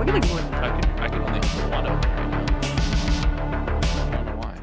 we can make more than that. I can only have one open right now. I don't know why.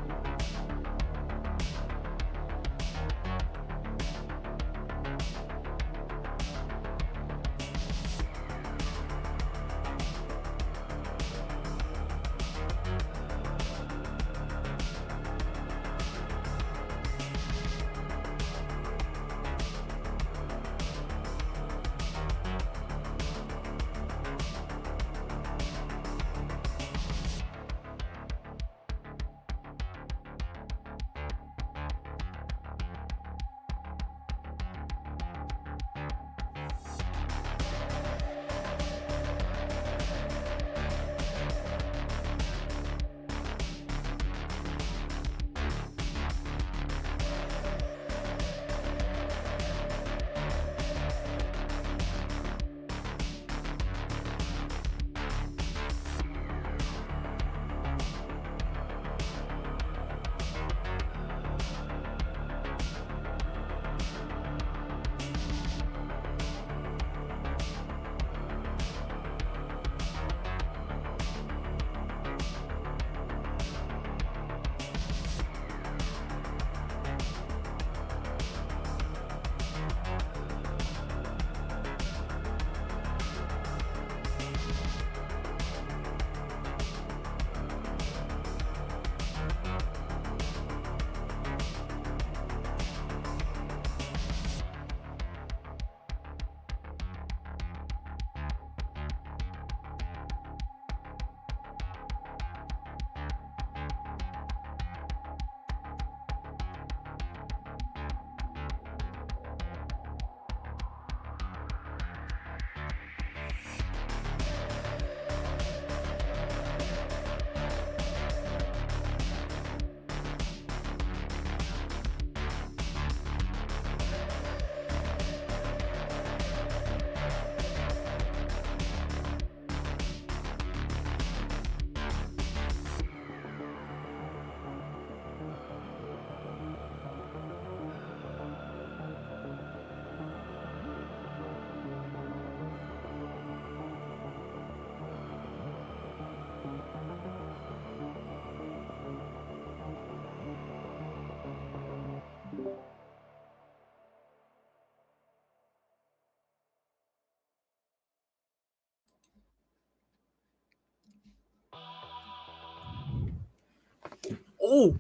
Oh,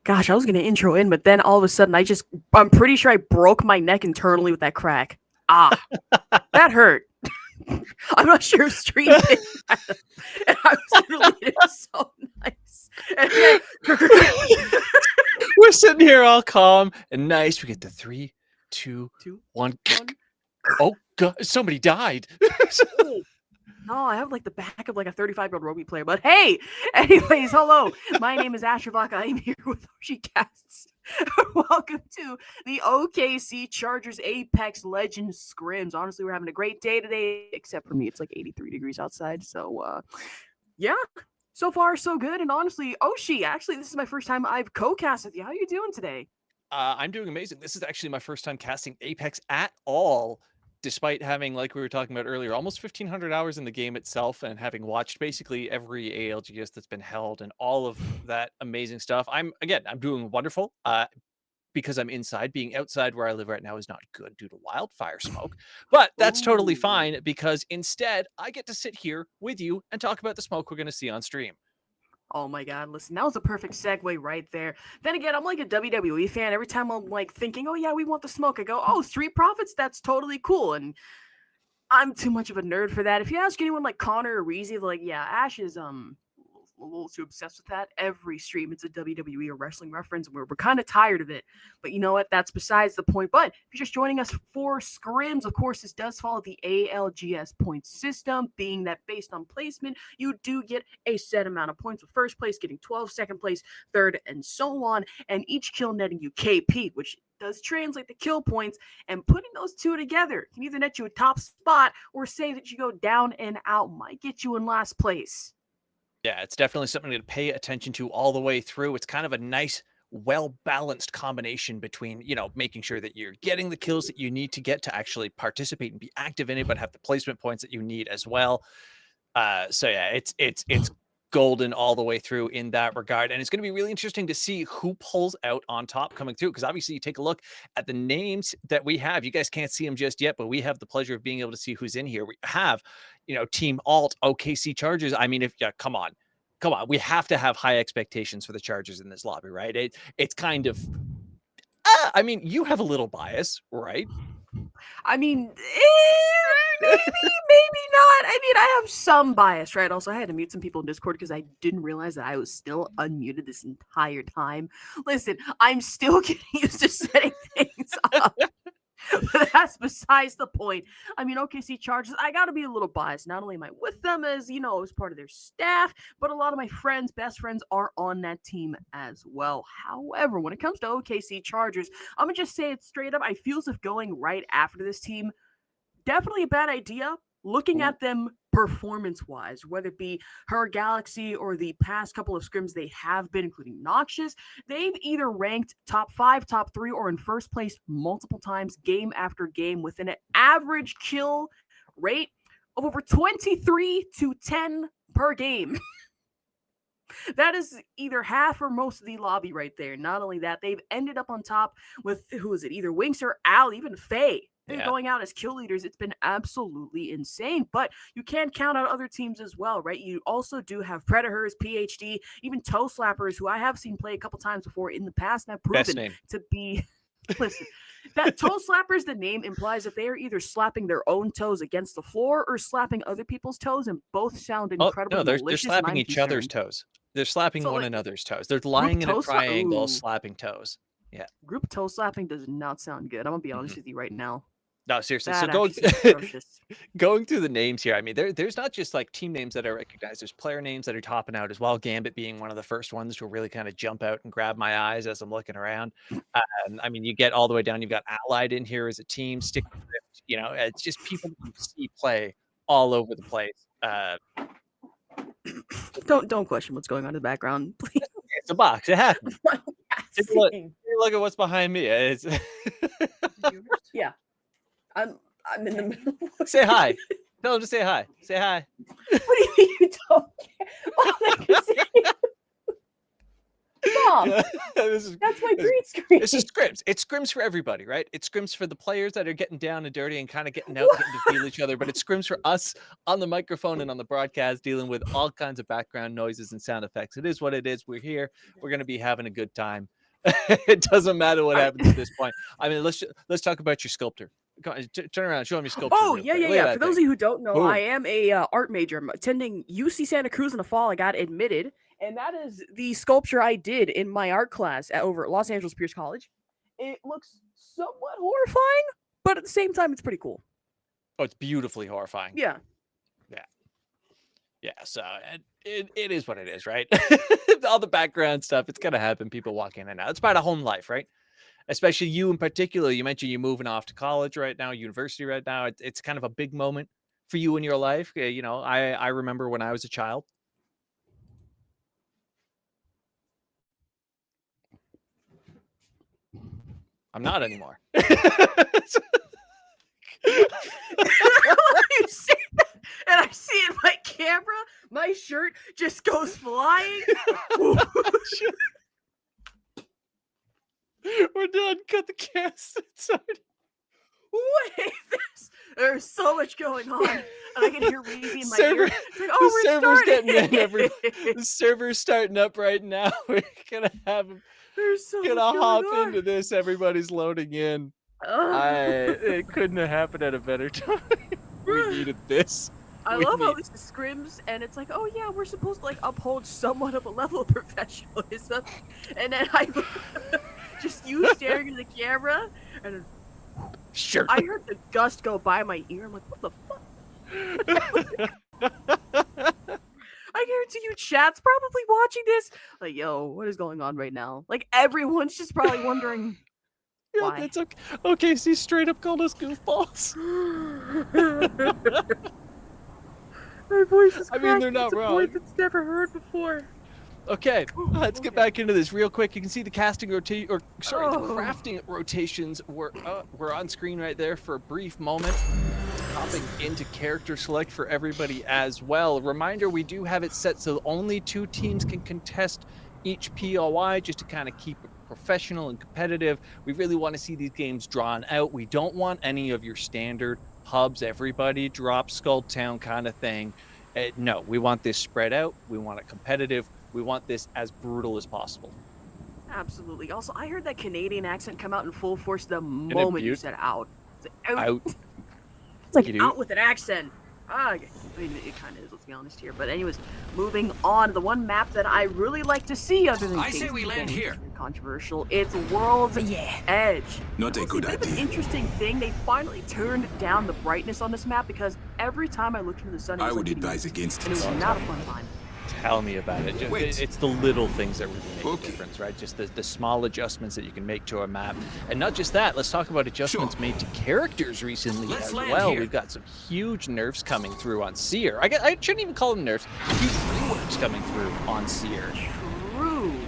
gosh, I was gonna intro in, but then all of a sudden, I'm pretty sure I broke my neck internally with that crack. Ah, that hurt. I'm not sure if stream picked that up. And I was literally, it was so nice. And then, We're sitting here all calm and nice. We get the 3, 2, 1. Oh God! Somebody died. No, I have like the back of like a 35-year-old rugby player. But hey, anyways, hello. My name is Asher Vaca. I'm here with Winkkzz. Welcome to the OKC Chargers Apex Legends Scrims. Honestly, we're having a great day today, except for me. It's like 83 degrees outside. So, yeah, so far so good. And honestly, Oshi, actually, this is my first time I've co-cast with you. How are you doing today? I'm doing amazing. This is actually my first time casting Apex at all, despite having, like we were talking about earlier, almost 1,500 hours in the game itself and having watched basically every ALGS that's been held and all of that amazing stuff. I'm doing wonderful. Because I'm inside. Being outside where I live right now is not good due to wildfire smoke, but that's totally fine because instead I get to sit here with you and talk about the smoke we're going to see on stream. Oh my God, listen, that was a perfect segue right there. Then again, I'm like a WWE fan. Every time I'm like thinking, oh yeah, we want the smoke, I go, oh, Street Profits, that's totally cool. And I'm too much of a nerd for that. If you ask anyone like Connor or Reezy, they're like, yeah, Ash is a little too obsessed with that. Every stream, it's a WWE or wrestling reference. And we're kind of tired of it. But you know what? That's besides the point. But if you're just joining us for Scrims, of course, this does follow the ALGS point system, being that based on placement, you do get a set amount of points, with first place getting 12, second place, third, and so on. And each kill netting you KP, which does translate to kill points, and putting those two together can either net you a top spot or say that you go down and out might get you in last place. Yeah, it's definitely something to pay attention to all the way through. It's kind of a nice, well-balanced combination between, making sure that you're getting the kills that you need to get to actually participate and be active in it, but have the placement points that you need as well. So yeah, it's golden all the way through in that regard, and it's going to be really interesting to see who pulls out on top coming through. Because obviously, you take a look at the names that we have. You guys can't see them just yet, but we have the pleasure of being able to see who's in here. We have, Team Alt, OKC Chargers. I mean, come on, we have to have high expectations for the Chargers in this lobby, right? It's kind of, I mean, you have a little bias, right? I mean, maybe not. I mean, I have some bias, right? Also, I had to mute some people in Discord because I didn't realize that I was still unmuted this entire time. Listen, I'm still getting used to setting things up. But that's besides the point. I mean, OKC Chargers, I got to be a little biased. Not only am I with them as part of their staff, but a lot of my friends, best friends, are on that team as well. However, when it comes to OKC Chargers, I'm going to just say it straight up. I feel as if going right after this team, definitely a bad idea. Looking at them performance-wise, whether it be her Galaxy or the past couple of scrims they have been, including Noxious, they've either ranked top 5, top 3, or in first place multiple times, game after game, with an average kill rate of over 23 to 10 per game. That is either half or most of the lobby right there. Not only that, they've ended up on top with, who is it, either Winkkzz or Al, even Phae. They're going out as kill leaders. It's been absolutely insane, but you can't count out other teams as well, right? You also do have Predators, PhD, even Toe Slappers, who I have seen play a couple times before in the past and have proven to be. Listen, that Toe Slappers, the name implies that they are either slapping their own toes against the floor or slapping other people's toes, and both sound incredibly malicious. They're slapping each other's toes. They're slapping one another's toes. They're lying in a triangle, slapping toes. Yeah. Group toe slapping does not sound good. I'm gonna be honest with you right now. No, seriously. So going through the names here, I mean, there's not just like team names that I recognize. There's player names that are topping out as well. Gambit being one of the first ones to really kind of jump out and grab my eyes as I'm looking around. I mean, you get all the way down. You've got Allied in here as a team. Stick, it's just people that you see play all over the place. Don't question what's going on in the background, please. It's a box. It happens. Look at what's behind me. It's yeah. I'm in the middle. Say hi. Tell them to say hi. Say hi. What do you mean you don't care? Mom, that's my green screen. This is Scrims. It's Scrims for everybody, right? It's Scrims for the players that are getting down and dirty and kind of getting out, getting to feel each other. But it's Scrims for us on the microphone and on the broadcast, dealing with all kinds of background noises and sound effects. It is what it is. We're here. We're going to be having a good time. It doesn't matter what happens at this point. I mean, let's talk about your sculptor. Turn around, show them your sculpture. Oh, yeah. For those of you who don't know, I am a art major. I'm attending UC Santa Cruz in the fall. I got admitted, and that is the sculpture I did in my art class over at Los Angeles Pierce College. It looks somewhat horrifying, but at the same time, it's pretty cool. Oh, it's beautifully horrifying. Yeah. So it is what it is, right? All the background stuff, it's gonna happen. People walk in and out. It's part of home life, right? Especially you in particular. You mentioned you're moving off to college right now, university right now. It's kind of a big moment for you in your life. I remember when I was a child. I'm not anymore. You say that, and I see it in my camera. My shirt just goes flying. We're done. Cut the cast. Sorry. Wait, there's so much going on, and I can hear Reezy in my ear. It's like, the server's getting in. The server's starting up right now. We're gonna have them. Gonna hop into this. Everybody's loading in. It couldn't have happened at a better time. We needed this. I love how this is Scrims, and it's like, oh yeah, we're supposed to like uphold somewhat of a level of professionalism, and then I just you staring at the camera, and sure, I heard the gust go by my ear. I'm like, what the fuck? I guarantee you, chat's probably watching this. Like, yo, what is going on right now? Like, everyone's just probably wondering. Why? That's okay. Okay, so he straight up called us goofballs. My voice is cracking. I mean, they're not wrong. It's never heard before. Okay, let's get back into this real quick. You can see the casting the crafting rotations were on screen right there for a brief moment. hopping into character select for everybody as well. Reminder, we do have it set so only 2 teams can contest each POI just to kind of keep it professional and competitive. We really want to see these games drawn out. We don't want any of your standard hubs, everybody drop Skull Town kind of thing. No, we want this spread out. We want it competitive. We want this as brutal as possible. Absolutely. Also, I heard that Canadian accent come out in full force the moment you said out. Out. It's like out with an accent. I mean, it kind of is, let's be honest here. But anyways, moving on. The one map that I really like to see, other than I say we land here. Controversial, it's World's Edge. Not a good idea. An interesting thing, they finally turned down the brightness on this map because every time I looked into the sun, it was I would advise against and it was not a fun time. Tell me about it. It's the little things that really make a difference, right? Just the small adjustments that you can make to a map. And not just that, let's talk about adjustments made to characters recently as well. We've got some huge nerfs coming through on Seer. I shouldn't even call them nerfs. Huge reworks coming through on Seer.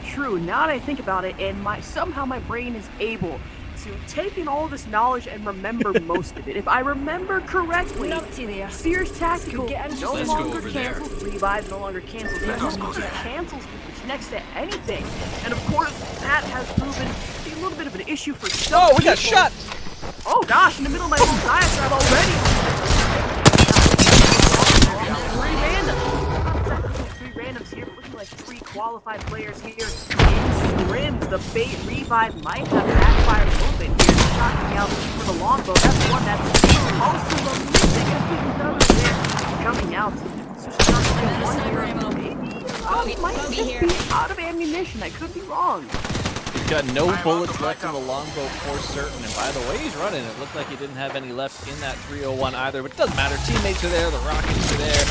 True. Now that I think about it, and somehow my brain is able to take in all this knowledge and remember most of it. If I remember correctly, Seer's tactical no longer cancels revives, no longer cancels cancels next to anything. And of course, that has proven to be a little bit of an issue for some people. We got shot! Oh gosh, in the middle of my little diatribe already! Three randoms here, but looking like 3 qualified players here in Scrims. The bait revive might have backfired a little bit here. Shocking out for the longbow. That's one that's also the missing. Another there coming out. So might just be out of ammunition. I could be wrong. He's got no bullets left in the longbow for certain. And by the way he's running, it looked like he didn't have any left in that 301 either. But it doesn't matter. Teammates are there. The Rockets are there.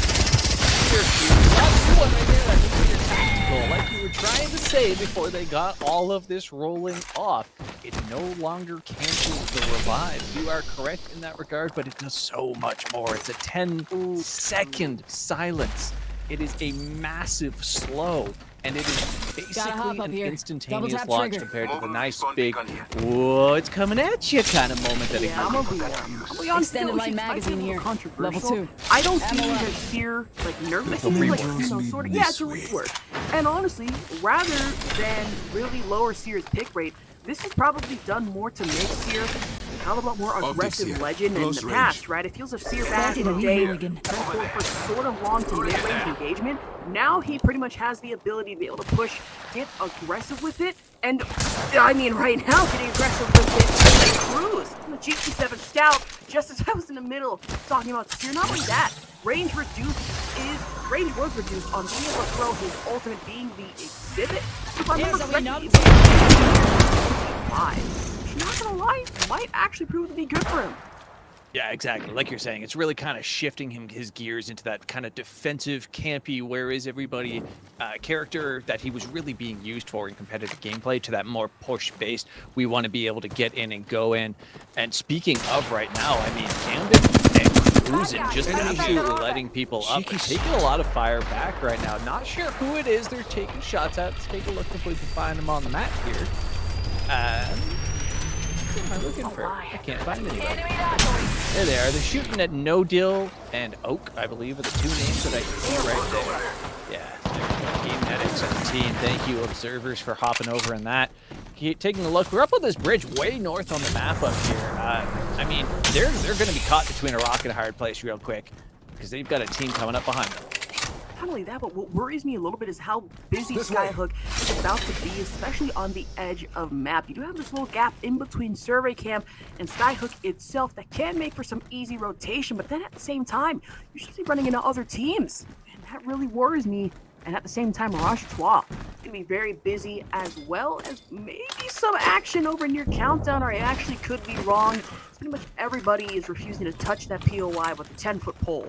Like you were trying to say before they got all of this rolling off, it no longer cancels the revive. You are correct in that regard, but it does so much more. It's a 10-second silence. It is a massive slow, and it is basically an instantaneous launch compared to the nice big, whoa, it's coming at you kind of moment that it comes. Extended line magazine here, level 2. I don't see the Seer like nervous. It's like sort of it's a rework. And honestly, rather than really lower Seer's pick rate, this has probably done more to make Seer a hell of a lot more aggressive legend in the past, right? It feels as if Seer back in the day for sort of long to mid-range engagement. Now he pretty much has the ability to be able to push, get aggressive with it, and I mean right now getting aggressive with it like Cruise on the GT7 Scout, just as I was in the middle talking about Seer. Not only that, range was reduced on being able to throw his ultimate being the exhibit. So if I remember correctly, not gonna lie, might actually prove to be good for him. Yeah, exactly. Like you're saying, it's really kind of shifting his gears into that kind of defensive, campy, where is everybody character that he was really being used for in competitive gameplay to that more push-based. We want to be able to get in and go in. And speaking of right now, I mean, Gambit and Cruising just actually letting people up and taking a lot of fire back right now. Not sure who it is they're taking shots at. Let's take a look if we can find them on the map here. What am I looking for? I can't find anybody. There they are. They're shooting at No Dill and Oak, I believe, are the 2 names that I see right there. Yeah. Game Medic 17. Thank you, observers, for hopping over in that. Taking a look. We're up on this bridge way north on the map up here. I mean, they're going to be caught between a rock and a hard place real quick because they've got a team coming up behind them. Not only that, but what worries me a little bit is how busy Skyhook is about to be, especially on the edge of map. You do have this little gap in between Survey Camp and Skyhook itself that can make for some easy rotation, but then at the same time, you're usually running into other teams, and that really worries me. And at the same time, Mirage Trois can be very busy, as well as maybe some action over near Countdown, or I actually could be wrong. Pretty much everybody is refusing to touch that POI with a 10-foot pole.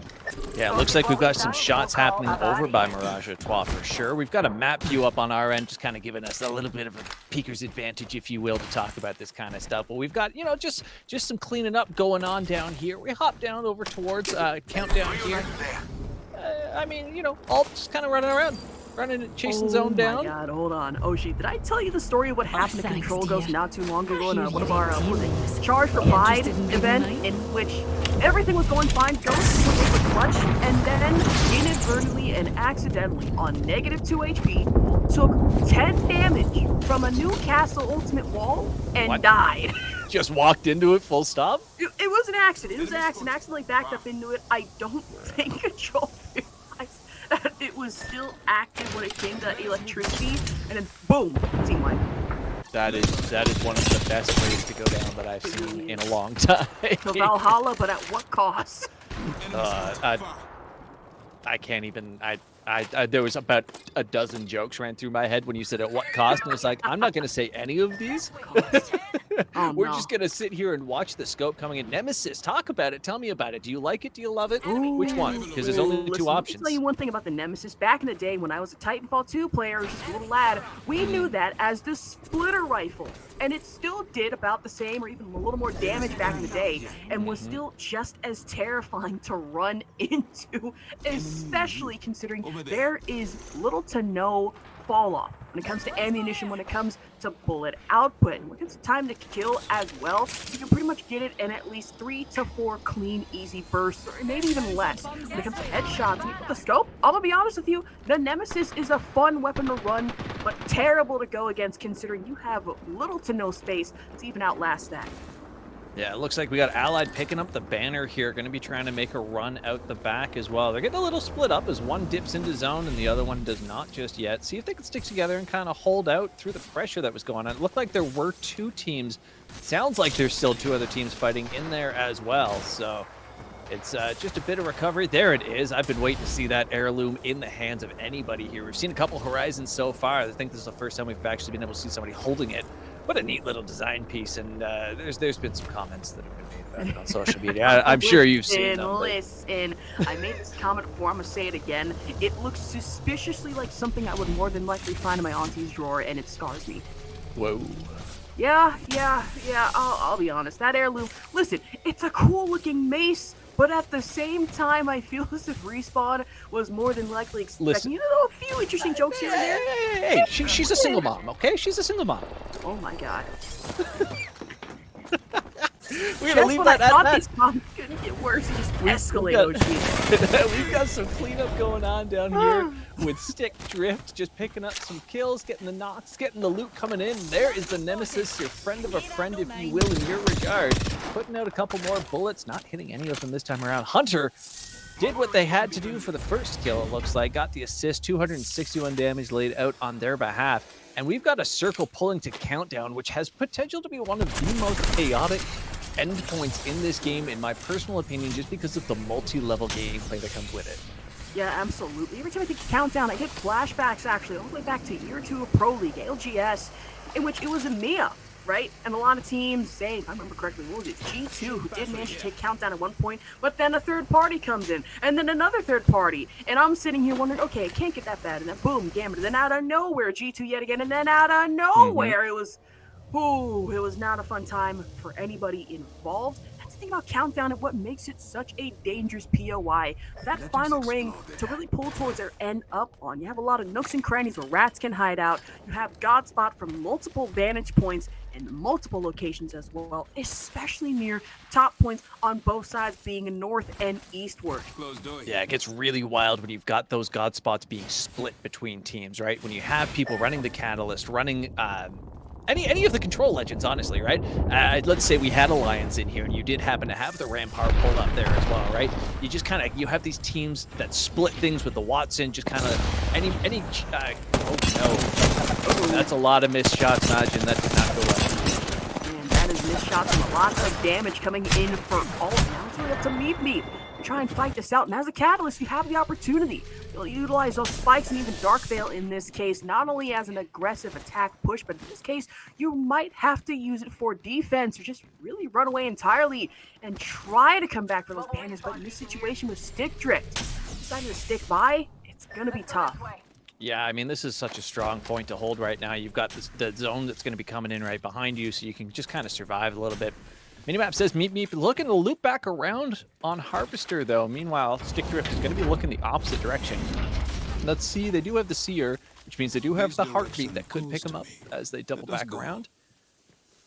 Yeah, it looks like we've got some shots happening over by Mirage Trois for sure. We've got a map view up on our end, just kind of giving us a little bit of a peeker's advantage, if you will, to talk about this kind of stuff. But we've got, you know, just some cleaning up going on down here. We hop down over towards Countdown here. I mean, you know, all just kind of running around. running, chasing zone down. Oh my god, hold on. Oshi, did I tell you the story of what happened to thanks, Control Ghost dear. not too long ago in Here one of you our go, what was tears. it, Charge for Pride Interested in event, good night? in which everything was going fine, Ghost was able to clutch, and then inadvertently and accidentally on -2 HP took 10 damage from a Newcastle ultimate wall and What? died. Just walked into it full stop. It was an accident. It was an accident. Accidentally backed up into it. I don't think Control realized that it was still active when it came to electricity, and then boom, team wipe. That is one of the best ways to go down that I've seen in a long time. So Valhalla, but at what cost? I can't even. There was about a dozen jokes ran through my head when you said at what cost, and I was like, I'm not going to say any of these. Oh, We're no. just going to sit here and watch the scope coming in. Nemesis, talk about it. Tell me about it. Do you like it? Do you love it? Which one? Because there's only Listen, two Let me options. tell you one thing about the Nemesis. Back in the day when I was a Titanfall 2 player, I was just a little lad, we knew that as the splitter rifle. And it still did about the same or even a little more damage back in the day, and was still just as terrifying to run into, especially considering there is little to no fall off when it comes to ammunition, when it comes to bullet output, and when it comes to time to kill as well. You can pretty much get it in at least 3 to 4 clean, easy bursts, or maybe even less. When it comes to headshots, and with the scope, I'm gonna be honest with you, the Nemesis is a fun weapon to run, but terrible to go against considering you have little to no space to even outlast that. Yeah, it looks like we got Allied picking up the banner here. Going to be trying to make a run out the back as well. They're getting a little split up as one dips into zone and the other one does not just yet. See if they can stick together and kind of hold out through the pressure that was going on. It looked like there were 2 teams. Sounds like there's still 2 other teams fighting in there as well. So it's just a bit of recovery. There it is. I've been waiting to see that heirloom in the hands of anybody here. We've seen a couple Horizons so far. I think this is the first time we've actually been able to see somebody holding it. What a neat little design piece. And there's been some comments that have been made about it on social media. I'm sure you've seen them. Listen, I made this comment before. I'm gonna say it again. It looks suspiciously like something I would more than likely find in my auntie's drawer, and it scars me. Whoa. Yeah. I'll be honest. That heirloom. Listen, it's a cool-looking mace, but at the same time, I feel as if Respawn was more than likely expecting, a few interesting jokes here and there. Hey, she's a single mom, okay? She's a single mom. Oh my god. We're gonna leave that I at thought that. these comments couldn't get worse. It just We've escalate, got- Oshi. We've got some cleanup going on down here with Stick Drift, just picking up some kills, getting the knocks, getting the loot coming in. There is the Nemesis, your friend of a friend, if you will, in your regard. Putting out a couple more bullets, not hitting any of them this time around. Hunter did what they had to do for the first kill, it looks like. Got the assist, 261 damage laid out on their behalf. And we've got a circle pulling to Countdown, which has potential to be one of the most chaotic endpoints in this game, in my personal opinion, just because of the multi-level gameplay that comes with it. Yeah, absolutely. Every time I think of Countdown, I get flashbacks, actually, all the way back to year 2 of Pro League, LGS, in which it was EMEA, right? And a lot of teams say, if I remember correctly, what was it, G2, who did manage to take Countdown at one point, but then a third party comes in, and then another third party, and I'm sitting here wondering, okay, it can't get that bad, and then boom, Gambit, and then out of nowhere, G2 yet again, and then out of nowhere, it was not a fun time for anybody involved. That's the thing about Countdown and what makes it such a dangerous POI. That final ring to really pull towards their end up on. You have a lot of nooks and crannies where rats can hide out. You have Godspot from multiple vantage points and multiple locations as well, especially near top points on both sides being north and eastward. Yeah, it gets really wild when you've got those God spots being split between teams, right? When you have people running the Catalyst, running any of the Control Legends, honestly, right? Let's say we had Alliance in here and you did happen to have the Rampart pulled up there as well, right? You just kind of, you have these teams that split things with the Watson, just kind of, oh no. That's a lot of missed shots, Majin. That did not go well. And that is missed shots and lots of damage coming in for all. Now it's really up to Meep to try and fight this out. And as a Catalyst, you have the opportunity. You'll utilize those spikes and even Dark Veil in this case, not only as an aggressive attack push, but in this case, you might have to use it for defense or just really run away entirely and try to come back for those banners. But in this situation with Stick Drift, deciding to stick by, it's going to be tough. Yeah, I mean, this is such a strong point to hold right now. You've got the zone that's going to be coming in right behind you, so you can just kind of survive a little bit. Minimap says Meep looking to loop back around on Harvester, though. Meanwhile, Stick Drift is going to be looking the opposite direction. let's see. They do have the Seer, which means they do have the Heartbeat that could pick him up as they double back around.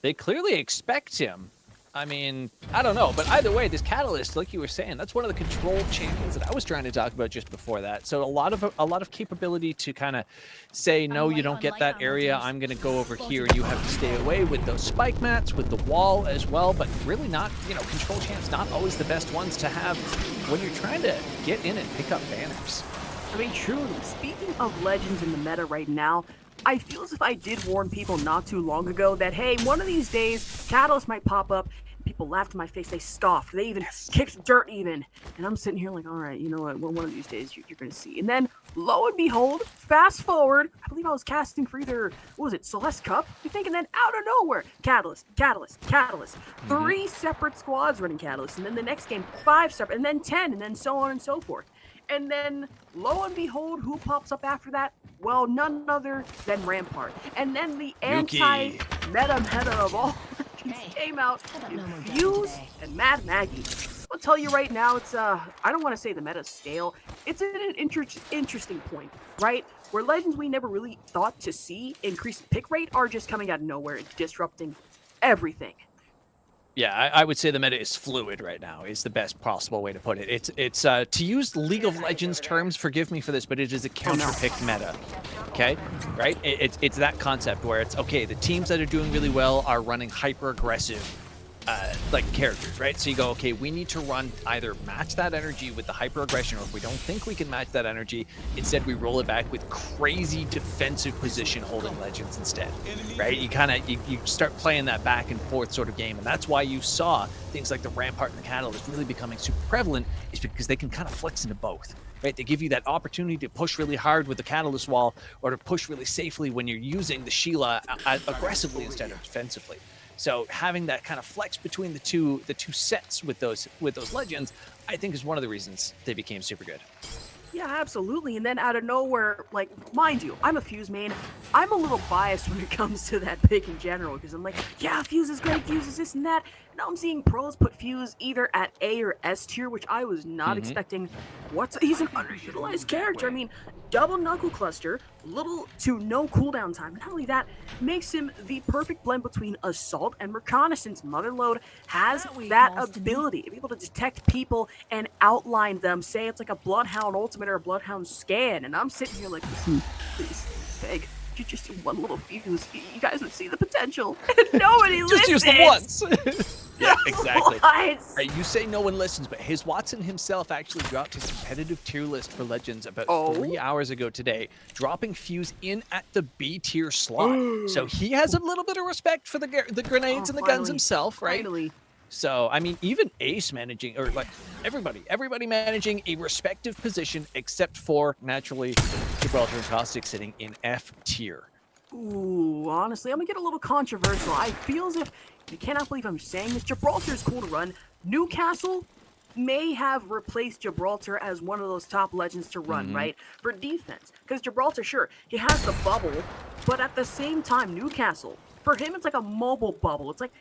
They clearly expect him. I mean, I don't know, but either way, this Catalyst, like you were saying, that's one of the control champions that I was trying to talk about just before that. So a lot of capability to kind of say, no, you don't get that area. I'm going to go over here, and you have to stay away with those spike mats, with the wall as well. But really not, control champs not always the best ones to have when you're trying to get in and pick up banners. I mean, truly, speaking of legends in the meta right now, I feel as if I did warn people not too long ago that, hey, one of these days, Catalyst might pop up. People laughed in my face. They scoffed. They even kicked dirt even. And I'm sitting here like, all right, you know what? Well, one of these days you're going to see. And then, lo and behold, fast forward, I believe I was casting for either, what was it, Celeste Cup? You think? And then out of nowhere, Catalyst. 3 separate squads running Catalyst. And then the next game, 5 separate. And then 10. And then so on and so forth. And then, lo and behold, who pops up after that? Well, none other than Rampart. And then the anti-meta of all came out in Fuse and Mad Maggie. I'll tell you right now, it's I don't want to say the meta's stale. It's at an interesting point, right? Where legends we never really thought to see increase pick rate are just coming out of nowhere and disrupting everything. Yeah, I would say the meta is fluid right now, is the best possible way to put it. It's to use League of Legends terms, forgive me for this, but it is a counter-picked meta, okay? Right? It's that concept where it's, okay, the teams that are doing really well are running hyper-aggressive, like characters, right? So you go, okay, we need to run either match that energy with the hyper-aggression, or if we don't think we can match that energy, instead we roll it back with crazy defensive position holding legends instead, right? You start playing that back and forth sort of game, and that's why you saw things like the Rampart and the Catalyst really becoming super prevalent, is because they can kind of flex into both, right? They give you that opportunity to push really hard with the Catalyst wall, or to push really safely when you're using the Sheila aggressively instead of defensively. So having that kind of flex between the two sets with those legends, I think is one of the reasons they became super good. Yeah, absolutely. And then out of nowhere, like, mind you, I'm a Fuse main. I'm a little biased when it comes to that pick in general, because I'm like, yeah, Fuse is great, Fuse is this and that. And now I'm seeing pros put Fuse either at A or S tier, which I was not expecting. He's an underutilized character. I mean, double knuckle cluster, little to no cooldown time. Not only that, makes him the perfect blend between assault and reconnaissance. Motherload has that ability to be able to detect people and outline them. Say it's like a Bloodhound ultimate or a Bloodhound scan. And I'm sitting here like, listen, please, beg, you just do one little Fuse. You guys would see the potential. Nobody listens. Just use them once. Yeah, exactly. Right, you say no one listens, but his Watson himself actually dropped his competitive tier list for Legends about 3 hours ago today, dropping Fuse in at the B tier slot. So he has a little bit of respect for the grenades and the guns himself, right? Finally. So, I mean, even Ace managing, or like everybody managing a respective position, except for, naturally, Gibraltar and Caustic sitting in F tier. Ooh, honestly, I'm gonna get a little controversial. I feel as if, I cannot believe I'm saying this, Gibraltar is cool to run. Newcastle may have replaced Gibraltar as one of those top legends to run, right? For defense. Because Gibraltar, sure, he has the bubble, but at the same time, Newcastle, for him, it's like a mobile bubble. It's like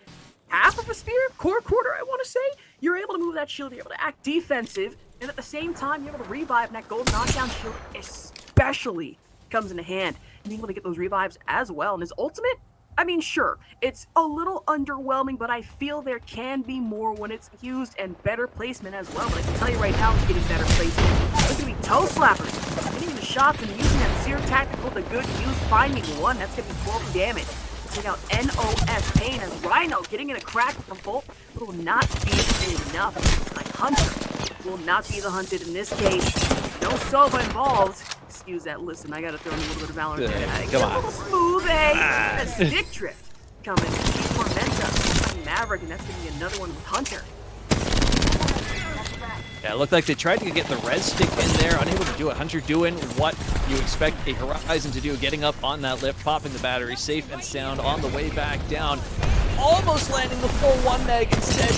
half of a spear, quarter, I want to say. You're able to move that shield, you're able to act defensive, and at the same time, you're able to revive, and that gold knockdown shield especially comes into hand. And being able to get those revives as well. And his ultimate, I mean, sure, it's a little underwhelming, but I feel there can be more when it's used, and better placement as well. But I can tell you right now, it's getting better placement. It's going to be toe slappers, hitting the shots and using that Seer tactical to good use, finding one. That's going to be 12 damage. Take out NOS Pain as Rhino getting in a crack with the Volt, but it will not be enough. Like Hunter will not be the hunted in this case. No Sova involved. Excuse that. Listen, I gotta throw in a little bit of Valorant there. Come on. A little smooth, and stick drift coming. Tormenta, Maverick, and that's gonna be another one with Hunter. Yeah, it looked like they tried to get the res stick in there, unable to do it. Hunter doing what you expect a Horizon to do, getting up on that lift, popping the battery, safe and sound on the way back down. Almost landing the full 1 meg instead.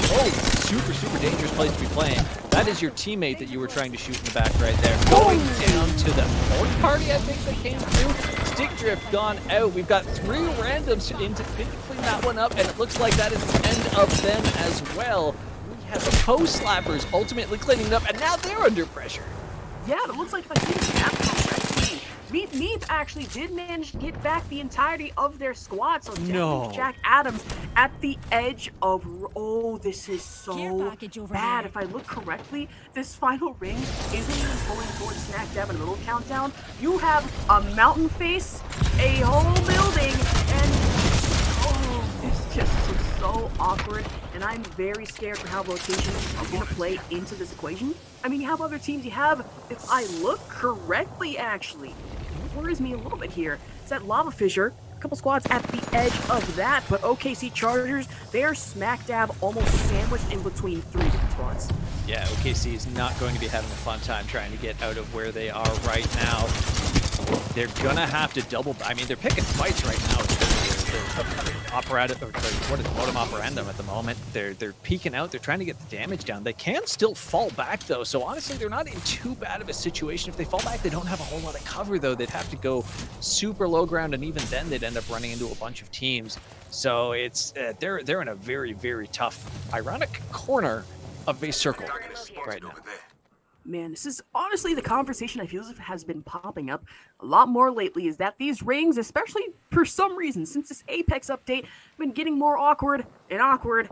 Oh, super dangerous place to be playing. That is your teammate that you were trying to shoot in the back right there. Going down to the fourth party, I think, that came through. Stick drift gone out. We've got 3 randoms in to clean that one up, and it looks like that is the end of them as well. We have the post slappers ultimately cleaning it up, and now they're under pressure. Yeah, it looks like if I see the map correctly, Meep actually did manage to get back the entirety of their squad. So No. Jack Adams at the edge of... Oh, this is so bad. If I look correctly, this final ring isn't even pulling towards Snack Dab in the middle countdown. You have a mountain face, a whole building, and... Oh, this just looks so awkward. And I'm very scared for how rotations are going to play into this equation. I mean, you have other teams. You have, if I look correctly, actually, what worries me a little bit here is that Lava Fissure, a couple squads at the edge of that, but OKC Chargers, they are smack dab almost sandwiched in between 3 different squads. Yeah, OKC is not going to be having a fun time trying to get out of where they are right now. They're gonna have to double. I mean, they're picking fights right now. What is modem operandum at the moment? They're peeking out. They're trying to get the damage down. They can still fall back though. So honestly, they're not in too bad of a situation. If they fall back, they don't have a whole lot of cover though. They'd have to go super low ground, and even then, they'd end up running into a bunch of teams. So it's they're in a very, very tough, ironic corner of a circle right now. Man, this is honestly the conversation I feel as if has been popping up a lot more lately, is that these rings, especially for some reason, since this Apex update, have been getting more awkward and awkward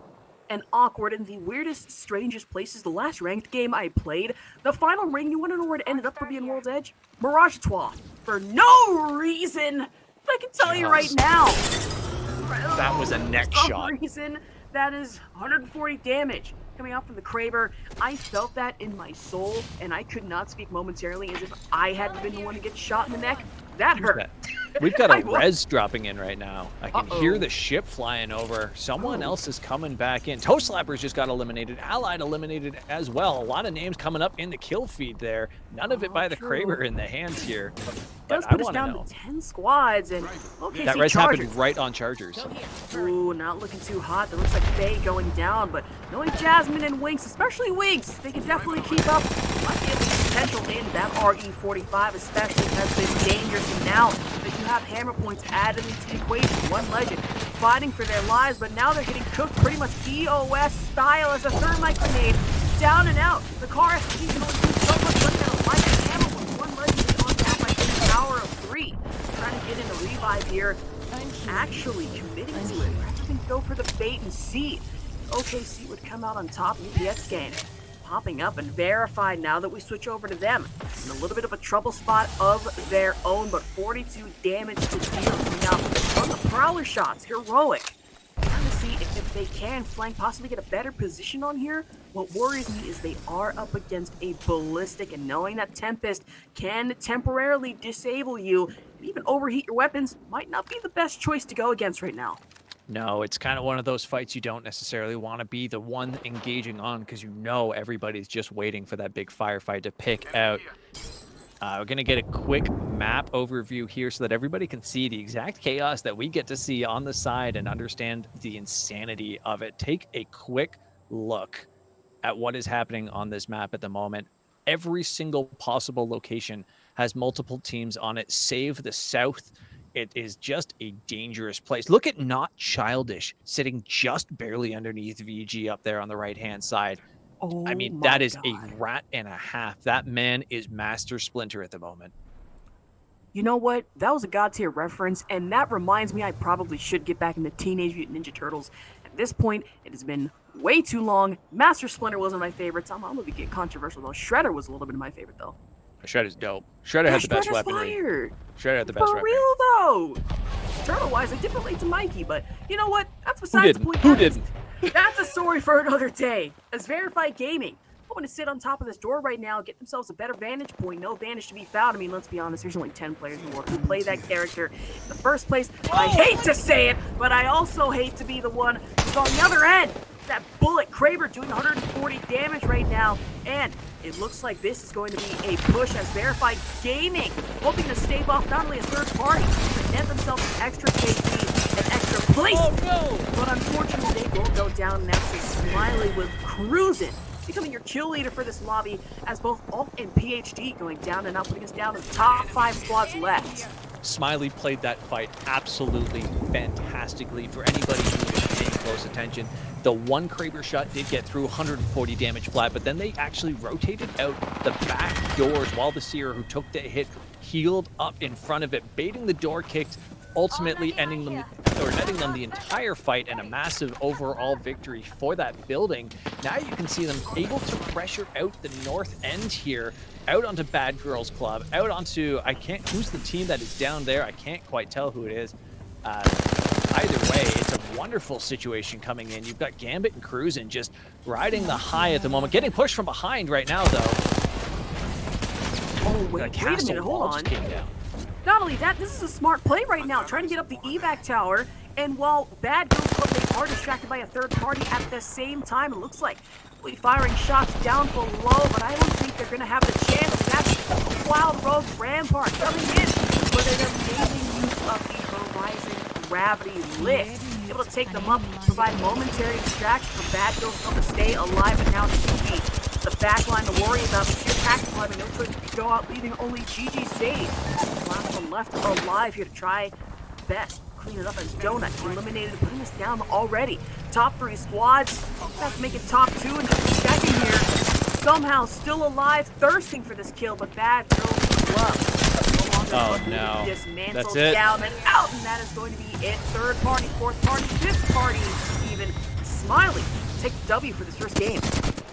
and awkward in the weirdest, strangest places. The last ranked game I played, the final ring, you want to know where it ended up for being World's Edge? Mirage Trois. For no reason, I can tell you right now. That was a neck for some shot. Reason, that is 140 damage. Coming out from the Kraber, I felt that in my soul, and I could not speak momentarily as if I had been the one to get shot in the neck. That hurt. We've got a res dropping in right now. I can hear the ship flying over. Someone else is coming back in. Toe Slappers just got eliminated. Allied eliminated as well. A lot of names coming up in the kill feed there. None of it by the Kraber in the hands here. But does put us down to 10 squads, and okay, that res happened right on Chargers. Ooh, not looking too hot. That looks like Phae going down, but knowing Jazmyn and Winkkzz, especially Winkkzz, they can definitely keep up. Might be able to potential in that RE45, especially has been dangerous. And now that you have hammer points added into the equation, one legend fighting for their lives, but now they're getting cooked pretty much EOS style as a thermite grenade down and out. The car ST can only do so much, but now like hammer with one legend is on down by a power of 3. Trying to get in a revive here. Actually committing to it. Rather than go for the bait and see. OKC would come out on top. UPX game popping up and verified now that we switch over to them. In a little bit of a trouble spot of their own, but 42 damage to deal. Now, on the Prowler shots, heroic. Trying to see if they can flank, possibly get a better position on here. What worries me is they are up against a ballistic, and knowing that Tempest can temporarily disable you and even overheat your weapons might not be the best choice to go against right now. No, it's kind of one of those fights you don't necessarily want to be the one engaging on, because you know everybody's just waiting for that big firefight to pick out. We're going to get a quick map overview here so that everybody can see the exact chaos that we get to see on the side and understand the insanity of it. Take a quick look at what is happening on this map at the moment. Every single possible location has multiple teams on it, save the south. It is just a dangerous place. Look at Not Childish sitting just barely underneath VG up there on the right-hand side. Oh, I mean, that is a rat and a half. That man is Master Splinter at the moment. You know what? That was a God tier reference, and that reminds me I probably should get back into Teenage Mutant Ninja Turtles. At this point, it has been way too long. Master Splinter wasn't my favorite. I'm going to get controversial, though. Shredder was a little bit of my favorite, though. Shredder's dope. Shredder had the best weaponry. Fire. Shredder had the best For weaponry. real, though. Turtle-wise, I did relate to Mikey, but you know what? That's besides the point. Who didn't? That's a story for another day. As Verified Gaming, hoping to sit on top of this door right now, get themselves a better vantage point. No vantage to be found. I mean, let's be honest, there's only 10 players in the world who play that character in the first place. I hate to say it, but I also hate to be the one who's on the other end. That bullet Kraber doing 140 damage right now, and it looks like this is going to be a push as Verified Gaming hoping to stave off not only a third party, but get themselves an extra KP, an extra place. Oh no! But unfortunately, they will go down, and that's a Smiley with cruising, becoming your kill leader for this lobby, as both Alt and PhD going down and up, putting us down to the top 5 squads left. Smiley played that fight absolutely fantastically. For anybody who is paying close attention. The one Kraber shot did get through 140 damage flat, but then they actually rotated out the back doors while the Seer who took the hit healed up in front of it, baiting the door kicks, ultimately netting them the entire fight and a massive overall victory for that building. Now you can see them able to pressure out the north end here, out onto Bad Girls Club, out onto, who's the team that is down there? I can't quite tell who it is. Either way, it's a wonderful situation coming in. You've got Gambit and Cruisin just riding the high at the moment, getting pushed from behind right now, though. Oh, wait a minute, hold on. Not only that, this is a smart play right now, trying to get up the evac tower, and while Bad Girls Club, they are distracted by a third party at the same time, it looks like firing shots down below, but I don't think they're going to have the chance. That's Wild Rogue Rampart coming in with an amazing use of the Horizon Gravity Lift. Able to take them up, provide momentary distraction for Bad Girls Club to stay alive, and now CG, the backline to worry about. But sheer tactical having no choice to go out, leaving only GG saved. Last one left alive here to try best. Clean it up as Donut eliminated, putting us down already. Top 3 squads, have to make it top 2 in just a second here. Somehow still alive, thirsting for this kill, but Bad Girls Club. Oh no, that's it. Down and out, and that is going to be it. Third party, fourth party, fifth party, even. Smiley take the W for this first game.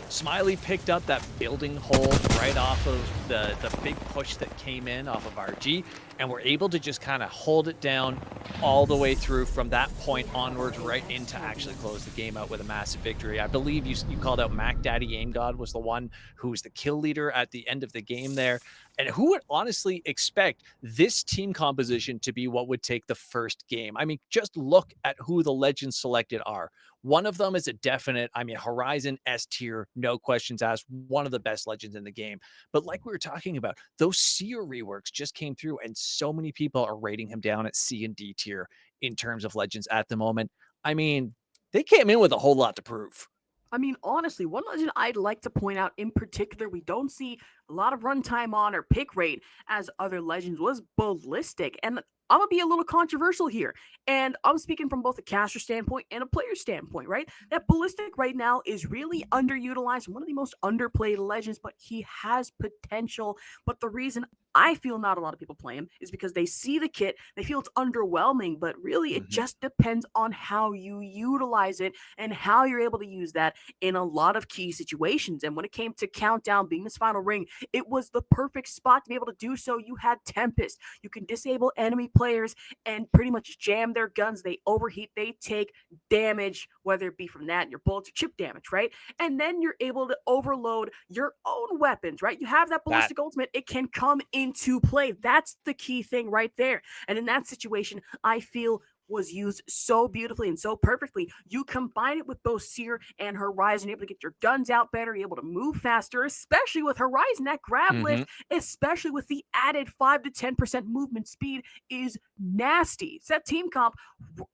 Smiley picked up that building hold right off of the big push that came in off of RG, and we're able to just kind of hold it down all the way through from that point onwards right into actually close the game out with a massive victory. I believe you called out Mac Daddy Aim God was the one who was the kill leader at the end of the game there. And who would honestly expect this team composition to be what would take the first game? I mean, just look at who the legends selected are. One of them is a definite, Horizon S tier, no questions asked, one of the best legends in the game. But like we were talking about, those Seer reworks just came through, and so many people are rating him down at C and D tier in terms of legends at the moment. I mean, they came in with a whole lot to prove. I mean, honestly, one legend I'd like to point out in particular, we don't see a lot of runtime on or pick rate as other legends, was Ballistic. And I'm going to be a little controversial here. And I'm speaking from both a caster standpoint and a player standpoint, right? That Ballistic right now is really underutilized, one of the most underplayed legends, but he has potential. But the reason I feel not a lot of people play him is because they see the kit, they feel it's underwhelming, but really it just depends on how you utilize it and how you're able to use that in a lot of key situations. And when it came to Countdown being this final ring, it was the perfect spot to be able to do so. You had Tempest, you can disable enemy players and pretty much jam their guns. They overheat, they take damage, whether it be from that, your bullets or chip damage, right? And then you're able to overload your own weapons, right? You have that Ballistic ultimate, it can come into play. That's the key thing right there. And in that situation, I feel was used so beautifully and so perfectly. You combine it with both Seer and Horizon, able to get your guns out better, able to move faster, especially with Horizon. That grab lift, especially with the added 5 to 10% movement speed, is nasty. So that team comp,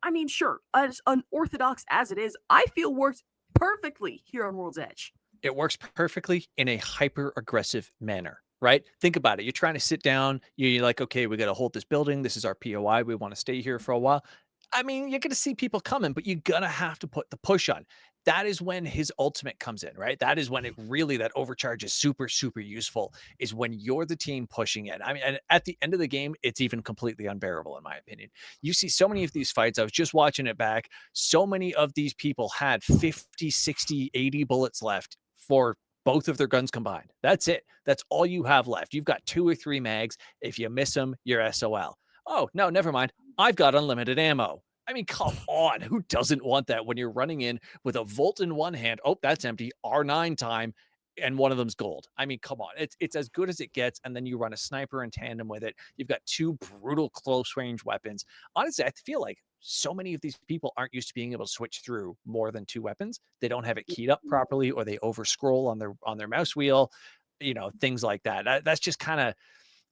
I mean, sure, as unorthodox as it is, I feel works perfectly here on World's Edge. It works perfectly in a hyper-aggressive manner. Right? Think about it. You're trying to sit down. You're like, okay, we got to hold this building. This is our POI. We want to stay here for a while. I mean, you're going to see people coming, but you're going to have to put the push on. That is when his ultimate comes in, right? That is when it really, that overcharge is super, super useful, is when you're the team pushing it. I mean, and at the end of the game, it's even completely unbearable, in my opinion. You see so many of these fights. I was just watching it back. So many of these people had 50, 60, 80 bullets left for both of their guns combined. That's it. That's all you have left. You've got 2 or 3 mags. If you miss them, you're SOL. Oh, no, never mind. I've got unlimited ammo. I mean, come on. Who doesn't want that when you're running in with a Volt in one hand? Oh, that's empty. R9 time. And one of them's gold. I mean, come on. It's as good as it gets. And then you run a sniper in tandem with it. You've got 2 brutal close range weapons. Honestly, I feel like so many of these people aren't used to being able to switch through more than 2 weapons. They don't have it keyed up properly, or they over scroll on their mouse wheel, things like that. That's just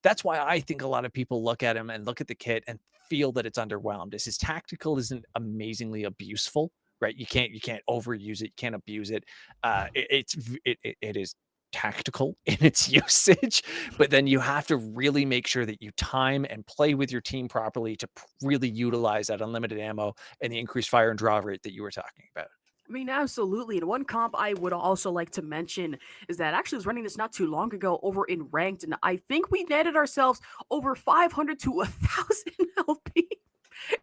that's why I think a lot of people look at him and look at the kit and feel that it's underwhelmed. His tactical isn't amazingly abuseful, right? You can't overuse it. You can't abuse it. It is tactical in its usage, but then you have to really make sure that you time and play with your team properly to really utilize that unlimited ammo and the increased fire and draw rate that you were talking about. I mean, absolutely. And one comp I would also like to mention is that I actually was running this not too long ago over in ranked, and I think we netted ourselves over 500 to 1,000 LP.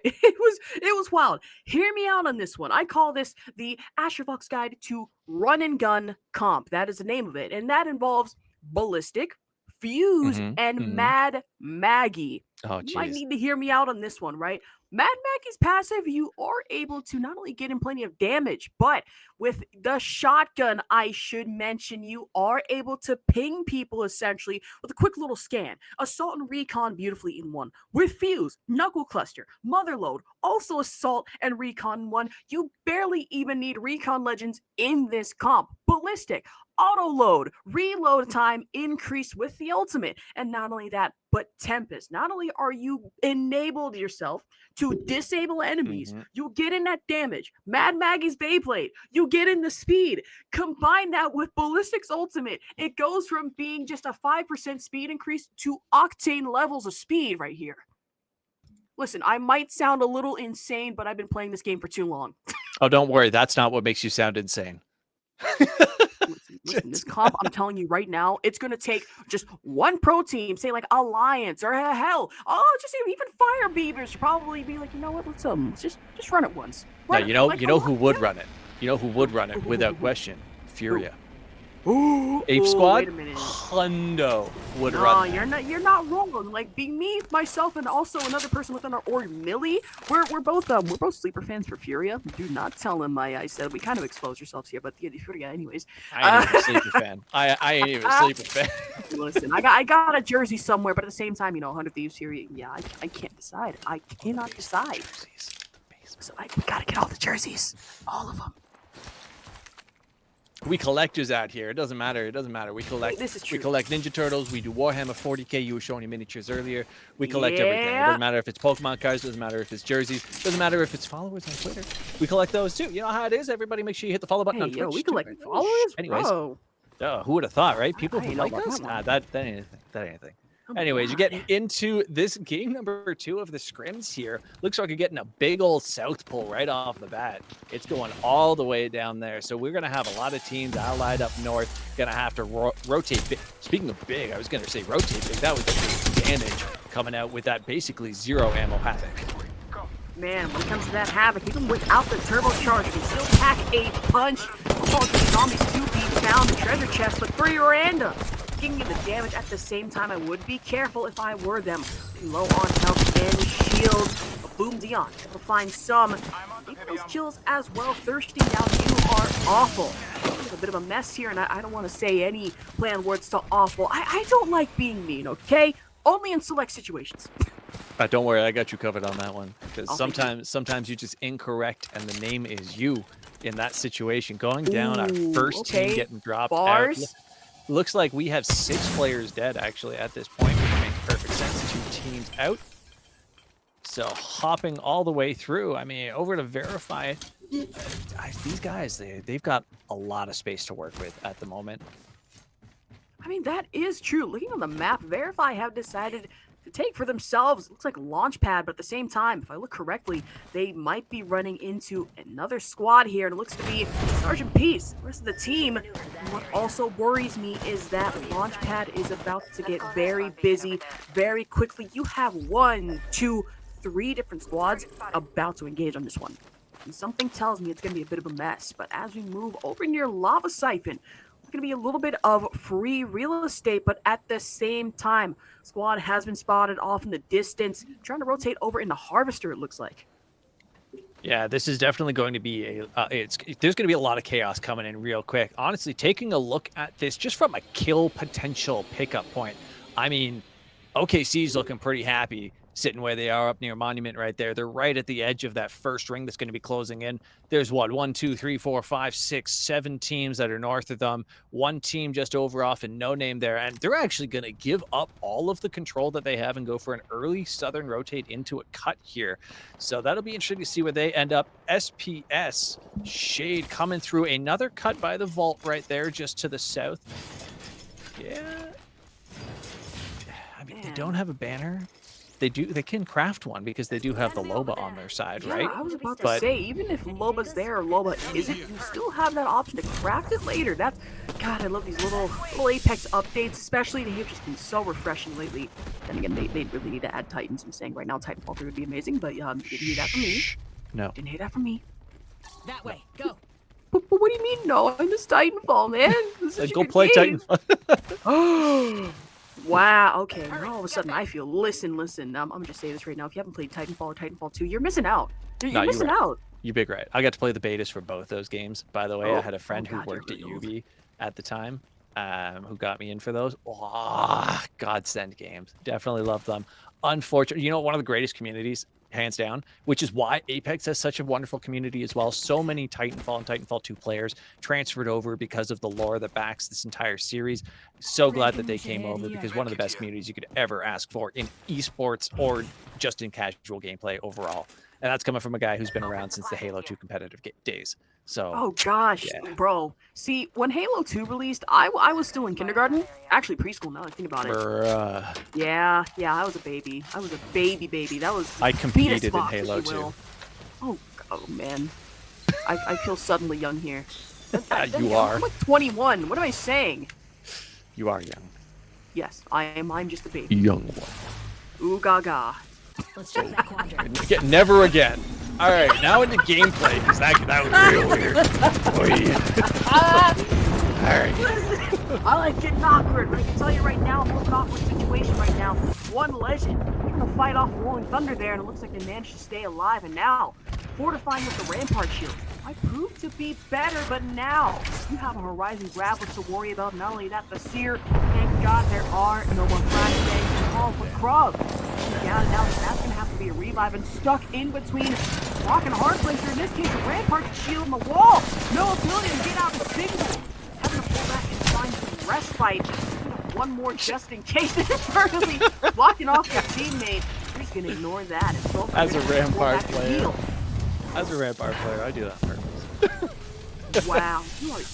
It was wild. Hear me out on this one. I call this the Astrofox Guide to Run and Gun comp. That is the name of it, and that involves Ballistic, Fuse, and Mad Maggie. Oh, You might geez. need to hear me out on this one, right? Mad Maggie's passive, you are able to not only get in plenty of damage, but with the shotgun, I should mention, you are able to ping people essentially with a quick little scan. Assault and Recon beautifully in one. With Fuse, Knuckle Cluster, Motherload, also Assault and Recon in one. You barely even need Recon Legends in this comp. Ballistic, auto load, reload time increased with the ultimate. And not only that, but Tempest. Not only are you enabled yourself to disable enemies, you get in that damage. Mad Maggie's Beyblade, you get in the speed. Combine that with Ballistic's ultimate, it goes from being just a 5% speed increase to octane levels of speed right here. Listen, I might sound a little insane, but I've been playing this game for too long. Oh, don't worry. That's not what makes you sound insane. Listen, this comp, I'm telling you right now, it's going to take just one pro team, say like Alliance or hell, just even Fire Beavers to probably be like, you know what, let's just run it once. Now, you know who would run it? You know who would run it without question? Furia. Ape Squad, wait a minute. Hundo would run that. You're not wrong. Like being me, myself, and also another person within our org, Millie. We're both sleeper fans for Furia. Do not tell them I said we kind of exposed yourselves here, but the Furia anyways. I ain't even a sleeper fan. I ain't even a sleeper fan. Listen, I got a jersey somewhere, but at the same time, 100 Thieves Furia. Yeah, I can't decide. I cannot decide. So we gotta get all the jerseys, all of them. We collectors out here. It doesn't matter. We collect. This is true. We collect Ninja Turtles. We do Warhammer 40K. You were showing me miniatures earlier. We collect everything. It doesn't matter if it's Pokemon cards. Doesn't matter if it's jerseys. Doesn't matter if it's followers on Twitter. We collect those too. You know how it is. Everybody, make sure you hit the follow button on Twitch. We too, collect right? followers. Anyways, Bro. who would have thought, right? People I who ain't know like about us. that That ain't anything. That ain't anything. Anyways, you get into this game number 2 of the scrims here. Looks like you're getting a big old south pull right off the bat. It's going all the way down there. So we're going to have a lot of teams allied up north. Going to have to rotate big. Speaking of big, I was going to say rotate big. That was the big damage coming out with that basically 0 ammo Havoc. Man, when it comes to that Havoc, even without the turbocharge, you can still pack a punch. Oh, the zombies 2B found the treasure chest, but 3 random. Giving you the damage at the same time. I would be careful if I were them. Low on health and shields. But Boom Dion will find some. Take those kills as well. Thirsting down, you are awful. It's a bit of a mess here, and I don't want to say any planned words to awful. I don't like being mean, okay? Only in select situations. Don't worry, I got you covered on that one. Because sometimes you're just incorrect, and the name is you in that situation. Going down, our first team getting dropped Bars. out. Looks like we have 6 players dead, actually, at this point, which makes perfect sense. 2 teams out. So hopping all the way through. I mean, over to Verify. These guys, they've got a lot of space to work with at the moment. I mean, that is true. Looking on the map, Verify have decided to take for themselves, it looks like Launchpad, but at the same time, if I look correctly, they might be running into another squad here, and it looks to be Sergeant Peace, the rest of the team. And what also worries me is that Launchpad is about to get very busy very quickly. You have 1, 2, 3 different squads about to engage on this one. And something tells me it's going to be a bit of a mess, but as we move over near Lava Siphon, going to be a little bit of free real estate, but at the same time, squad has been spotted off in the distance, trying to rotate over into Harvester, it looks like. Yeah, this is definitely going to be there's going to be a lot of chaos coming in real quick. Honestly, taking a look at this just from a kill potential pickup point, I mean, OKC's looking pretty happy sitting where they are up near Monument right there. They're right at the edge of that first ring that's going to be closing in. There's what, 1, 2, 3, 4, 5, 6, 7 teams that are north of them. 1 team just over off and No Name there. And they're actually going to give up all of the control that they have and go for an early southern rotate into a cut here. So that'll be interesting to see where they end up. SPS Shade coming through another cut by the vault right there just to the south. Yeah. I mean, they don't have a banner. They can craft one because they do have the Loba on their side, Yeah, right? I was about to But say, even if Loba's there or Loba isn't, you still have that option to craft it later. That's, God, I love these little Apex updates, especially. They have just been so refreshing lately. Then again, they really need to add Titans. I'm saying right now, Titanfall 3 would be amazing, but you didn't hear that from me. No. Didn't hear that from me. That way. Go. But what do you mean, no? I miss Titanfall, man. This is Go play Titanfall. Wow, okay, now all of a sudden I feel, listen, I'm gonna just say this right now, if you haven't played Titanfall or Titanfall 2, you're missing out. You're missing out. You're big right. I got to play the betas for both those games, by the way. Oh, I had a friend who worked at UB at the time, who got me in for those. Oh, godsend games. Definitely loved them. Unfortunately, one of the greatest communities, hands down, which is why Apex has such a wonderful community as well. So many Titanfall and Titanfall 2 players transferred over because of the lore that backs this entire series. So glad that they came over, because one of the best communities you could ever ask for in esports or just in casual gameplay overall. And that's coming from a guy who's been around since the Halo 2 competitive days. So, oh gosh, bro. See, when Halo 2 released, I was still in kindergarten. Actually, preschool, now that I think about it. Bruh. Yeah, I was a baby. I was a baby. That was I competed in Halo 2. Oh man. I feel suddenly young here. You are. I'm like 21. What am I saying? You are young. Yes, I am. I'm just a baby. Young one. Ooh gaga. Let's check that quadrant. Never again. All right, now into gameplay, because that was real weird. All right. I like getting awkward, but I can tell you right now, I'm in an awkward situation right now. One legend trying to fight off Rolling Thunder there, and it looks like they managed to stay alive. And now, fortifying with the Rampart shield. I proved to be better, but now you have a Horizon Grappler to worry about. Not only that, the Seer, thank God there are no more flashbangs to call for Krug. Yeah, now that's going to have to be a revive, and stuck in between rock and hard place, or in this case, a Rampart shield on the wall. No ability to get out of the signal. Having to pull back and find some respite. One more just in case. Perfectly blocking off their teammate. He's going to ignore that. As a Rampart player. As a Rampart player, I do that on purpose. Wow.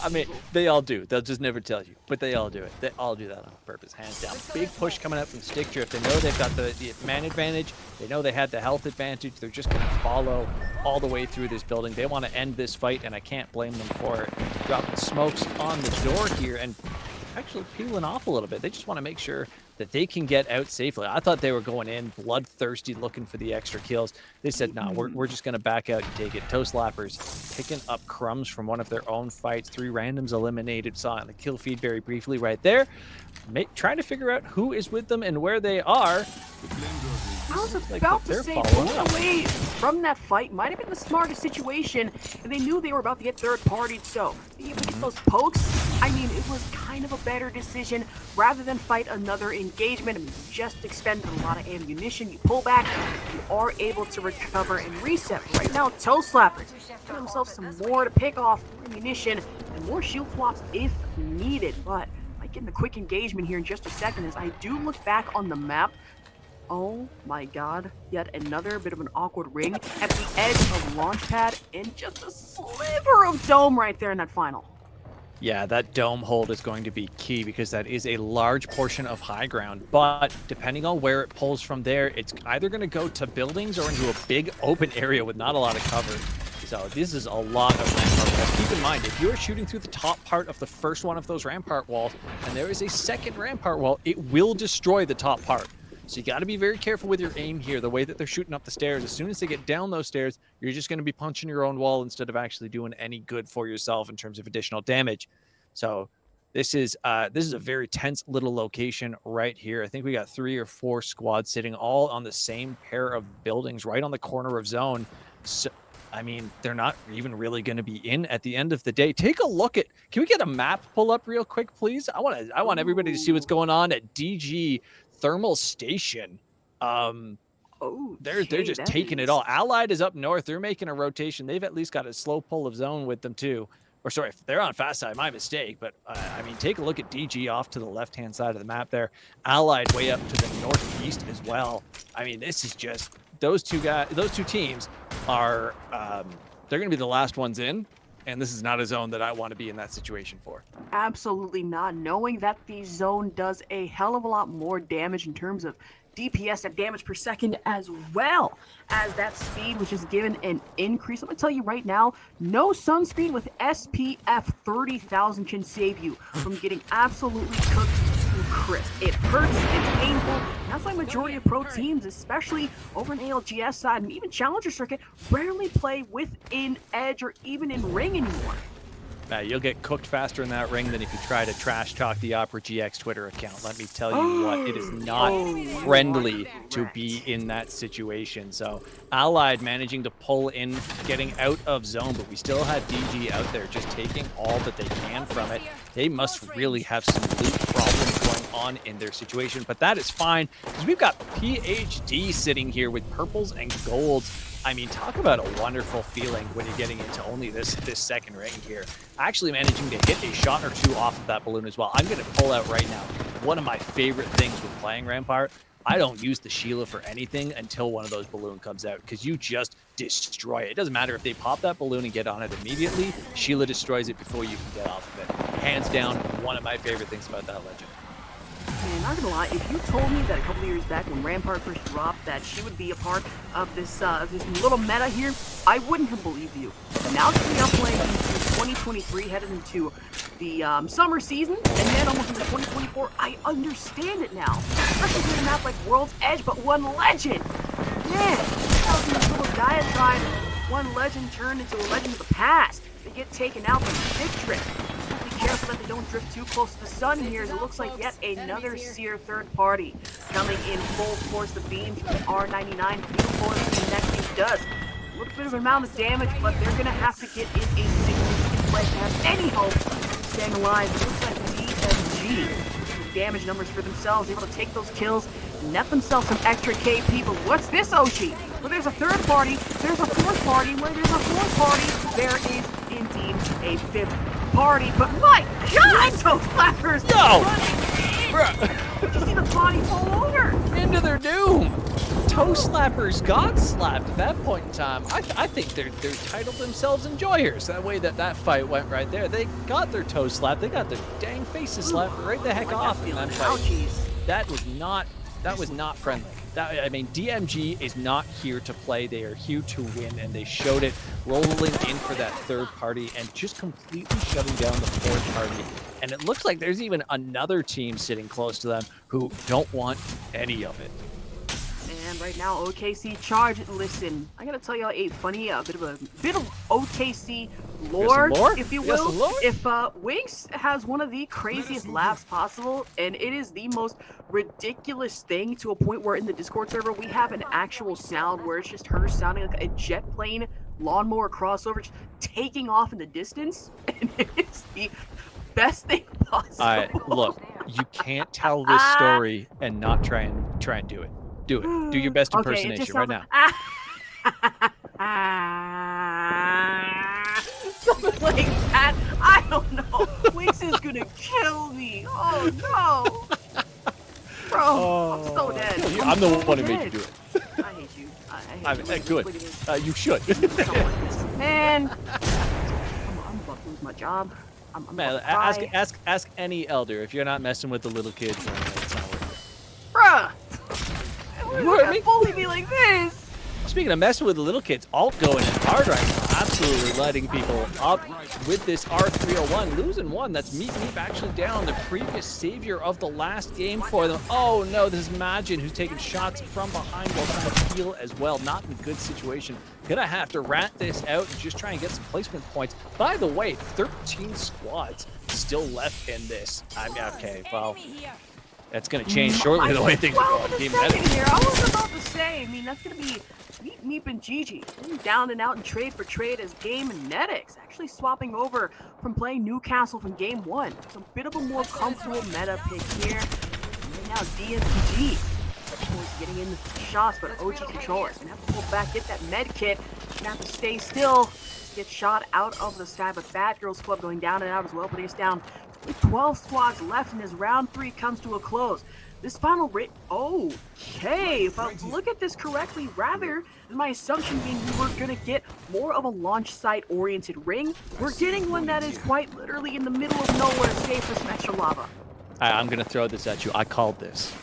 I mean, they all do. They'll just never tell you, but they all do it. They all do that on purpose, hands down. Big push coming up from Stick Drift. They know they've got the man advantage. They know they had the health advantage. They're just going to follow all the way through this building. They want to end this fight, and I can't blame them for it. Dropping smokes on the door here and actually peeling off a little bit. They just want to make sure that they can get out safely. I thought they were going in bloodthirsty, looking for the extra kills. They said, no, we're just going to back out and take it. Toe Slappers picking up crumbs from one of their own fights. 3 randoms eliminated. Saw in the kill feed very briefly right there. Trying to figure out who is with them and where they are. I was about to say, pulling away from that fight might have been the smartest situation, and they knew they were about to get third-partied, so you look at those pokes. I mean, it was kind of a better decision rather than fight another engagement. I mean, you just expended a lot of ammunition. You pull back, you are able to recover and reset. Right now, Toe Slappers give themselves some more to pick off, more ammunition, and more shield swaps if needed. But I might get in the quick engagement here in just a second as I do look back on the map. Oh my god, yet another bit of an awkward ring at the edge of Launchpad, and just a sliver of dome right there in that final. Yeah, that dome hold is going to be key because that is a large portion of high ground. But depending on where it pulls from there, it's either going to go to buildings or into a big open area with not a lot of cover. So this is a lot of rampart walls. Keep in mind, if you're shooting through the top part of the first one of those rampart walls, and there is a second rampart wall, it will destroy the top part. So you got to be very careful with your aim here, the way that they're shooting up the stairs. As soon as they get down those stairs, you're just going to be punching your own wall instead of actually doing any good for yourself in terms of additional damage. So this is a very tense little location right here. I think we got 3 or 4 squads sitting all on the same pair of buildings right on the corner of zone. So, I mean, they're not even really going to be in at the end of the day. Take a look at, can we get a map pull up real quick, please? I want everybody to see what's going on at DG Thermal Station. They're just taking it all. Allied is up north. They're making a rotation. They've at least got a slow pull of zone with them too. Or sorry, if they're on fast side, my mistake. But I mean, take a look at DG off to the left-hand side of the map there. Allied way up to the northeast as well. I mean, this is just those two teams are they're going to be the last ones in. And this is not a zone that I want to be in that situation for. Absolutely not. Knowing that the zone does a hell of a lot more damage in terms of DPS and damage per second, as well as that speed, which is given an increase. I'm going to tell you right now, no sunscreen with SPF 30,000 can save you from getting absolutely cooked to crisp. It hurts, it's painful. That's why majority of pro teams, especially over in ALGS side and even Challenger Circuit, rarely play within Edge or even in Ring anymore. You'll get cooked faster in that ring than if you try to trash talk the Opera GX Twitter account. Let me tell you what, it is not friendly to be in that situation. So Allied managing to pull in, getting out of zone, but we still have DG out there just taking all that they can from it. They must really have some loot problems going on in their situation, but that is fine because we've got PhD sitting here with purples and golds. I mean, talk about a wonderful feeling when you're getting into only this second ring here. Actually managing to hit a shot or two off of that balloon as well. I'm going to pull out right now one of my favorite things with playing Rampart. I don't use the Sheila for anything until one of those balloons comes out because you just destroy it. It doesn't matter if they pop that balloon and get on it immediately. Sheila destroys it before you can get off of it. Hands down, one of my favorite things about that legend. Man, not gonna lie, if you told me that a couple of years back when Rampart first dropped that she would be a part of this little meta here, I wouldn't have believed you. But now that we are playing into 2023, headed into the summer season, and then almost into 2024, I understand it now. Especially with a map like World's Edge, but one legend. Man, that was this little diatribe. One legend turned into a legend of the past. They get taken out by stick drift. Careful that they don't drift too close to the sun here, as it looks like yet another Seer third party coming in full force. The beams from R99 field force and that thing does a little bit of amount of damage, but they're gonna have to get in a significant play to have any hope of staying alive. It looks like DMG damage numbers for themselves, able to take those kills, net themselves some extra KP. But what's this, Oshi? Where there's a third party, there's a fourth party. Where there's a fourth party, there is indeed a fifth party. But my God, toe clappers! No! Did you see the body fall over? Into their doom. Toe slappers got slapped at that point in time. I think they're titled themselves enjoyers. That way that fight went right there. They got their toes slapped. They got their dang faces slapped right the heck off in that fight. That was not friendly. I mean, DMG is not here to play. They are here to win, and they showed it rolling in for that third party and just completely shutting down the fourth party. And it looks like there's even another team sitting close to them who don't want any of it. And right now, OKC charge. Listen, I gotta tell y'all a funny bit of OKC lore, if you will. If Winkkzz has one of the craziest laughs possible, and it is the most ridiculous thing to a point where in the Discord server we have an actual sound where it's just her sounding like a jet plane lawnmower crossover, just taking off in the distance, and it's the best thing possible. All right, look, you can't tell this story and not try and do it. Do it. Do your best impersonation right now. Something like that. I don't know. Winkkzz is gonna kill me. Oh no. Bro, I'm so dead. I'm the one who made you do it. I hate you. I hate you. Good. You should. Man, I'm about to lose my job. Man, ask any elder. If you're not messing with the little kids, then it's not worth it. Bruh. You heard me? Bully me like this. Speaking of messing with the little kids, Alt going in hard right now, absolutely lighting people up with this R301, losing one. That's Meep Meep actually down, the previous savior of the last game for them. Oh no, this is Majin who's taking shots from behind while on the field as well. Not in a good situation. Gonna have to rat this out and just try and get some placement points. By the way, 13 squads still left in this. Okay, well, that's going to change shortly the way things are going. Here, I was about to say, I mean, that's going to be Meep Meep and Gigi down and out and trade for trade as Game and Netix actually swapping over from playing Newcastle from game one. It's a bit of a more comfortable meta pick here. And now DMG is getting in the shots, but OG controllers going to have to pull back, get that med kit, going to have to stay still. Get shot out of the sky, but Bad Girls Club going down and out as well, putting us down 12 squads left, and as round 3 comes to a close. This final rate, okay, if I look at this correctly, rather than my assumption being we were gonna get more of a launch site oriented ring, we're getting one that is quite literally in the middle of nowhere, safe for some extra lava. I'm gonna throw this at you. I called this.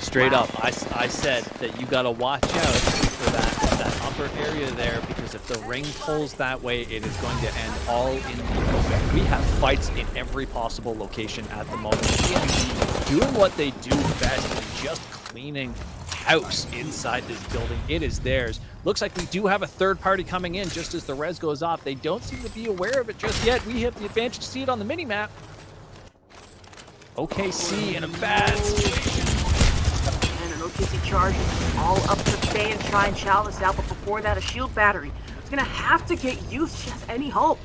Straight up, I said that you gotta watch out for that upper area there, because if the ring pulls that way, it is going to end all in the open. We have fights in every possible location at the moment. PMG doing what they do best, and just cleaning house inside this building. It is theirs. Looks like we do have a third party coming in just as the res goes off. They don't seem to be aware of it just yet. We have the advantage to see it on the mini-map. OKC in a bad situation. And an OKC charge is all up to Phae and try and chow this out, but before that, a shield battery. It's gonna have to get used if she has any hope.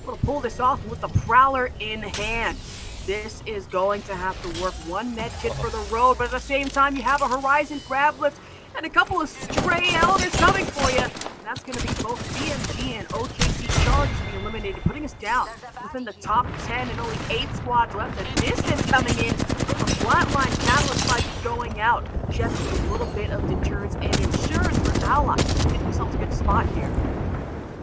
We're gonna pull this off with the Prowler in hand. This is going to have to work. One med kit for the road, but at the same time, you have a Horizon grab lift and a couple of stray elements coming for you. And that's going to be both BMG and OKC charges being eliminated, putting us down within the top 10 and only 8 squads left. The distance coming in, the flatline catalyst fight going out. Just a little bit of deterrence and insurance for allies to get themselves a good spot here.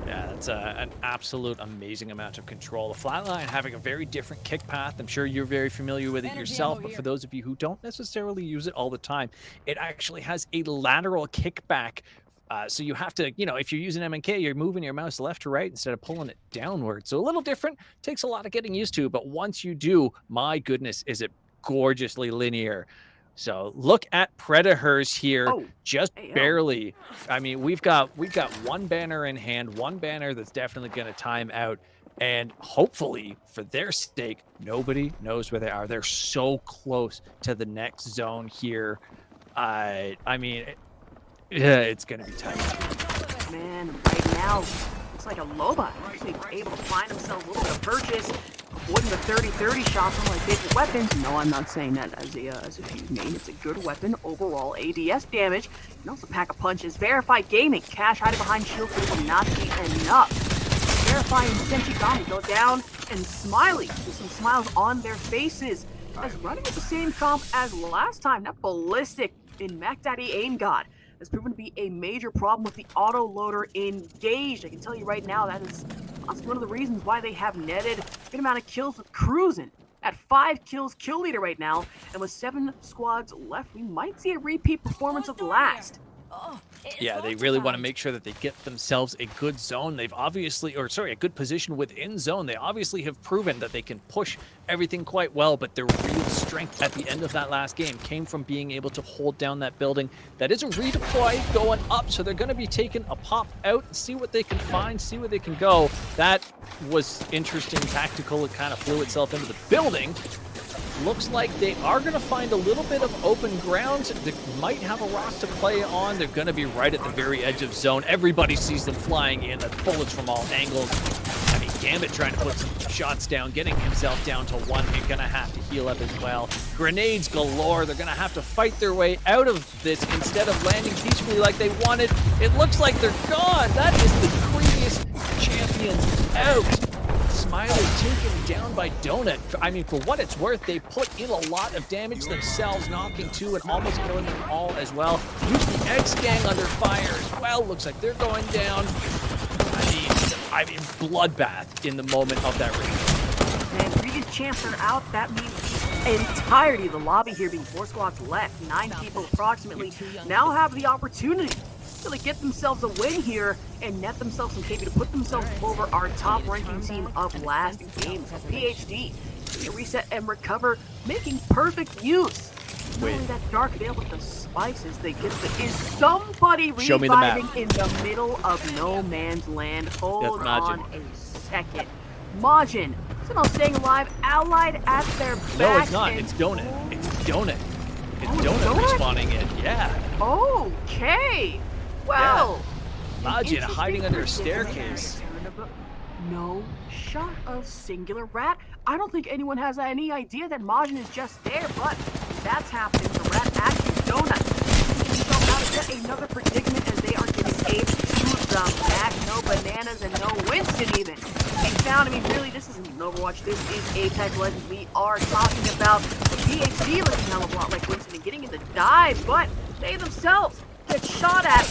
Yeah, that's an absolute amazing amount of control. The flatline having a very different kick path. I'm sure you're very familiar with it yourself, but for those of you who don't necessarily use it all the time, it actually has a lateral kickback. So you have to, if you're using MNK, you're moving your mouse left to right instead of pulling it downward. So a little different, takes a lot of getting used to, but once you do, my goodness, is it gorgeously linear. So look at Predators here, just barely. I mean, we've got one banner in hand, one banner that's definitely going to time out, and hopefully, for their sake, nobody knows where they are. They're so close to the next zone here. I mean, it's going to be tight. Man, right now, looks like a Loba actually able to find himself a little bit of purchase. Avoiding the 30-30 shot from my favorite weapons. No, I'm not saying that as a fuse main. It's a good weapon. Overall ADS damage. You can also pack a punch as Verified Gaming. Cash hiding behind shield will not be enough. Verify and Senshi Kami go down, and Smiley with some smiles on their faces as running with the same comp as last time. That ballistic in Mac Daddy Aim God has proven to be a major problem with the auto loader engaged. I can tell you right now that's one of the reasons why they have netted a good amount of kills with Cruisin' at 5 kills kill leader right now, and with 7 squads left, we might see a repeat performance of last. Yeah, they really want to make sure that they get themselves a good zone. They've obviously, a good position within zone. They obviously have proven that they can push everything quite well, but their real strength at the end of that last game came from being able to hold down that building. That is a redeploy going up, so they're going to be taking a pop out, see what they can find, see where they can go. That was interesting, tactical. It kind of flew itself into the building. Looks like they are going to find a little bit of open ground. They might have a rock to play on. They're going to be right at the very edge of zone. Everybody sees them flying in. The bullets from all angles. I mean, Gambit trying to put some shots down, getting himself down to 1. He's going to have to heal up as well. Grenades galore. They're going to have to fight their way out of this instead of landing peacefully like they wanted. It looks like they're gone. That is the greediest champions out. Smiley taken down by Donut. I mean, for what it's worth, they put in a lot of damage themselves, knocking 2 and almost killing them all as well. Use the X-Gang under fire as well. Looks like they're going down. I mean, bloodbath in the moment of that race. And previous champs are out. That means the entirety of the lobby here being 4 squads left. 9 people approximately now have the opportunity to get themselves a win here and net themselves some KP to put themselves over our top ranking team of last game. So PhD, they reset and recover, making perfect use. Not only that dark veil with the spices they get, is somebody reviving in the middle of no man's land. Hold on a second. Majin, somehow staying alive, allied at their back. No, it's not. It's Donut. It's Donut. It's Donut respawning in. Yeah. Okay. Well, Majin hiding under a staircase. No shot of singular rat. I don't think anyone has any idea that Majin is just there, but that's happening. The rat actually Donut himself out of yet another predicament as they are getting 8 to the back. No banana bananas and no Winston even. They found, I mean, really, this isn't Overwatch. This is Apex Legends. We are talking about the PhD looking hell of a lot like Winston and getting in the dive, but they themselves get shot at.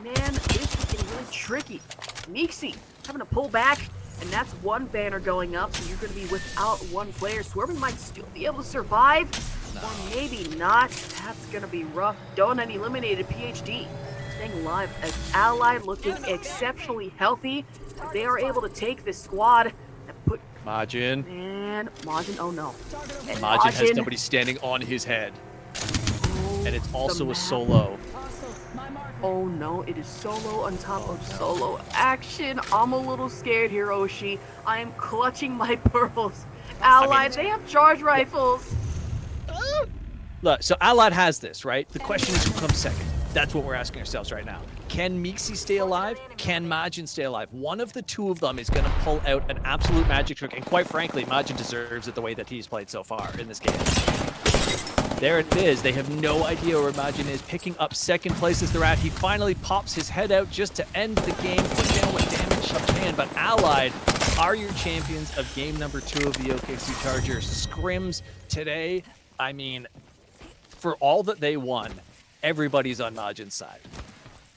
Man, this is getting really tricky. Winkkzz having to pull back, and that's one banner going up, so you're going to be without one player. Swerving might still be able to survive, or maybe not. That's going to be rough. Donut eliminated PhD. Staying alive as Allied looking exceptionally healthy. They are able to take this squad and put... Majin. And Majin, oh no. And Majin has somebody standing on his head. And it's also a solo. Oh no, it is solo on top of solo action. I'm a little scared here, Oshi. I am clutching my pearls. Allied, they have charge rifles. Look, so Allied has this, right? The question is who comes second. That's what we're asking ourselves right now. Can Winkkzz stay alive? Can Majin stay alive? One of the two of them is going to pull out an absolute magic trick. And quite frankly, Majin deserves it the way that he's played so far in this game. There it is. They have no idea where Majin is. Picking up second place as they're at. He finally pops his head out just to end the game. Put down what damage he can. But Allied are your champions of game number 2 of the OKC Chargers. Scrims today, I mean, for all that they won, everybody's on Majin's side.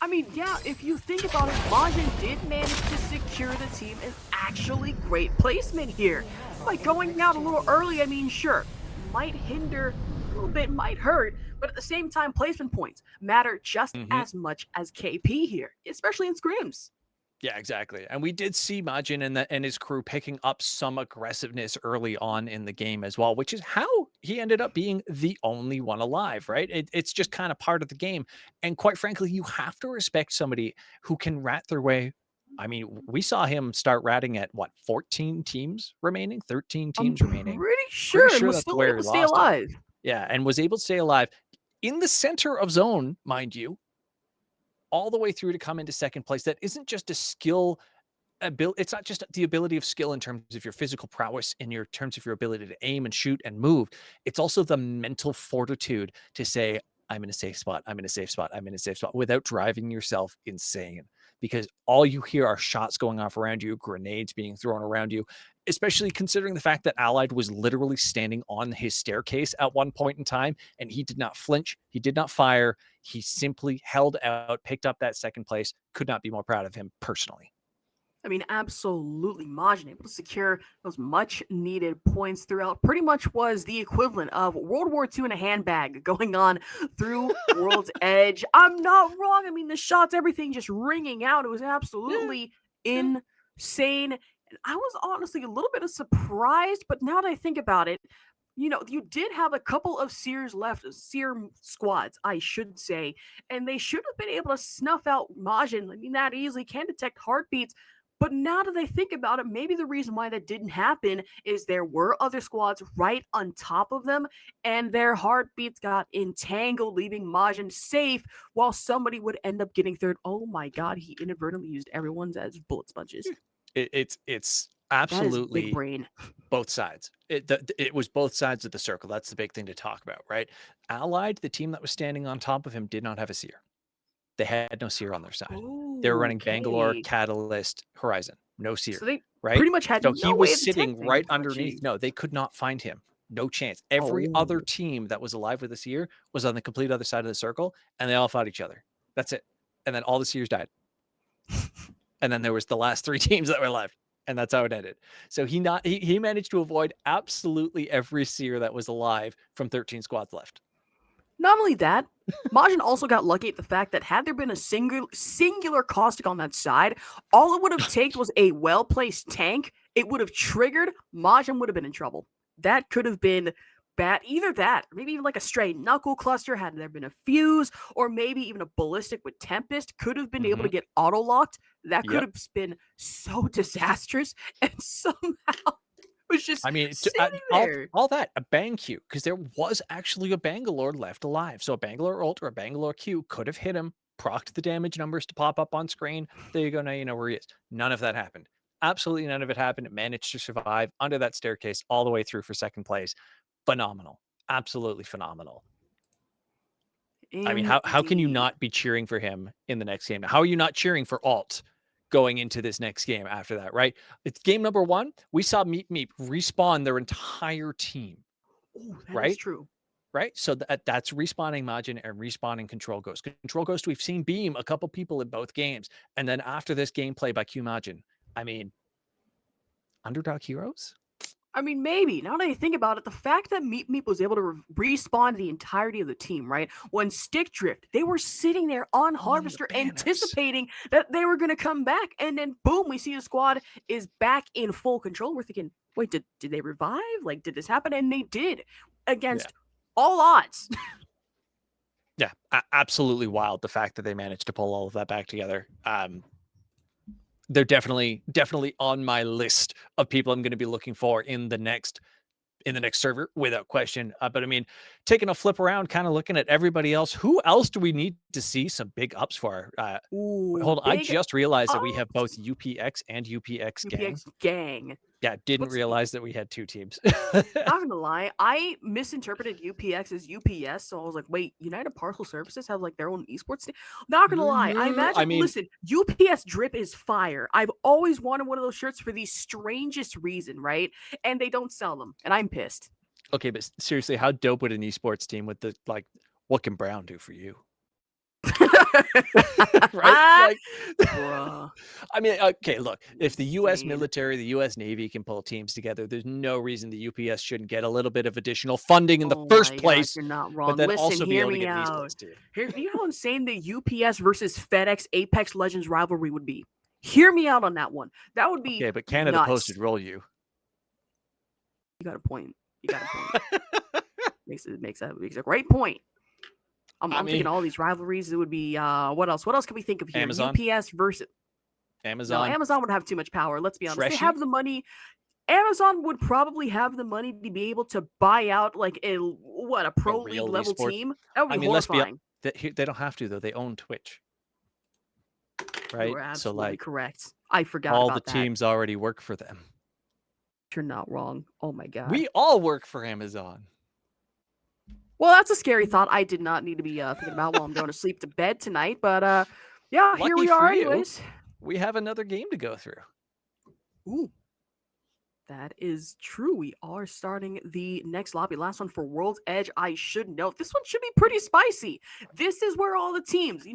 I mean, yeah, if you think about it, Majin did manage to secure the team an actually great placement here. By going out a little early, I mean, sure, might hinder a little bit, might hurt, but at the same time, placement points matter just as much as KP here, especially in scrims. Yeah, exactly. And we did see Majin and his crew picking up some aggressiveness early on in the game as well, which is how he ended up being the only one alive, right? It's just kind of part of the game. And quite frankly, you have to respect somebody who can rat their way. I mean, we saw him start ratting at, what, 14 teams remaining? 13 teams remaining? Pretty sure, and was that's still where able he to stay lost it. alive. Yeah, and was able to stay alive in the center of zone, mind you, all the way through to come into second place. That isn't just a skill ability. It's not just the ability of skill in terms of your physical prowess, in your terms of your ability to aim and shoot and move. It's also the mental fortitude to say, I'm in a safe spot. I'm in a safe spot. I'm in a safe spot without driving yourself insane, because all you hear are shots going off around you, grenades being thrown around you, especially considering the fact that Allied was literally standing on his staircase at one point in time, and he did not flinch. He did not fire. He simply held out, picked up that second place. Could not be more proud of him personally. I mean, absolutely. Majin able to secure those much needed points throughout. Pretty much was the equivalent of World War II in a handbag going on through World's Edge. I'm not wrong. I mean, the shots, everything just ringing out. It was absolutely insane. And I was honestly a little bit surprised, but now that I think about it, you know, you did have a couple of Sears left, Sear squads, I should say, and they should have been able to snuff out Majin. I mean, that easily can detect heartbeats. But now that I think about it, maybe the reason why that didn't happen is there were other squads right on top of them, and their heartbeats got entangled, leaving Majin safe while somebody would end up getting third. Oh my God, he inadvertently used everyone's as bullet sponges. It's absolutely big brain. Both sides. It was both sides of the circle. That's the big thing to talk about, right? Allied, the team that was standing on top of him, did not have a seer. They had no seer on their side. They were running Bangalore, Catalyst, Horizon. No seer. So they right? pretty much had so no he way was of sitting detecting. right underneath. No, they could not find him. No chance. Every other team that was alive with a seer was on the complete other side of the circle, and they all fought each other. That's it. And then all the seers died. And then there was the last 3 teams that were left. And that's how it ended. So he managed to avoid absolutely every seer that was alive from 13 squads left. Not only that, Majin also got lucky at the fact that had there been a singular caustic on that side, all it would have taken was a well-placed tank. It would have triggered. Majin would have been in trouble. That could have been bad. Either that, or maybe even like a stray knuckle cluster had there been a fuse, or maybe even a ballistic with Tempest could have been able to get auto-locked. That could have been so disastrous, and somehow was just all that, a bang Q, because there was actually a Bangalore left alive. So a Bangalore ult or a Bangalore Q could have hit him, procced the damage numbers to pop up on screen. There you go. Now you know where he is. None of that happened. Absolutely none of it happened. It managed to survive under that staircase all the way through for second place. Phenomenal. Absolutely phenomenal. I mean, how can you not be cheering for him in the next game? How are you not cheering for Alt going into this next game after that, right? It's game number 1. We saw Meep Meep respawn their entire team, Oh, that is right? true. Right? So that's respawning Majin and respawning Control Ghost. Control Ghost, we've seen beam a couple people in both games. And then after this gameplay by Q Majin, I mean, underdog heroes? I mean, maybe. Now that I think about it, the fact that Meep Meep was able to respawn the entirety of the team, right? When Stick Drift, they were sitting there on Harvester banners. anticipating that they were going to come back. And then, boom, we see the squad is back in full control. We're thinking, wait, did they revive? Like, did this happen? And they did against all odds. Yeah, absolutely wild. The fact that they managed to pull all of that back together. They're definitely on my list of people I'm going to be looking for in the next server without question. But I mean, taking a flip around, kind of looking at everybody else, who else do we need to see some big ups for? Ooh, Hold on, I big just realized that we have both ups. UPX and UPX gang. UPX gang. Yeah, didn't What's- realize that we had 2 teams. Not gonna lie, I misinterpreted UPX as UPS, so I was like, wait, United Parcel Services have like their own esports team? Not gonna lie, I imagine, I mean- listen, UPS drip is fire. I've always wanted one of those shirts for the strangest reason, right? And they don't sell them, and I'm pissed. Okay, but seriously, how dope would an esports team with the, like, what can Brown do for you? Right? Like, Bruh. I mean, okay, look, if the U.S. Insane. military, the U.S. Navy can pull teams together, there's no reason the UPS shouldn't get a little bit of additional funding in the Oh first my God, place, you're not wrong. but then Listen, also be hear able to me get an out. esports team. You know how insane the UPS versus FedEx Apex Legends rivalry would be? Hear me out on that one. That would be Okay, but Canada nuts. posted roll you. You got a point. You got a point. makes a great point. I'm thinking mean- all these rivalries. It would be what else? What else can we think of here? Amazon? UPS versus Amazon. No, Amazon would have too much power. Let's be honest. They Freshy? have the money. Amazon would probably have the money to be able to buy out like a pro league real level esport- team. That would be I mean, let's be horrifying. They don't have to though. They own Twitch, right? You're So absolutely like correct. I forgot all about the that. teams already work for them. You're not wrong. Oh my God. We all work for Amazon. Well, that's a scary thought. I did not need to be thinking about while I'm going to sleep to bed tonight. But yeah, here Lucky we for are, you. anyways. We have another game to go through. Ooh, that is true. We are starting the next lobby. Last one for World's Edge. I should note this one should be pretty spicy. This is where all the teams,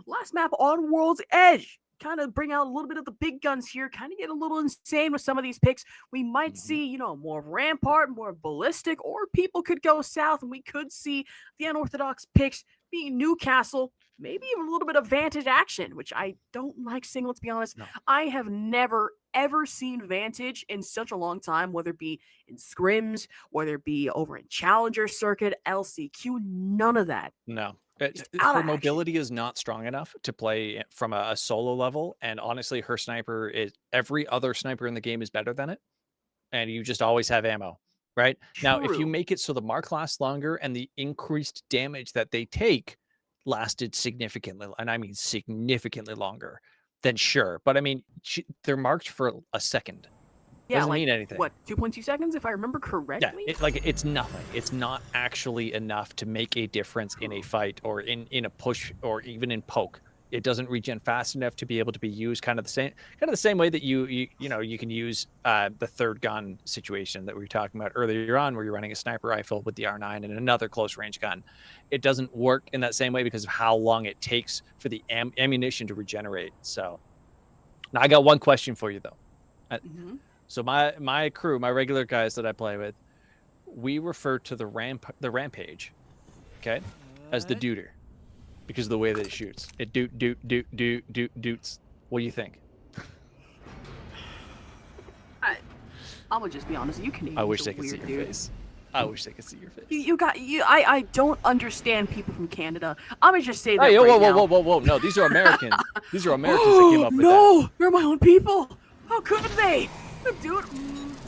last map on World's Edge, kind of bring out a little bit of the big guns here, kind of get a little insane with some of these picks. We might see, more Rampart, more Ballistic, or people could go south, and we could see the unorthodox picks being Newcastle, maybe even a little bit of Vantage action, which I don't like seeing, let's be honest. No. I have never, ever seen Vantage in such a long time, whether it be in Scrims, whether it be over in Challenger Circuit, LCQ, none of that. No. out Her of action. mobility is not strong enough to play from a solo level. And honestly, her sniper is every other sniper in the game is better than it. And you just always have ammo, right? Now, if you True. make it so the mark lasts longer and the increased damage that they take lasted significantly, and I mean significantly longer, then sure. But I mean, they're marked for a second. Yeah, Doesn't like, mean anything. what, 2.2 seconds, if I remember Yeah, correctly? it's nothing. It's not actually enough to make a difference in a fight or in a push or even in poke. It doesn't regen fast enough to be able to be used kind of the same way that you can use the third gun situation that we were talking about earlier on, where you're running a sniper rifle with the R9 and another close range gun. It doesn't work in that same way because of how long it takes for the ammunition to regenerate. So now I got one question for you though. Mhm. So my crew, my regular guys that I play with, we refer to the rampage, okay, as the duder, because of the way that it shoots. It doots. What do you think? I'm gonna just be honest. You Canadians I wish are they could see weird, your dude. face. I wish they could see your face. I don't understand people from Canada. I'm gonna just say that Hey, right now. whoa! No, these are Americans. These are Americans that came up with that. No, they're my own people. How could they? Dude,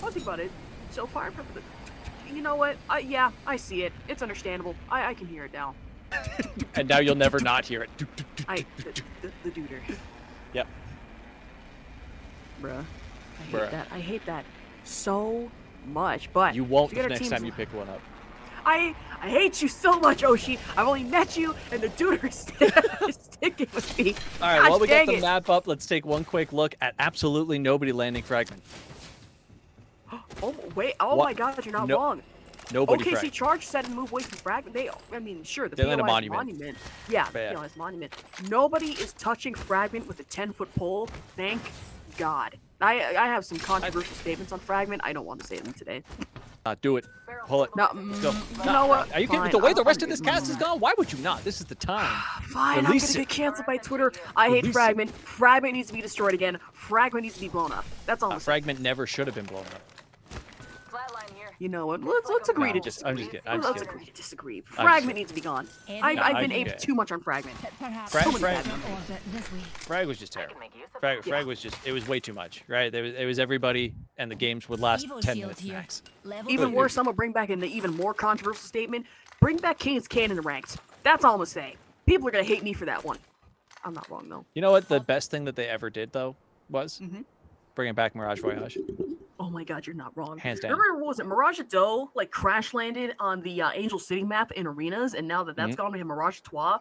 I'll think about it. So far, you know what? Yeah, I see it. It's understandable. I can hear it now. And now you'll never not hear it. The duder. Yep. Bruh. Bruh. I hate that so much. But You won't if the got our next teams time you pick one up. I hate you so much, Oshi. I've only met you, and the dude is sticking with me. All right, Gosh, while we get dang the it. map up, let's take one quick look at absolutely nobody landing fragment. Oh wait! Oh What? my God, you're not No- wrong. Nobody OKC frag. Charge said to move away from fragment. I mean, sure, the They land a POI's monument. Yeah, Yeah. POI's monument. Nobody is touching fragment with a 10-foot pole. Thank God. I have some controversial statements on fragment. I don't want to say them today. Do it. Pull it. No, Let's go. you know what? Are you kidding? Fine, The way I'm the rest gonna of this get- cast is gone, why would you not? This is the time. Fine, I'm Release gonna it. get canceled by Twitter. I hate Release it. fragment. Fragment needs to be destroyed again. Fragment needs to be blown up. That's all. I'm saying. Fragment never should have been blown up. You know what? Let's agree No, to I'm just disagree. kidding. I'm just Let's kidding. agree to disagree. Fragment needs to be gone. I've been I'm aped okay. too much on fragment. Perhaps Frag- So many frag- bad numbers. this week. Frag was just terrible. Frag was just, it was way too much, right? It was everybody, and the games would last Evo 10 shield minutes here. max. Level Even two. worse, I'm gonna bring back in the even more controversial statement. Bring back King's Cannon in the ranks. That's all I'm gonna say. People are gonna hate me for that one. I'm not wrong though. You know what the best thing that they ever did, though, was? Mhm. Bringing back Mirage Voyage. Oh my God, you're not wrong. Hands down. Remember, what was it? Mirage Ado like crash landed on the Angel City map in arenas, and now that that's gone, we have Mirage Trois.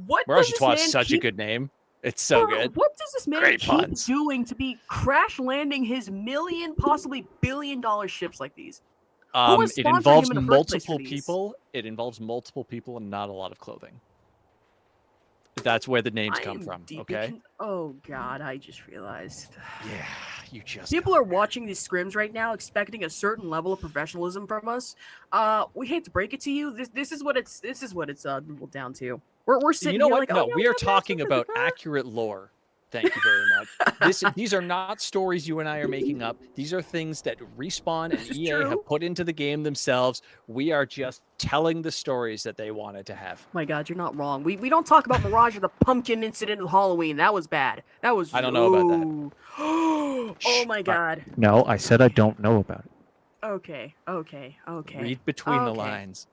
What? Mirage does this Trois is man such a keep- good name. It's so Bro, good. What does this man Great keep puns. doing to be crash landing his million, possibly billion-dollar ships like these? is It sponsoring involves him in the first place for multiple these? people. It involves multiple people and not a lot of clothing. That's where the names I come am from, deeply okay? Oh God, I just realized. Yeah, you just... People are watching these scrims right now, expecting a certain level of professionalism from us. We hate to break it to you. This is what it's dwindled down to. We're sitting You know here what? like, No, oh, yeah, we are got talking matches, about da, da, da. accurate lore. Thank you very much. These are not stories you and I are making up. These are things that Respawn and This is EA true. have put into the game themselves. We are just telling the stories that they wanted to have. My God, you're not wrong. We don't talk about Mirage or the pumpkin incident of Halloween. That was bad. That was. I don't know about that. Ooh. Oh Shh, my God. No, I said I don't know about it. Okay. Read between the Okay. lines.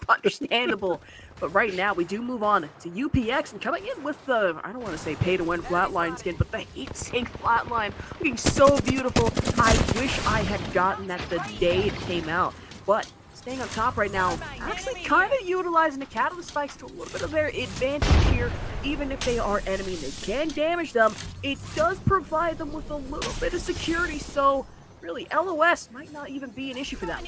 Understandable. But right now, we do move on to UPX and coming in with the, I don't want to say pay-to-win flatline skin, but the heat-sink flatline looking so beautiful. I wish I had gotten that the day it came out. But staying on top right now, actually kind of utilizing the catalyst spikes to a little bit of their advantage here. Even if they are enemy and they can damage them, it does provide them with a little bit of security. So really, LOS might not even be an issue for them.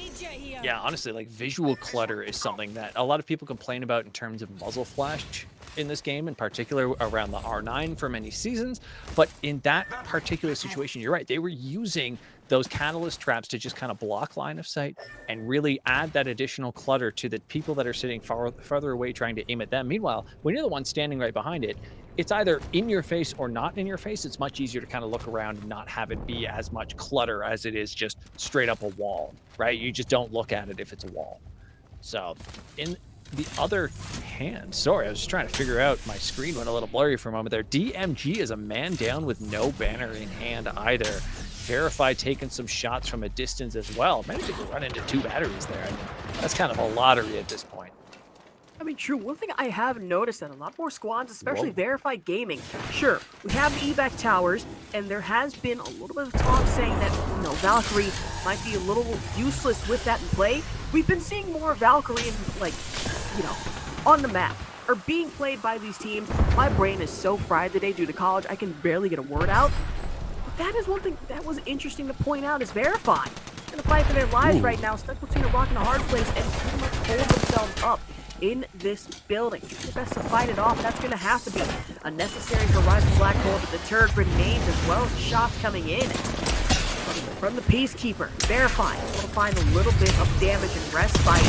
Yeah, honestly, like visual clutter is something that a lot of people complain about in terms of muzzle flash in this game, in particular around the R9 for many seasons. But in that particular situation, you're right. They were using those catalyst traps to just kind of block line of sight and really add that additional clutter to the people that are sitting farther away trying to aim at them. Meanwhile, when you're the one standing right behind it, it's either in your face or not in your face. It's much easier to kind of look around and not have it be as much clutter as it is just straight up a wall, right? You just don't look at it if it's a wall. So in the other hand, sorry, I was just trying to figure out, my screen went a little blurry for a moment there. DMG is a man down with no banner in hand either. Verify taking some shots from a distance as well. Managing to run into 2 batteries there. I mean, that's kind of a lottery at this point. I mean, true. One thing I have noticed that a lot more squads, especially Whoa. Verify Gaming, sure, we have the evac towers, and there has been a little bit of talk saying that, you know, Valkyrie might be a little useless with that in play. We've been seeing more Valkyrie, like, you know, on the map, or being played by these teams. My brain is so fried today due to college, I can barely get a word out. But that is one thing that was interesting to point out, is Verify. They're gonna fight for their lives right now, stuck between a rock and a hard place, and pretty much hold themselves up in this building. Do their best to fight it off. That's going to have to be a necessary Horizon Black Hole to deter grenades as well as shots coming in from the Peacekeeper. Verifying, able to find a little bit of damage and respite.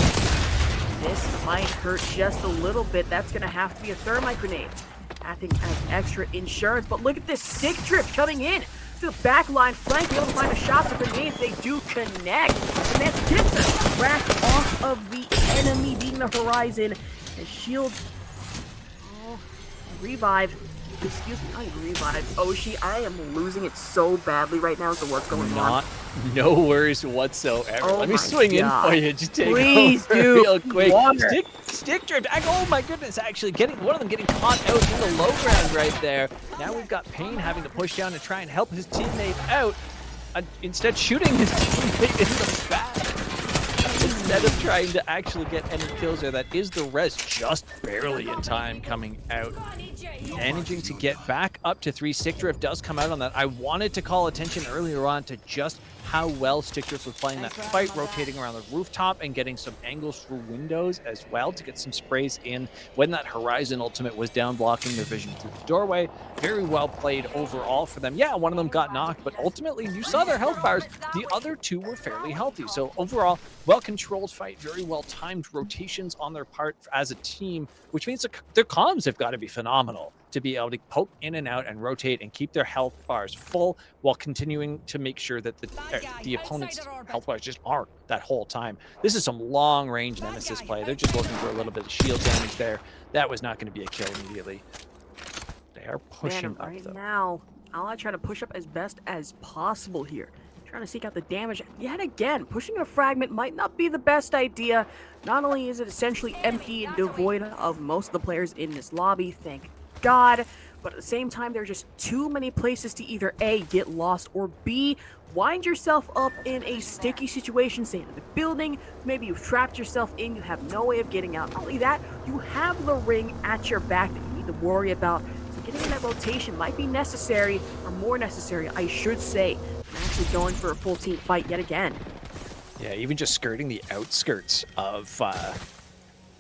This might hurt just a little bit. That's going to have to be a thermite grenade, acting as extra insurance. But look at this stick drift coming in to the back line. Frank able to find the shots of grenades. They do connect. And that gets a crack off of the enemy, being the Horizon. And shields. Oh, revive. Excuse me, I revive. Oshi, I am losing it so badly right now with the work going on. No worries whatsoever. Oh Let me my swing in God. for you. Just take Please, over dude, real quick. water. Stick drift. Oh my goodness! Actually, one of them getting caught out in the low ground right there. Now we've got Payne having to push down and try and help his teammate out. Instead, shooting his teammate in the back. instead of trying to actually get any kills there. That is the res just barely in time coming out. Managing to get back up to 3. Stickdrift does come out on that. I wanted to call attention earlier on to just how well Stickdrift was playing that fight, rotating around the rooftop and getting some angles through windows as well to get some sprays in when that Horizon ultimate was down, blocking their vision through the doorway. Very well played overall for them. Yeah, one of them got knocked, but ultimately you saw their health bars. The other 2 were fairly healthy. So overall, well-controlled fight, very well-timed rotations on their part as a team, which means their comms have got to be phenomenal to be able to poke in and out and rotate and keep their health bars full while continuing to make sure that the opponent's health bars just aren't that whole time. This is some long-range Nemesis play. They're just looking for a little bit of shield damage there. That was not going to be a kill immediately. They are pushing up, right though. Now, I'll try to push up as best as possible here. Trying to seek out the damage. Yet again, pushing a fragment might not be the best idea. Not only is it essentially empty and devoid of most of the players in this lobby, thank God, but at the same time, there are just too many places to either A, get lost, or B, wind yourself up in a sticky situation, say in the building. Maybe you've trapped yourself in, you have no way of getting out. Not only that, you have the ring at your back that you need to worry about. So getting in that rotation might be necessary, or more necessary, I should say. I'm actually going for a full team fight yet again. Yeah, even just skirting the outskirts of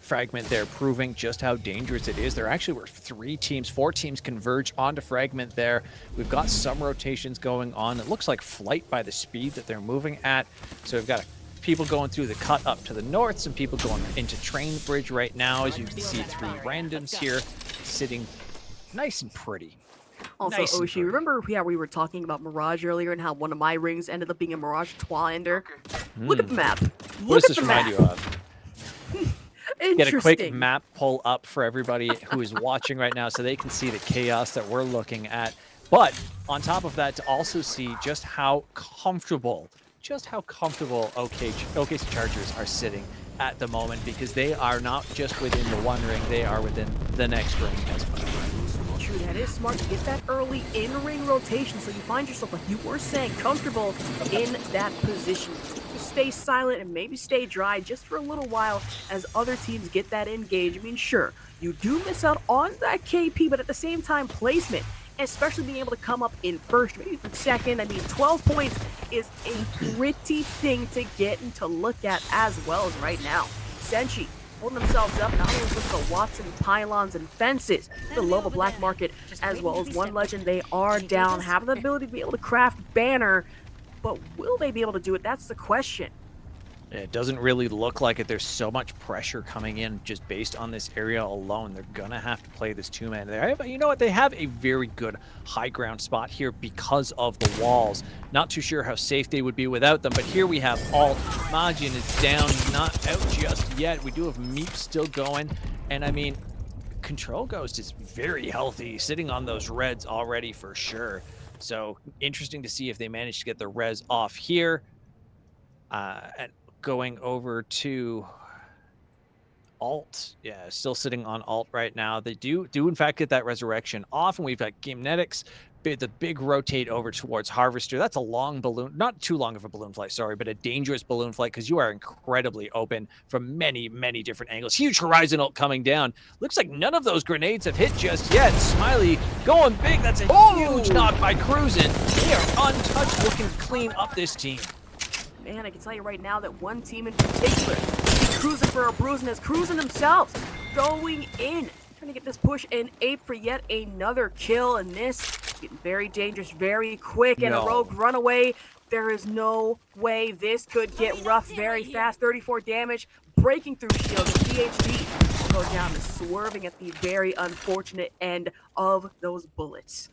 Fragment there, proving just how dangerous it is. There actually were 4 teams converge onto Fragment there. We've got some rotations going on. It looks like flight by the speed that they're moving at. So we've got people going through the cut up to the north, some people going into Train Bridge right now. As you can see, 3 randoms here sitting nice and pretty. Also, Nice and Oshi, pretty. remember how we were talking about Mirage earlier and how one of my rings ended up being a Mirage Trois Ender? Look at the map. What Look does at this the remind map. you of? Get a quick Interesting. map pull up for everybody who is watching right now so they can see the chaos that we're looking at. But on top of that, to also see just how comfortable OKC Chargers are sitting at the moment, because they are not just within the one ring, they are within the next ring as well. True, that is smart to get that early in-ring rotation so you find yourself, like you were saying, comfortable in that position. Stay silent and maybe stay dry just for a little while as other teams get that engage. I mean, sure, you do miss out on that KP, but at the same time, placement, especially being able to come up in first, maybe even second. I mean, 12 points is a pretty thing to get and to look at as well as right now. Senshi holding themselves up not only with the Watson pylons and fences, the Loba Black Market, as well as one legend. They are down, have the ability to be able to craft banner, but will they be able to do it? That's the question. It doesn't really look like it. There's so much pressure coming in just based on this area alone. They're going to have to play this 2-man. You know what? They have a very good high ground spot here because of the walls. Not too sure how safe they would be without them, but here we have Alt. Majin is down, not out just yet. We do have Meep still going, and I mean, Control Ghost is very healthy, sitting on those reds already for sure. So interesting to see if they manage to get the res off here. And going over to Alt. Yeah, still sitting on Alt right now. They do in fact get that resurrection off, and we've got Gamenetics, the big rotate over towards Harvester. That's a long balloon, not too long of a balloon flight, sorry, but a dangerous balloon flight because you are incredibly open from many, many different angles. Huge Horizon ult coming down. Looks like none of those grenades have hit just yet. Smiley going big. That's a huge knock by Cruisin'. They are untouched, looking to clean up this team. Man, I can tell you right now that one team in particular is cruising for a bruise, and is cruising themselves, going in, trying to get this push and ape for yet another kill, and this getting very dangerous, very quick, and a rogue runaway. There is no way this could get rough very fast. 34 damage, breaking through shield, and PhD will go down and swerving at the very unfortunate end of those bullets.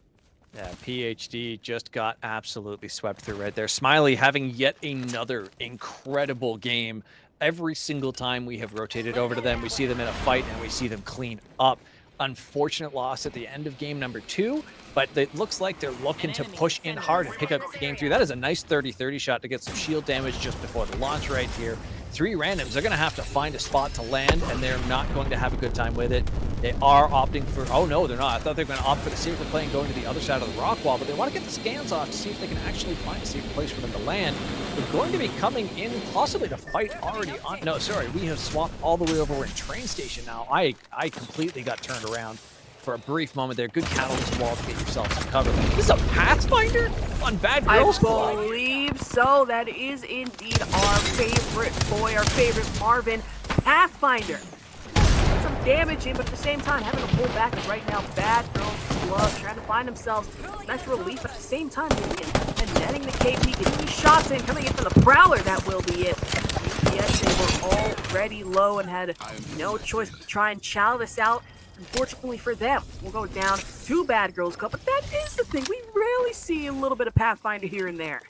Yeah, PhD just got absolutely swept through right there. Smiley having yet another incredible game. Every single time we have rotated over to them, we see them in a fight and we see them clean up. Unfortunate loss at the end of game number 2, but it looks like they're looking to push in hard and pick up game 3. That is a nice 30-30 shot to get some shield damage just before the launch right here. Three randoms, they're going to have to find a spot to land, and they're not going to have a good time with it. They are opting for, oh no, they're not. I thought they were going to opt for the safer play and going to the other side of the rock wall, but they want to get the scans off to see if they can actually find a safer place for them to land. They're going to be coming in possibly to fight already on, no, sorry, we have swapped all the way over. We're in train station now. I completely got turned around for a brief moment there. Good catalyst wall to get yourself some cover. This is a Pathfinder on Bad Girls Club. I believe so. That is indeed our favorite boy, our favorite Marvin, Pathfinder. Put some damage in, but at the same time, having to pull back is right now Bad Girls Club, trying to find themselves some extra relief, but at the same time, getting in and netting the KP, getting these shots in, coming in for the Prowler. That will be it. Yes, they were already low and had no choice but to try and chow this out. Unfortunately for them, we'll go down to Bad Girls Club, but that is the thing. We rarely see a little bit of Pathfinder here and there.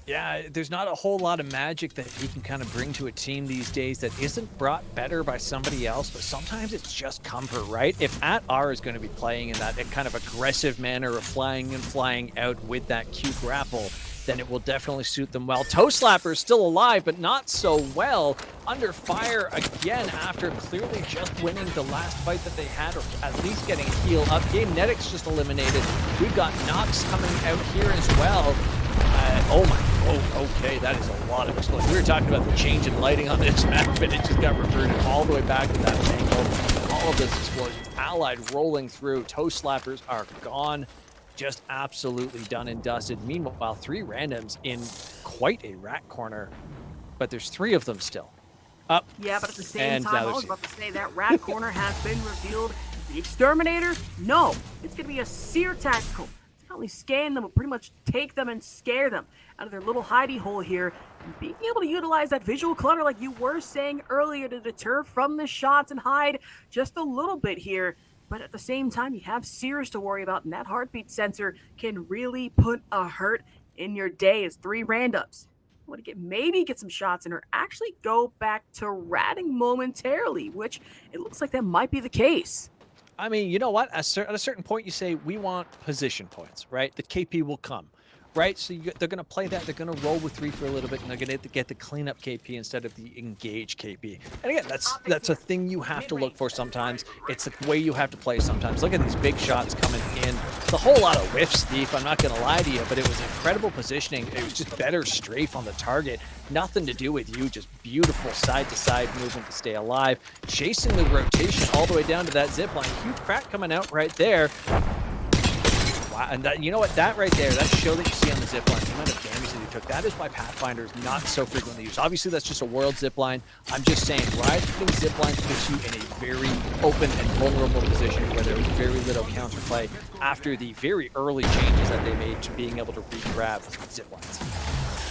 Yeah, there's not a whole lot of magic that he can kind of bring to a team these days that isn't brought better by somebody else, but sometimes it's just comfort, right? If At-R is going to be playing in that kind of aggressive manner of flying out with that Q grapple, then it will definitely suit them well. Toe Slapper is still alive, but not so well. Under fire again after clearly just winning the last fight that they had, or at least getting a heal up. Game Netix just eliminated. We've got Nox coming out here as well. Okay, that is a lot of explosion. We were talking about the change in lighting on this map, and it just got reverted all the way back to that angle. All of this explosions, Allied rolling through. Toe Slappers are gone. Just absolutely done and dusted. Meanwhile, three randoms in quite a rat corner, but there's three of them still. Up. Yeah, but at the same time, I was about to say that rat corner has been revealed. The Exterminator? No. It's going to be a Seer Tactical. It's not only scan them, but pretty much take them and scare them out of their little hidey hole here. And being able to utilize that visual clutter like you were saying earlier to deter from the shots and hide just a little bit here. But at the same time, you have Seers to worry about, and that heartbeat sensor can really put a hurt in your day as three randoms. Want to maybe get some shots in or actually go back to ratting momentarily, which it looks like that might be the case. I mean, you know what? At a certain point, you say, we want position points, right? The KP will come. Right, so they're going to play that. They're going to roll with three for a little bit, and they're going to get the cleanup KP instead of the engage KP. And again, that's a thing you have to look for sometimes. It's the way you have to play sometimes. Look at these big shots coming in. It's a whole lot of whiffs, Steve. I'm not going to lie to you, but it was incredible positioning. It was just better strafe on the target. Nothing to do with you. Just beautiful side-to-side movement to stay alive. Chasing the rotation all the way down to that zip line. Huge crack coming out right there. Wow, and that, you know what, that right there, that show that you see on the zipline, the amount of damage that you took, that is why Pathfinder is not so frequently used. Obviously, that's just a world zipline. I'm just saying, riding ziplines puts you in a very open and vulnerable position where there was very little counterplay after the very early changes that they made to being able to re-grab ziplines.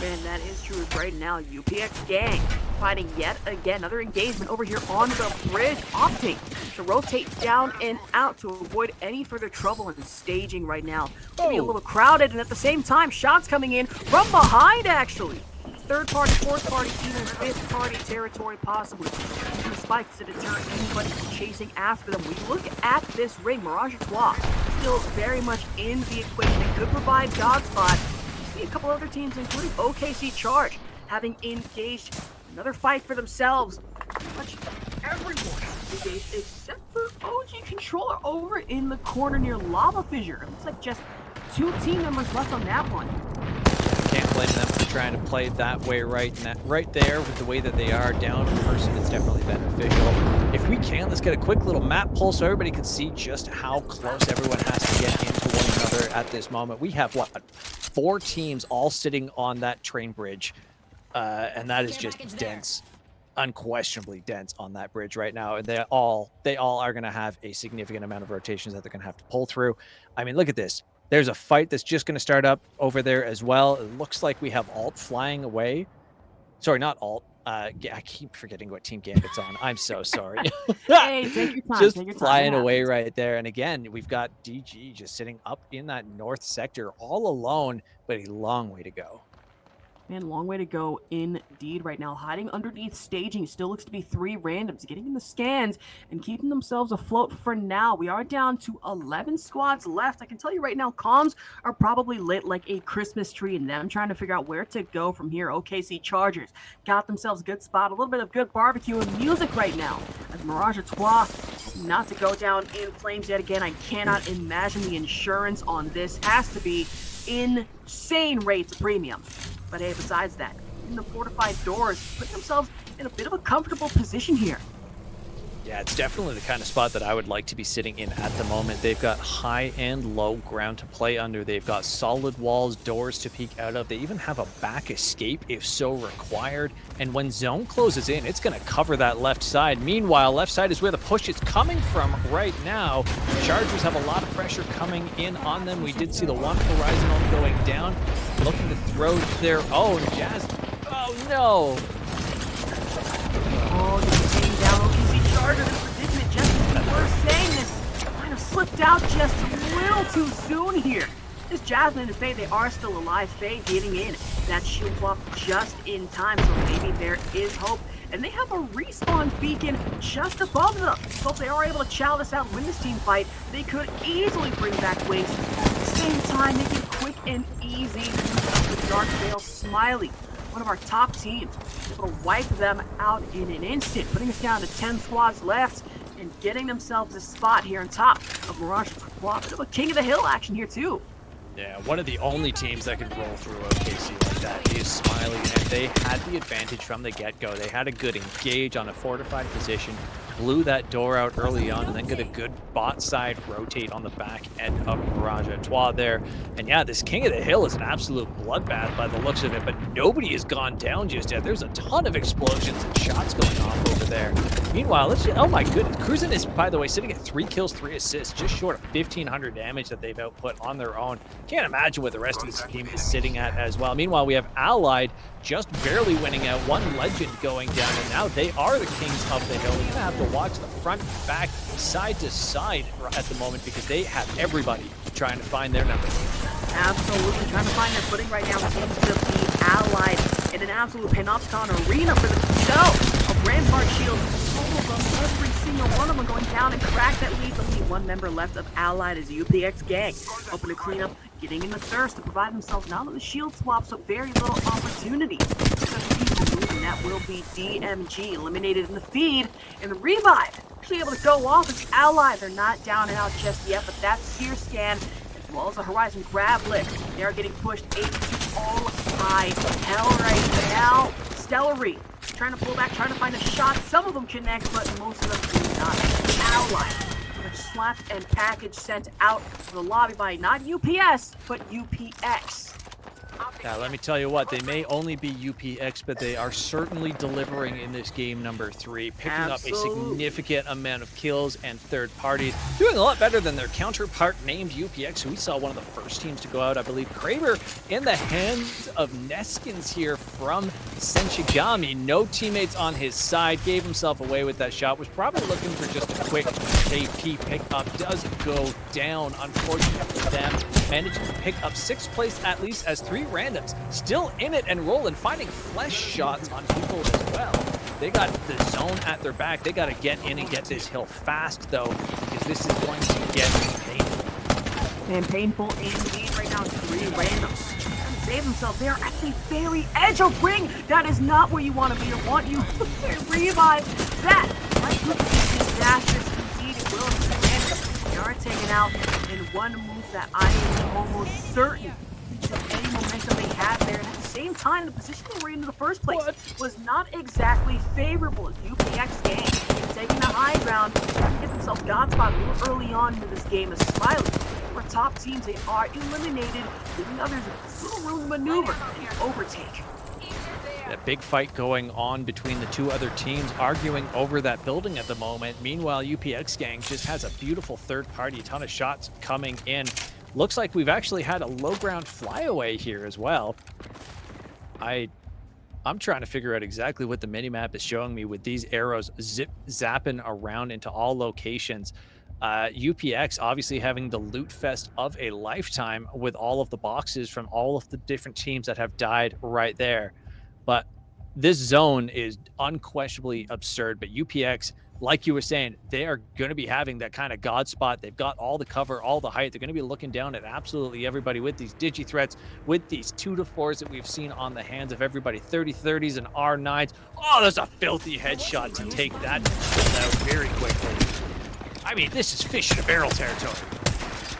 Man, that is true. Right now, UPX Gang fighting yet again. Another engagement over here on the bridge, opting to rotate down and out to avoid any further trouble and staging right now. Be a little crowded, and at the same time, shots coming in from behind, actually. Third party, fourth party, even fifth party territory possibly. Using the spikes to deter anybody from chasing after them. We look at this ring, Mirage Trois still very much in the equation. It could provide God spot. A couple other teams, including OKC Charge, having engaged another fight for themselves. Pretty much everyone engaged except for OG Controller over in the corner near Lava Fissure. It looks like just two team members left on that one. Can't blame them for trying to play that way right there with the way that they are down in person. It's definitely beneficial. If we can, let's get a quick little map pull so everybody can see just how close everyone has to get into one another at this moment. We have, what, 4 teams all sitting on that train bridge, and that is just dense. Unquestionably dense on that bridge right now. And they all are going to have a significant amount of rotations that they're going to have to pull through. I mean, look at this. There's a fight that's just going to start up over there as well. It looks like we have Alt flying away. Sorry, not Alt. I keep forgetting what Team Gambit's on. I'm so sorry. Hey, take your time. Just take your time. flying away right there. And again, we've got DG just sitting up in that north sector all alone, but a long way to go. Man, long way to go indeed right now. Hiding underneath staging still looks to be 3 randoms, getting in the scans and keeping themselves afloat for now. We are down to 11 squads left. I can tell you right now, comms are probably lit like a Christmas tree in them, trying to figure out where to go from here. OKC Chargers got themselves a good spot, a little bit of good barbecue and music right now. As Mirage Trois not to go down in flames yet again. I cannot imagine the insurance on this has to be insane rates of premium. But hey, besides that, in the fortified doors, putting themselves in a bit of a comfortable position here. Yeah, it's definitely the kind of spot that I would like to be sitting in at the moment. They've got high and low ground to play under. They've got solid walls, doors to peek out of. They even have a back escape if so required. And when zone closes in, it's going to cover that left side. Meanwhile, left side is where the push is coming from right now. The Chargers have a lot of pressure coming in on them. We did see the one Horizon only going down, looking to throw their own. Jazmyn. Oh, no. Oh, just getting down. OKC Chargers in predicament. Just as we were saying this, might have slipped out just a little too soon here. This Jazmyn and Phae, they are still alive. Phae getting in that shield swap just in time, so maybe there is hope. And they have a respawn beacon just above them. So if they are able to chow this out and win this team fight, they could easily bring back Winkkzz. At the same time, make it quick and easy use of the Dark Veil Smiley, one of our top teams, able to wipe them out in an instant, putting us down to 10 squads left and getting themselves a spot here on top of Mirage Trois. Bit of a King of the Hill action here too. Yeah, one of the only teams that can roll through OKC like that is Smiley, and they had the advantage from the get-go. They had a good engage on a fortified position, blew that door out early on, and then got a good bot side rotate on the back end of Mirage Trois there. And yeah, this King of the Hill is an absolute bloodbath by the looks of it, but nobody has gone down just yet. There's a ton of explosions and shots going off over there. Meanwhile, let's just, oh my goodness, Cruisin is, by the way, sitting at 3 kills, 3 assists, just short of 1,500 damage that they've output on their own. Can't imagine what the rest of this team is sitting at as well. Meanwhile, we have Allied just barely winning out, one legend going down, and now they are the kings of the hill. We're gonna have to watch the front, back, side to side at the moment because they have everybody trying to find their number. Absolutely trying to find their footing right now. Seems to be Allied in an absolute Panopticon arena for themselves. A Rampart shield, all of them, every single one of them going down and crack that leaves only one member left of Allied as UPX gang. Open to clean up, getting in the thirst to provide themselves not only shield swaps, but very little opportunity. And that will be DMG eliminated in the feed, and the revive actually able to go off as Allied. They're not down and out just yet, but that seer scan as well as the Horizon grab lift, they are getting pushed into all high hell right now. Stellary trying to pull back, trying to find a shot. Some of them connect, but most of them do not. Allied slapped and package sent out to the lobby by not UPS, but UPX. Now, let me tell you what, they may only be UPX, but they are certainly delivering in this game number 3, picking up a significant amount of kills and third parties, doing a lot better than their counterpart named UPX, who we saw one of the first teams to go out, I believe. Kraber in the hands of Neskins here from Senshigami. No teammates on his side, gave himself away with that shot, was probably looking for just a quick AP pickup. Does go down, unfortunately for them. Managed to pick up 6th place at least as 3 randoms still in it and rolling, finding flesh shots on people as well. They got the zone at their back. They got to get in and get this hill fast though, because this is going to get painful. And painful indeed right now. 3 randoms save themselves. They are at the very edge of ring. That is not where you want to be or want you to revive that. Right, look at this disastrous indeed. It will. They are taken out in one move that I am almost certain that any momentum they had there. And at the same time, the position they were in the first place was not exactly favorable as UPX gang taking the high ground, trying to get themselves God spot a little early on into this game as Smiley. For top teams, they are eliminated, giving others a little room to maneuver and overtake. A big fight going on between the 2 other teams, arguing over that building at the moment. Meanwhile, UPX gang just has a beautiful third party, a ton of shots coming in. Looks like we've actually had a low ground flyaway here as well. I'm trying to figure out exactly what the minimap is showing me with these arrows zapping around into all locations. UPX obviously having the loot fest of a lifetime with all of the boxes from all of the different teams that have died right there. But this zone is unquestionably absurd. But UPX, like you were saying, they are going to be having that kind of god spot. They've got all the cover, all the height. They're going to be looking down at absolutely everybody with these digi threats, with these 2-4s that we've seen on the hands of everybody. 30-30s and R9s. Oh, there's a filthy headshot to take that out very quickly. I mean, this is fish in a barrel territory.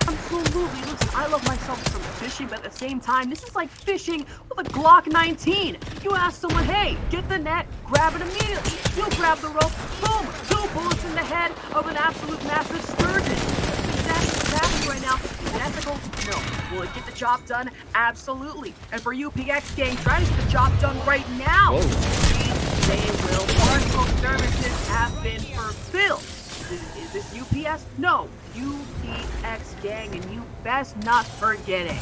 Absolutely. Listen, I love myself some fishing, but at the same time, this is like fishing with a Glock 19. You ask someone, hey, get the net, grab it immediately. You'll grab the rope, boom, 2 bullets in the head of an absolute massive sturgeon. That's exactly what's happening right now. Is it ethical? No. Will it get the job done? Absolutely. And for UPX gang, try to get the job done right now. Whoa. They will. Parcel services have been fulfilled. Is this UPS? No, UPX gang, and you best not forget it.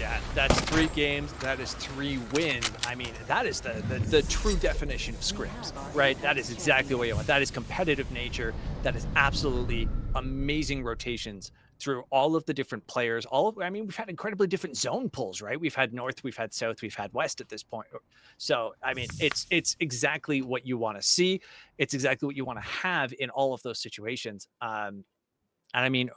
Yeah, that's 3 games. That is 3 wins. I mean, that is the true definition of scrims, right? That is exactly what you want. That is competitive nature. That is absolutely amazing rotations through all of the different players. I mean, we've had incredibly different zone pulls, right? We've had north, we've had south, we've had west at this point. So, I mean, it's exactly what you want to see. It's exactly what you want to have in all of those situations. And I mean,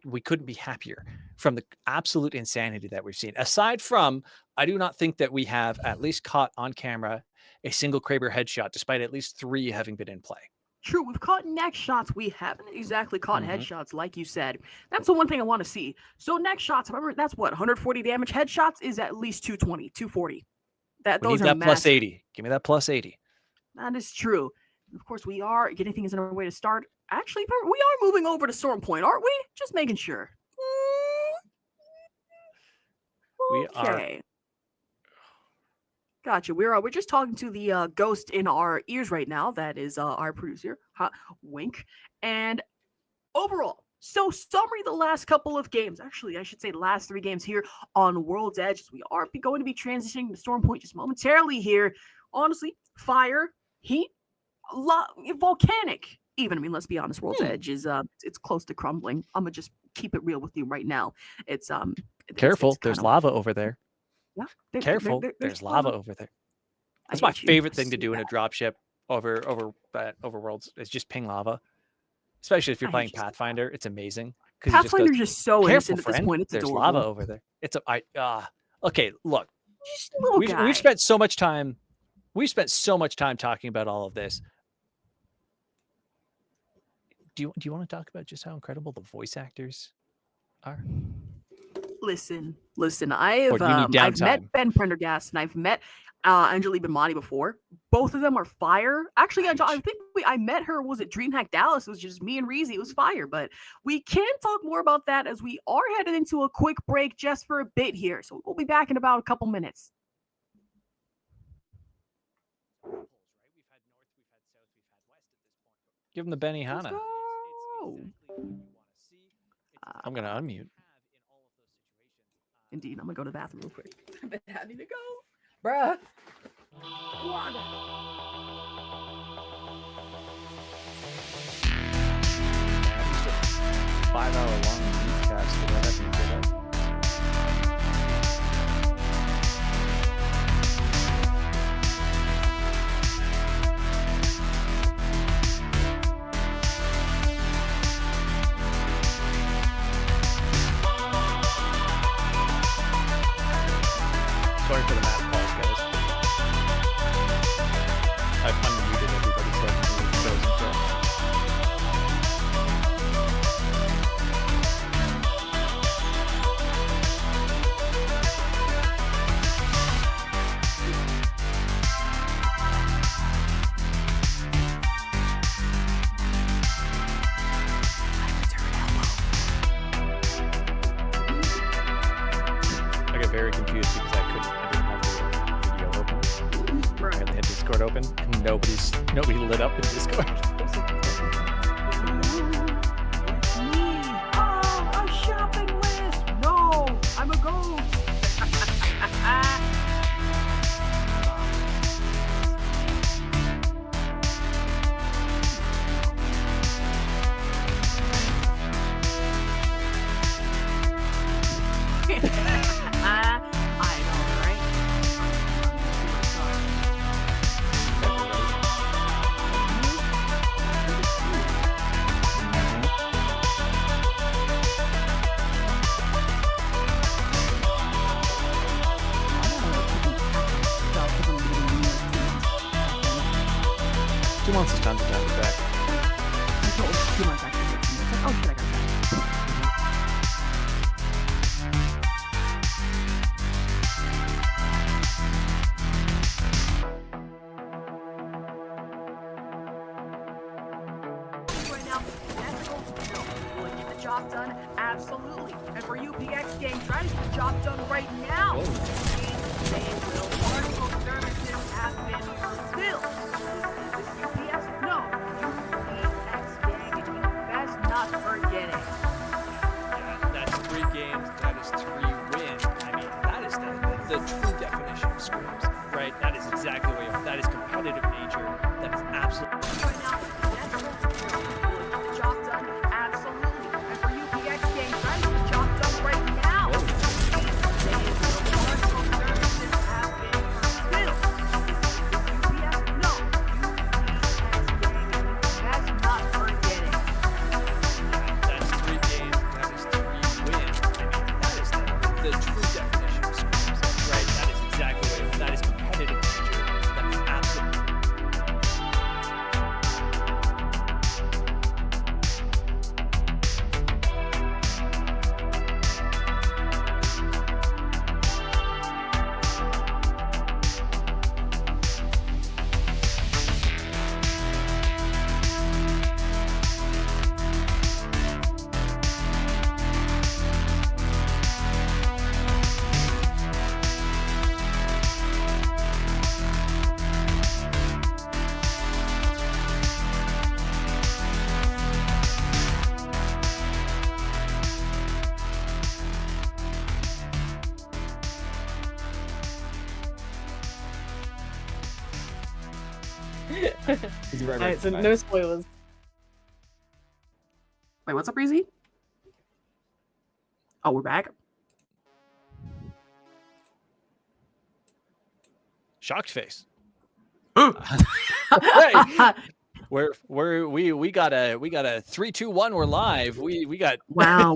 we couldn't be happier from the absolute insanity that we've seen. Aside from, I do not think that we have at least caught on camera a single Kraber headshot, despite at least 3 having been in play. True, we've caught neck shots. We haven't exactly caught headshots, like you said. That's the one thing I want to see. So neck shots, remember, that's what, 140 damage. Headshots is at least 220, 240. Those are that massive. plus 80. Give me that plus 80. That is true. Of course, we are getting things in our way to start. Actually, we are moving over to Storm Point, aren't we? Just making sure. We are. Okay. Gotcha. We're just talking to the ghost in our ears right now. That is our producer, Wink. And overall, so summary the last couple of games. Actually, I should say the last 3 games here on World's Edge. As we are going to be transitioning to Storm Point just momentarily here. Honestly, fire, heat, volcanic. Even, I mean, let's be honest, World's Edge is it's close to crumbling. I'm gonna just keep it real with you right now. It's careful. it's there's lava over there. Yeah, Careful. There's lava over there. That's my favorite thing to do in a dropship over Worlds is just ping lava. Especially if you're playing Pathfinder, it's amazing. Pathfinder's just so innocent at this friend. point. It's There's adorable. lava over there. It's okay. Look, Just a little guy. we've spent so much time. We've spent so much time talking about all of this. Do you want to talk about just how incredible the voice actors are? Listen. I've met Ben Prendergast and I've met Angelique Benmati before. Both of them are fire. Actually, I think I met her. Was it DreamHack Dallas? It was just me and Reezy. It was fire. But we can talk more about that as we are headed into a quick break just for a bit here. So we'll be back in about a couple minutes. Give them the Benihana. I'm gonna unmute. Indeed, I'm gonna go to the bathroom real quick. I've been having to go, bruh. 5-hour long Winkkzz for that having to get up. Sorry for the mad calls, guys. I've unmuted everybody so I can do the shows and stuff. I got very confused because I didn't have the video open. I only had Discord open, and nobody lit up in Discord. It's me. Oh, a shopping list. No, I'm a ghost. months this time to have it back. I told 2 months actually. It's like, oh shit, I got that. Right now, ethical, no. Will it get the job done? Absolutely. And for UPX game, try to get the job done right now. They will. Parcel services have been fulfilled. Is this UPS? No. UPX gang, and you best not forget it. That's 3 games. That is 3 wins. I mean, that is the true definition of scrims, right? That is exactly what you are. That is competitive nature. That is absolutely. Right now, ethical, no. Will it get the job done? Absolutely. And for UPX game, try to get the job done right now. They will. Parcel services have been fulfilled. Is this UPS? No. UPX gang, and you best not forget it. That's 3 games. That is 3 wins. I mean, that is the true definition of scrims, right? That is exactly what it is. That is competitive nature. That is absolutely. Alright, so no spoilers. Wait, what's up, Breezy? Oh, we're back. Shocked face. Right. We got a 3-2-1. We're live. We got Wow.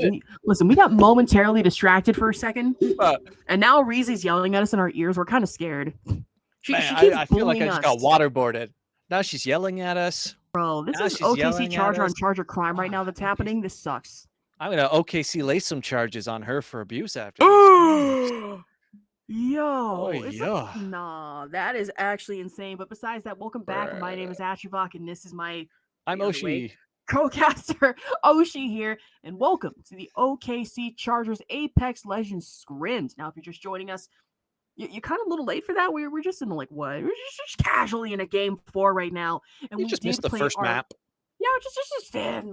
We got momentarily distracted for a second, uh, and now Reezy's yelling at us in our ears. We're kind of scared. She man, keeps I feel like I bullying just got us. waterboarded. Now she's yelling at us. Bro, this Now is she's OKC yelling at Charger on us. Charger crime right now that's OKC. happening. This sucks. I'm gonna OKC lace some charges on her for abuse after this. Yo, Oh, it's yeah. like, nah, that is actually insane. But besides that, welcome back. My name is Ashivak, and this is my I'm the other way, Oshi. co-caster Oshi here, and welcome to the OKC Chargers Apex Legends Scrims. Now, if you're just joining us, you're kind of a little late for that. We're just in like what? We're just casually in a game 4 right now, and You we just did missed the play first our, map. Yeah, just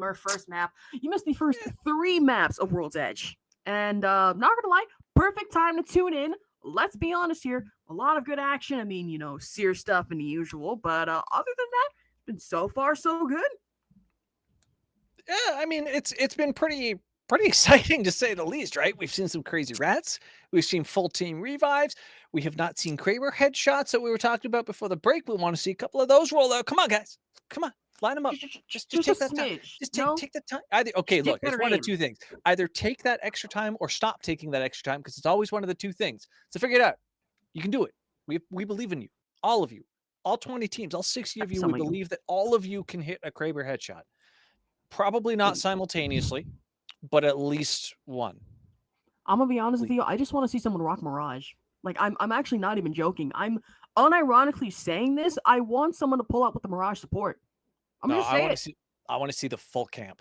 our first map. You missed the first 3 maps of World's Edge, and not gonna lie, perfect time to tune in. Let's be honest here, a lot of good action. I mean, you know, seer stuff and the usual, but other than that, it's been so far so good. Yeah, I mean it's been pretty exciting to say the least, right? We've seen some crazy rats. We've seen full team revives. We have not seen Kraber headshots that we were talking about before the break. We want to see a couple of those roll out. Come on, guys. Come on. Line them up. Just a take that time. smidge. Just no? take the time. Either okay, Just get look, it's better one of aim. 2 things. Either take that extra time or stop taking that extra time, because it's always one of the 2 things. So figure it out. You can do it. We believe in you. All of you. All 20 teams, all 60 of you, Some we of you. believe that all of you can hit a Kraber headshot. Probably not simultaneously, but at least one. I'm gonna be honest with you. I just want to see someone rock Mirage. Like I'm actually not even joking. I'm unironically saying this. I want someone to pull out with the Mirage support. I'm No, just saying. I want to see the full camp.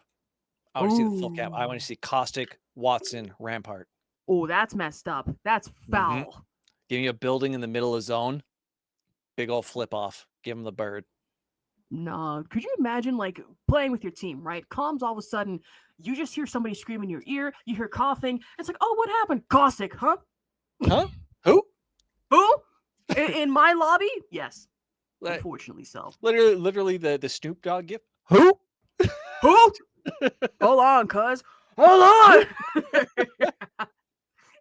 I want to see the full camp. I want to see Caustic, Watson, Rampart. Oh, that's messed up. That's foul. Give me a building in the middle of zone. Big old flip off. Give him the bird. No, could you imagine like playing with your team, right? Comms all of a sudden, you just hear somebody scream in your ear, you hear coughing. It's like, oh, what happened? Caustic, huh? Huh? Who? Who? In my lobby? Yes. Like, Unfortunately so. literally the Snoop Dogg gift. Who? Who? Hold on, cuz. Hold on.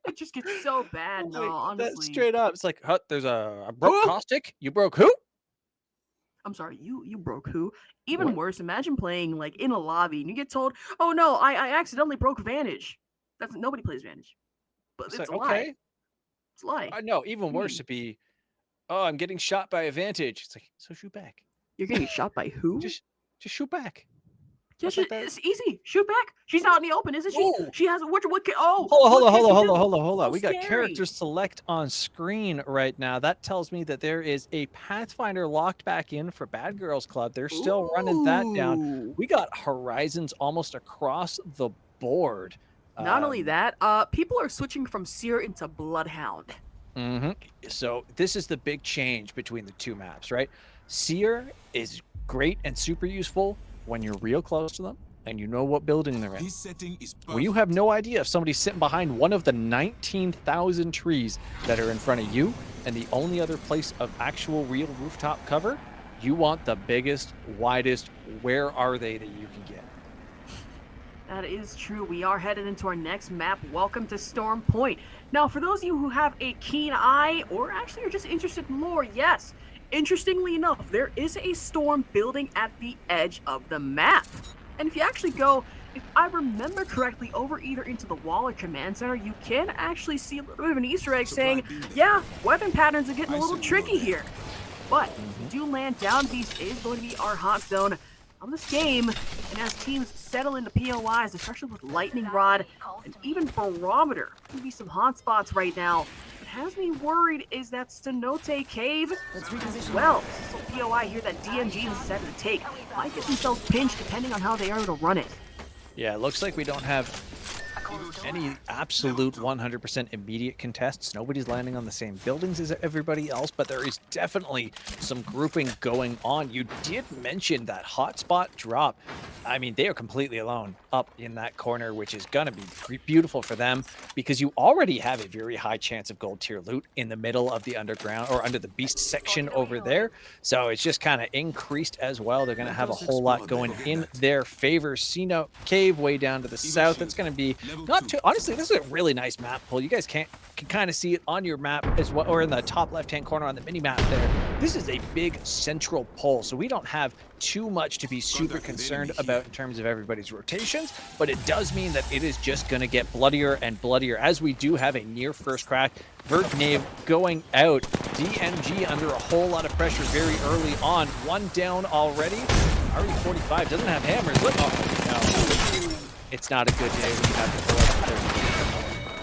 It just gets so bad. No, Like, honestly. that's straight up. It's like, huh, there's a broke Caustic. You broke who? I'm sorry, you broke who? Even What? worse, imagine playing like in a lobby and you get told, "Oh no, I accidentally broke Vantage." That's nobody plays Vantage, but it's It's a like, lie. okay. It's a lie. No, even worse Hmm. to be, oh, I'm getting shot by a Vantage. It's like, so shoot back. You're getting shot by who? Just shoot back. Yeah, Just like that. it's easy. Shoot back. She's out in the open, isn't she? Oh. She has what? Oh, Hold what can she do? on. So We got scary. character select on screen right now. That tells me that there is a Pathfinder locked back in for Bad Girls Club. They're still running that down. Ooh. We got Horizons almost across the board. Not only that, people are switching from Seer into Bloodhound. So this is the big change between the two maps, right? Seer is great and super useful when you're real close to them and you know what building they're in. This setting is When you have no idea if somebody's sitting behind one of the 19,000 trees that are in front of you and the only other place of actual real rooftop cover, you want the biggest, widest, where are they that you can get. That is true. We are headed into our next map. Welcome to Storm Point. Now, for those of you who have a keen eye, or actually are just interested in lore, yes, interestingly enough, there is a storm building at the edge of the map. And if you actually go, if I remember correctly, over either into the wall or command center, you can actually see a little bit of an Easter egg saying, yeah, weapon patterns are getting a little tricky here. But if you do land down, these is going to be our hot zone on this game. And as teams settle into POIs, especially with Lightning Rod and even Barometer, can be some hot spots right now. What has me worried is that Cenote Cave as well. This is a POI here that DMG is set to take. Might get themselves pinched depending on how they are to run it. Yeah, it looks like we don't have any absolute 100% immediate contests. Nobody's landing on the same buildings as everybody else, but there is definitely some grouping going on. You did mention that hotspot drop. I mean, they are completely alone up in that corner, which is going to be beautiful for them because you already have a very high chance of gold tier loot in the middle of the underground or under the beast section over there. So it's just kind of increased as well. They're going to have a whole lot going in their favor. Cenote Cave way down to the south. It's going to be not too, honestly, this is a really nice map pull. You guys can kind of see it on your map as well, or in the top left-hand corner on the mini map there. This is a big central pull, so we don't have too much to be super concerned about in terms of everybody's rotations, but it does mean that it is just going to get bloodier and bloodier as we do have a near first crack. Vergnave going out. DMG under a whole lot of pressure very early on. One down already. RE45 doesn't have hammers. Oh, no. It's not a good day when you have to pull up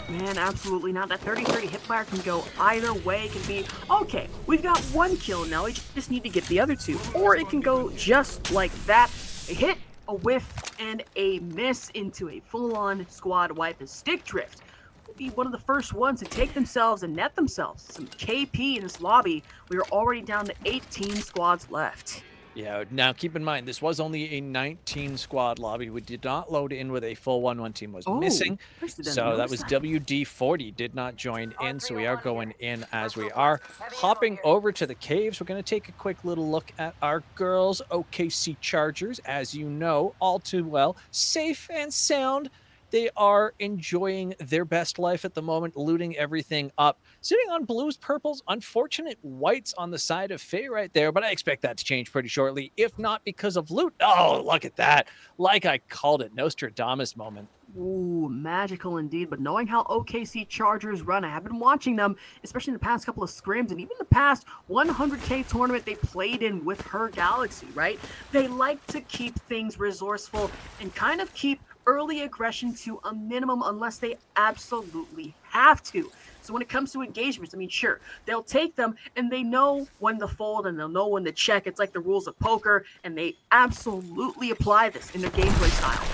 30. Man, absolutely not. That 30-30 hipfire can go either way. It can be, okay, we've got one kill now. We just need to get the other two. Or it can go just like that. A hit, a whiff, and a miss into a full-on squad wipe and stick drift. Will be one of the first ones to take themselves and net themselves some KP in this lobby. We are already down to 18 squads left. Yeah, now keep in mind, this was only a 19 squad lobby. We did not load in with a full 1-1 team was missing. So that was WD40 did not join in. So we are going in as we are. Hopping over to the caves, we're going to take a quick little look at our girls, OKC Chargers. As you know, all too well, safe and sound. They are enjoying their best life at the moment, looting everything up. Sitting on blues, purples, unfortunate whites on the side of Phae right there, but I expect that to change pretty shortly, if not because of loot. Oh, look at that. Like I called it, Nostradamus moment. Ooh, magical indeed. But knowing how OKC Chargers run, I have been watching them, especially in the past couple of scrims and even the past 100K tournament they played in with her Galaxy, right? They like to keep things resourceful and kind of keep early aggression to a minimum unless they absolutely have to. So when it comes to engagements, I mean, sure, they'll take them and they know when to fold and they'll know when to check. It's like the rules of poker, and they absolutely apply this in their gameplay style.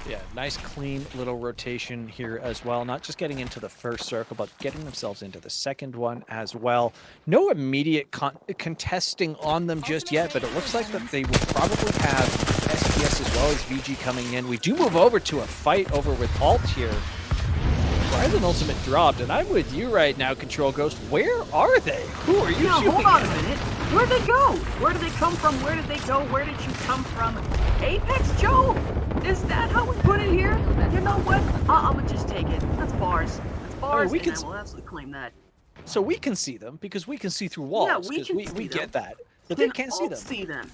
Yeah, nice clean little rotation here as well. Not just getting into the first circle, but getting themselves into the second one as well. No immediate contesting on them just yet, but it looks like that they will probably have SPS as well as VG coming in. We do move over to a fight over with Alt here. Horizon Ultimate dropped, and I'm with you right now, Control Ghost. Where are they? Who are you shooting hold on a minute. Where'd they go? Where did they come from? Where did they go? Where did you come from? Apex Joe? Is that how we put it here? You know what? I'm gonna just take it. That's bars. That's bars, and I will absolutely claim that. So we can see them because we can see through walls. Yeah, we get that. But they can't see them.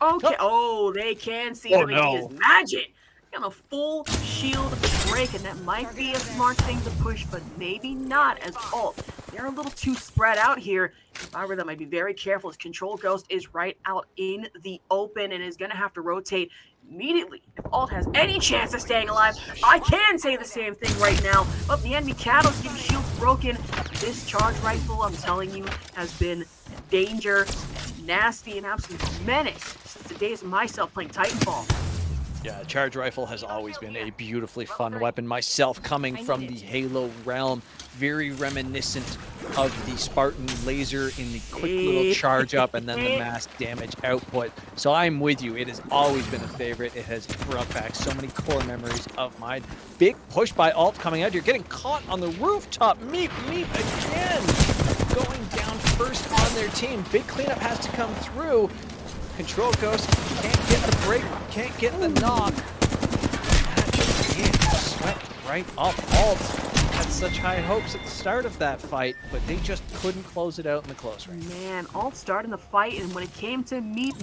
Okay. Oh, they can see them. It is magic. On a full shield break, and that might be a smart thing to push, but maybe not as alt. They're a little too spread out here. If I were them, I'd be very careful as Control Ghost is right out in the open and is going to have to rotate immediately. If alt has any chance of staying alive, I can say the same thing right now, but the enemy Catalyst getting shields broken. This charge rifle, I'm telling you, has been danger, nasty, and absolute menace since the days of myself playing Titanfall. Yeah, charge rifle has always been a beautifully fun weapon. Myself coming from the Halo realm, very reminiscent of the Spartan laser in the quick little charge up and then the mass damage output. So I'm with you. It has always been a favorite. It has brought back so many core memories of mine. Big push by alt coming out. You're getting caught on the rooftop. Meep again. Going down first on their team. Big cleanup has to come through. Control Ghost can't get the break, can't get the knock. That just is swept right off alt. Had such high hopes at the start of that fight, but they just couldn't close it out in the close range. Man, alt starting the fight, and when it came to meet,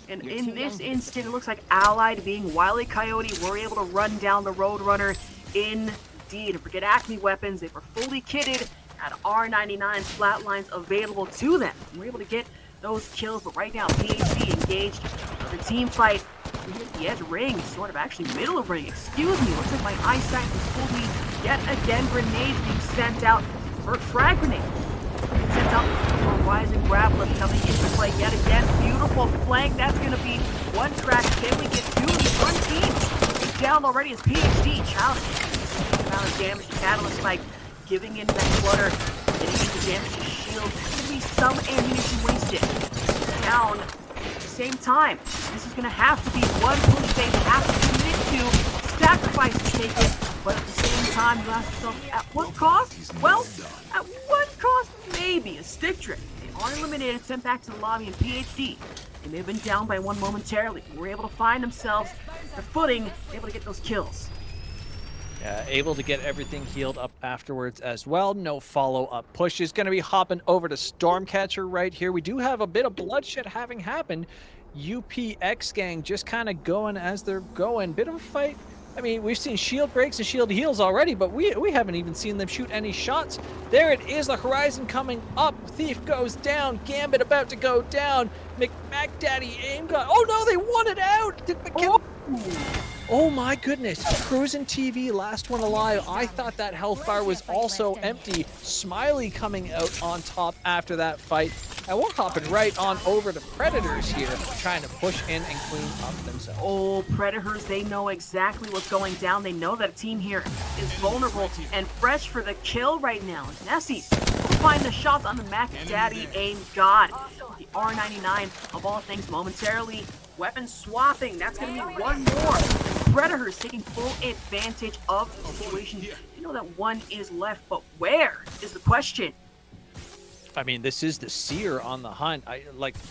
and in this instant, it looks like Allied being Wile E. Coyote were able to run down the Roadrunner indeed. And forget Acme weapons, they were fully kitted, had R99 flatlines available to them. And were able to get those kills, but right now PhD engaged the team fight. We hit the edge ring, sort of actually middle of ring. Excuse me, looks like my eyesight has fooled me yet again. Grenades being sent out for frag grenade. Sent out for Rising Grappler coming into play yet again. Beautiful flank. That's going to be one crack. Can we get two of the front team? It's down already as PhD challenging. The amount of damage to Catalyst Spike, giving in that flutter, getting into damage to shield. There's going to be some ammunition wasted. Down at the same time. This is going to have to be one push they have to commit to. Sacrifice to take it, but at the same time, you ask yourself, at what cost? Well, at what cost? Maybe a stick trick. They are eliminated, sent back to the lobby, and PhD. They may have been down by one momentarily, but were able to find themselves their footing, able to get those kills. Able to get everything healed up afterwards as well. No follow-up push. Is going to be hopping over to Stormcatcher right here. We do have a bit of bloodshed having happened. UPX gang just kind of going as they're going. Bit of a fight. I mean, we've seen shield breaks and shield heals already, but we haven't even seen them shoot any shots. There it is, the horizon coming up. Thief goes down. Gambit about to go down. McDaddy aim gun. Oh no, they won it out. Did Oh my goodness, Cruisin' TV, last one alive. I thought that health bar was also empty. Smiley coming out on top after that fight. And we're hopping right on over to Predators here, trying to push in and clean up themselves. Oh, Predators, they know exactly what's going down. They know that a team here is vulnerable and fresh for the kill right now. Nessies find the shots on the McDaddy aim god. The R99 of all things momentarily. Weapon swapping, that's going to be one more. Predators taking full advantage of the situation. You know that one is left, but where is the question? I mean, this is the Seer on the hunt.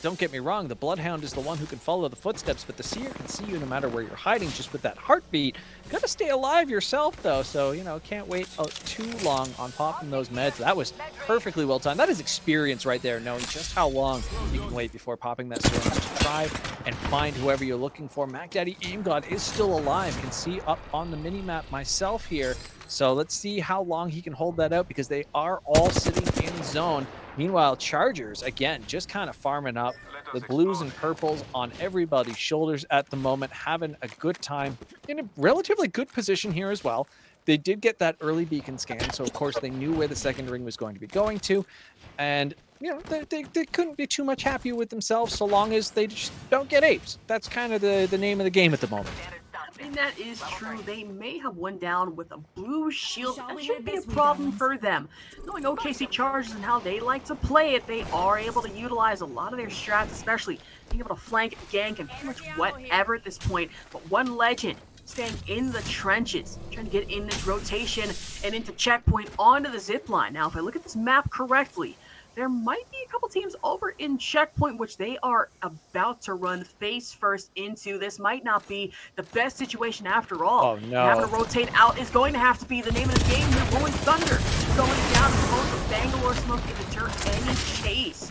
Don't get me wrong, the Bloodhound is the one who can follow the footsteps, but the Seer can see you no matter where you're hiding, just with that heartbeat. Gotta stay alive yourself, though, so, you know, can't wait too long on popping those meds. That was perfectly well timed. That is experience right there, knowing just how long you can wait before popping that syringe to try and find whoever you're looking for. McDaddy Aim God is still alive. Can see up on the mini-map myself here. So let's see how long he can hold that out, because they are all sitting in zone. Meanwhile, Chargers, again, just kind of farming up. The blues and purples on everybody's shoulders at the moment, having a good time in a relatively good position here as well. They did get that early beacon scan, so of course they knew where the second ring was going to be going to. And, you know, they couldn't be too much happy with themselves so long as they just don't get apes. That's kind of the name of the game at the moment. And that is true. They may have one down with a blue shield. That shouldn't be a problem for them. Knowing OKC Chargers and how they like to play it, they are able to utilize a lot of their strats, especially being able to flank, gank, and pretty much whatever at this point. But one legend staying in the trenches, trying to get in this rotation and into checkpoint onto the zip line. Now, if I look at this map correctly, there might be a couple teams over in checkpoint, which they are about to run face first into. This might not be the best situation after all. Oh, no. Having to rotate out is going to have to be the name of the game here. Rolling Thunder going down as opposed to Bangalore Smoke to deter any chase.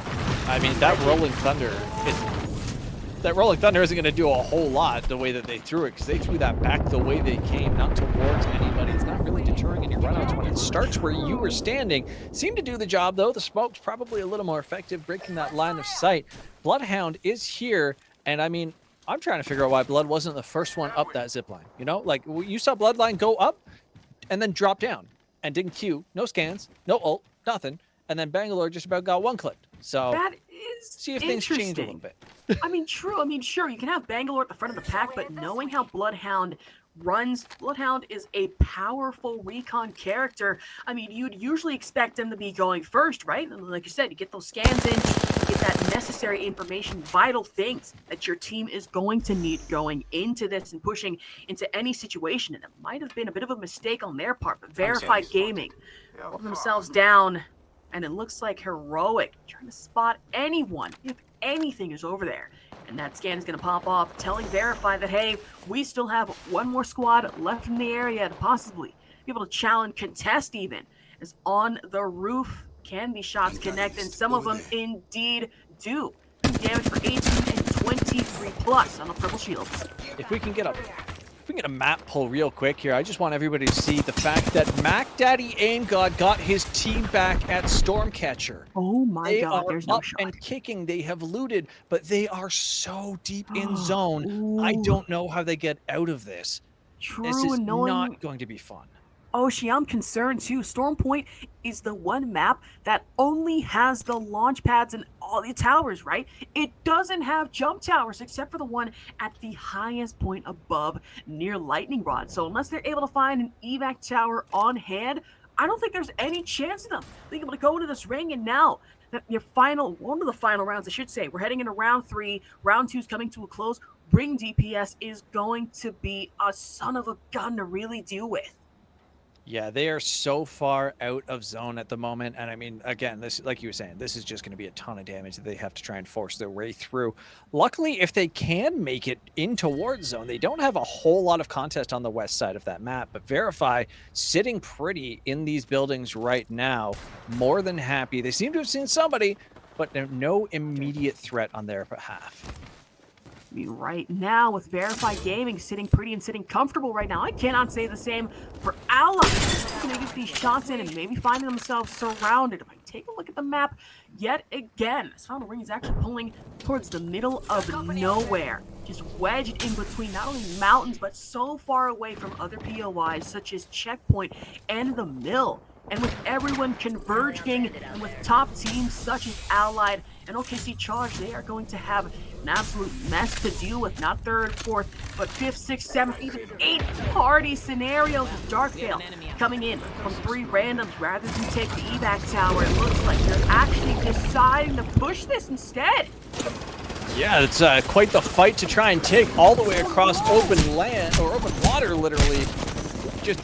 I mean, that Rolling Thunder is... that Rolling Thunder isn't going to do a whole lot the way that they threw it, because they threw that back the way they came, not towards anybody. It's not really deterring any runouts when it starts where you were standing. Seemed to do the job, though. The smoke's probably a little more effective, breaking that line of sight. Bloodhound is here, and I mean, I'm trying to figure out why Blood wasn't the first one up that zip line. You know, like, you saw Bloodline go up and then drop down and didn't queue. No scans, no ult, nothing. And then Bangalore just about got one clipped. So that is see if things change a little bit. I mean, true. I mean, sure, you can have Bangalore at the front of the pack, but knowing how Bloodhound runs, Bloodhound is a powerful recon character. I mean, you'd usually expect him to be going first, right? And like you said, you get those scans in, you get that necessary information, vital things that your team is going to need going into this and pushing into any situation. And it might have been a bit of a mistake on their part, but Verified Gaming put themselves down. And it looks like Heroic trying to spot anyone, if anything is over there. And that scan is going to pop off, telling Verify that, hey, we still have one more squad left in the area to possibly be able to challenge, contest even. As on the roof can be shots connect, and some of them indeed do. Damage for 18 and 23 plus on the purple shields. If we can get a map pull real quick here, I just want everybody to see the fact that Mac Daddy Aim God got his team back at Stormcatcher. Oh my God, there's no up shot. and kicking. They have looted, but they are so deep in zone. I don't know how they get out of this. True, This is annoying. not going to be fun. Oshi, I'm concerned too. Storm Point is the one map that only has the launch pads and all the towers, right? It doesn't have jump towers except for the one at the highest point above near Lightning Rod. So unless they're able to find an evac tower on hand, I don't think there's any chance of them being able to go into this ring. And now that one of the final rounds, I should say, we're heading into round 3. Round 2 is coming to a close. Ring DPS is going to be a son of a gun to really deal with. Yeah, they are so far out of zone at the moment. And I mean, again, this, like you were saying, this is just going to be a ton of damage that they have to try and force their way through. Luckily, if they can make it in towards zone, they don't have a whole lot of contest on the west side of that map. But Verify sitting pretty in these buildings right now, more than happy. They seem to have seen somebody, but there's no immediate threat on their behalf. I mean, right now with Verified Gaming sitting pretty and sitting comfortable right now, I cannot say the same for Allies. Going to get these shots in and maybe finding themselves surrounded. If I take a look at the map yet again, this final ring is actually pulling towards the middle of nowhere. Just wedged in between not only mountains, but so far away from other POIs such as Checkpoint and the Mill. And with everyone converging and with top teams such as Allied and OKC Charge, they are going to have an absolute mess to deal with. Not third, fourth, but fifth, sixth, seventh, even 8th party scenarios with Darkveil coming in from 3 randoms rather than take the evac tower. It looks like they're actually deciding to push this instead. Yeah, it's quite the fight to try and take all the way across open land, or open water, literally. Just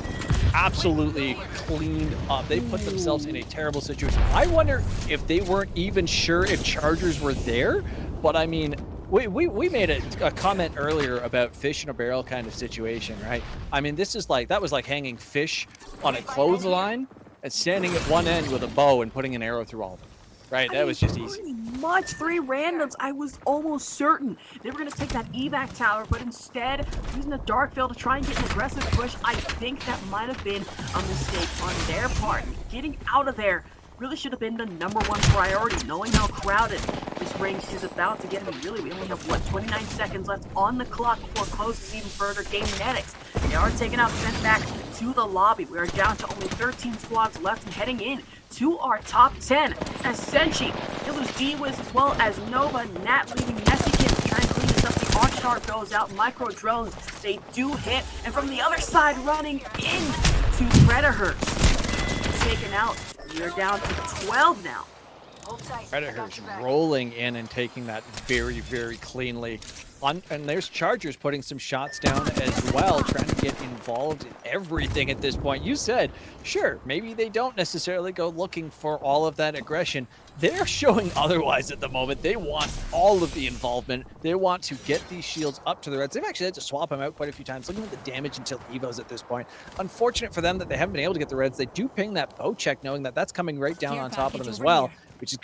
absolutely cleaned up. They put themselves in a terrible situation. I wonder if they weren't even sure if Chargers were there, but I mean, we made a comment earlier about fish in a barrel kind of situation, right? I mean, this is like, that was like hanging fish on a clothesline and standing at one end with a bow and putting an arrow through all of them, right? That was just easy. Pretty much 3 randoms. I was almost certain they were going to take that evac tower, but instead using the Darkveil to try and get an aggressive push. I think that might have been a mistake on their part. Getting out of there really should have been the #1 priority, knowing how crowded this ring is about to get. I mean, really, we only have, 29 seconds left on the clock before it closes even further. Gameetics, they are taken out, sent back to the lobby. We are down to only 13 squads left and heading in to our top 10. As Senshi, he'll lose D-Wiz as well as Nova, Nat leaving Messykins trying to clean this up. The Archstar goes out, micro drones, they do hit, and from the other side running into Predators. Taken out. You're down to 12 now. Predators rolling in and taking that very, very cleanly. And there's Chargers putting some shots down as well, trying to get involved in everything at this point. You said, sure, maybe they don't necessarily go looking for all of that aggression. They're showing otherwise at the moment. They want all of the involvement. They want to get these shields up to the reds. They've actually had to swap them out quite a few times, looking at the damage until Evos at this point. Unfortunate for them that they haven't been able to get the reds. They do ping that bow check, knowing that that's coming right down on top of them as well. which is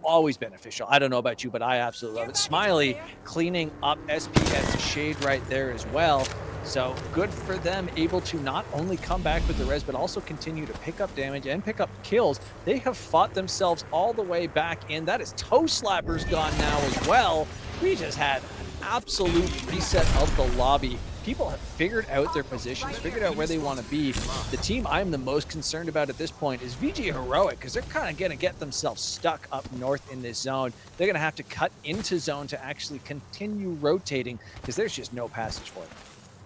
always beneficial. I don't know about you, but I absolutely love it. Smiley cleaning up SPS Shade right there as well. So good for them, able to not only come back with the res, but also continue to pick up damage and pick up kills. They have fought themselves all the way back in. That is Toe Slappers gone now as well. We just had an absolute reset of the lobby. People have figured out their positions, figured out where they want to be. The team I'm the most concerned about at this point is VG Heroic, because they're kind of going to get themselves stuck up north in this zone. They're going to have to cut into zone to actually continue rotating, because there's just no passage for them.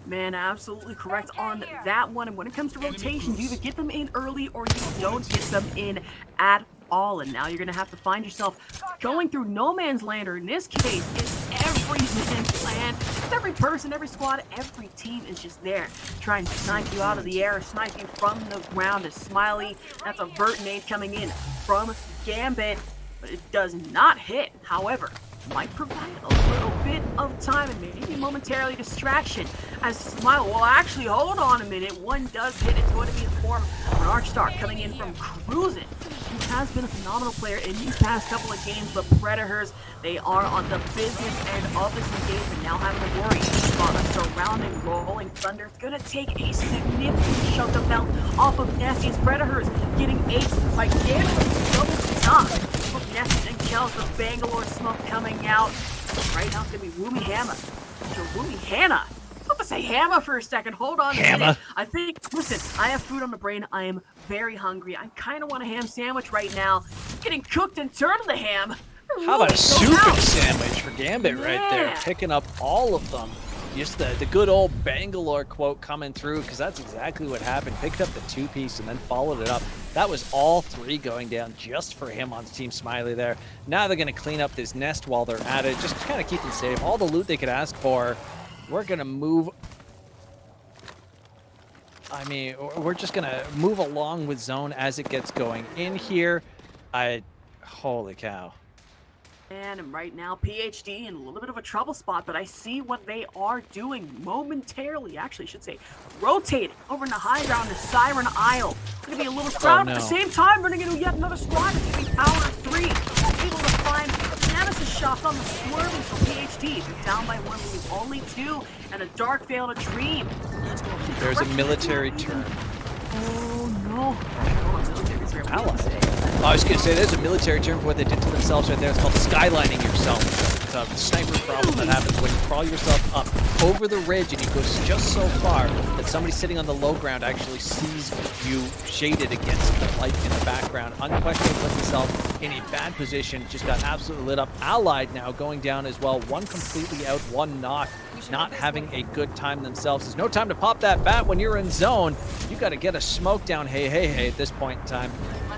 Man, absolutely correct on that one. And when it comes to rotations, you either get them in early or you don't get them in at all. And now you're going to have to find yourself going through no man's land, or in this case, it's every man's land. It's every person, every squad, every team is just there. Try and snipe you out of the air, snipe you from the ground. Is Smiley. That's a vert nade coming in from Gambit, but it does not hit. However, might provide a little bit of time and maybe momentarily distraction as Smile. Well, actually, hold on a minute. One does hit. It's going to be in the form of an Archstar coming in from Cruisin', who has been a phenomenal player in these past couple of games. But Predators, they are on the business end of this engagement, now having to worry about a surrounding rolling thunder. It's going to take a significant chunk of health off of Nessie's Predators, getting 8 by Gambit. Double stop. Nessie and kills the Bangalore smoke coming out. Right now it's going to be Woomy Hammer. So Woomy Hannah. I was about to say Hammer for a second. Hold on a minute. I think, listen, I have food on the brain. I am very hungry. I kind of want a ham sandwich right now. Getting cooked and turned into ham. How about a super sandwich for Gambit right there? Picking up all of them. Just the good old Bangalore quote coming through, because that's exactly what happened. Picked up the 2-piece and then followed it up. That was all 3 going down just for him on Team Smiley there. Now they're going to clean up this nest while they're at it, just kind of keep them safe. All the loot they could ask for. We're going to move. I mean, we're just going to move along with zone as it gets going in here. Holy cow. And right now, PhD in a little bit of a trouble spot, but I see what they are doing momentarily. Actually, I should say, rotating over in the high ground to Siren Isle. It's going to be a little crowd, but at the same time, running into yet another squad. It's going to be Power 3. Able to find Janice's shot on the swerving for PhD. They're down by 1, leaving only 2, and a Dark Veil to Dream. There's a military turn. Oh, no. I was going to say, there's a military term for what they did to themselves right there. It's called skylining yourself. It's a sniper problem that happens when you crawl yourself up over the ridge and you go just so far that somebody sitting on the low ground actually sees you shaded against the light in the background. Unquestionably puts himself in a bad position. Just got absolutely lit up. Allied now going down as well. One completely out, one knocked. Not having a good time themselves. There's no time to pop that bat when you're in zone. You got to get a smoke down. Hey, at this point in time,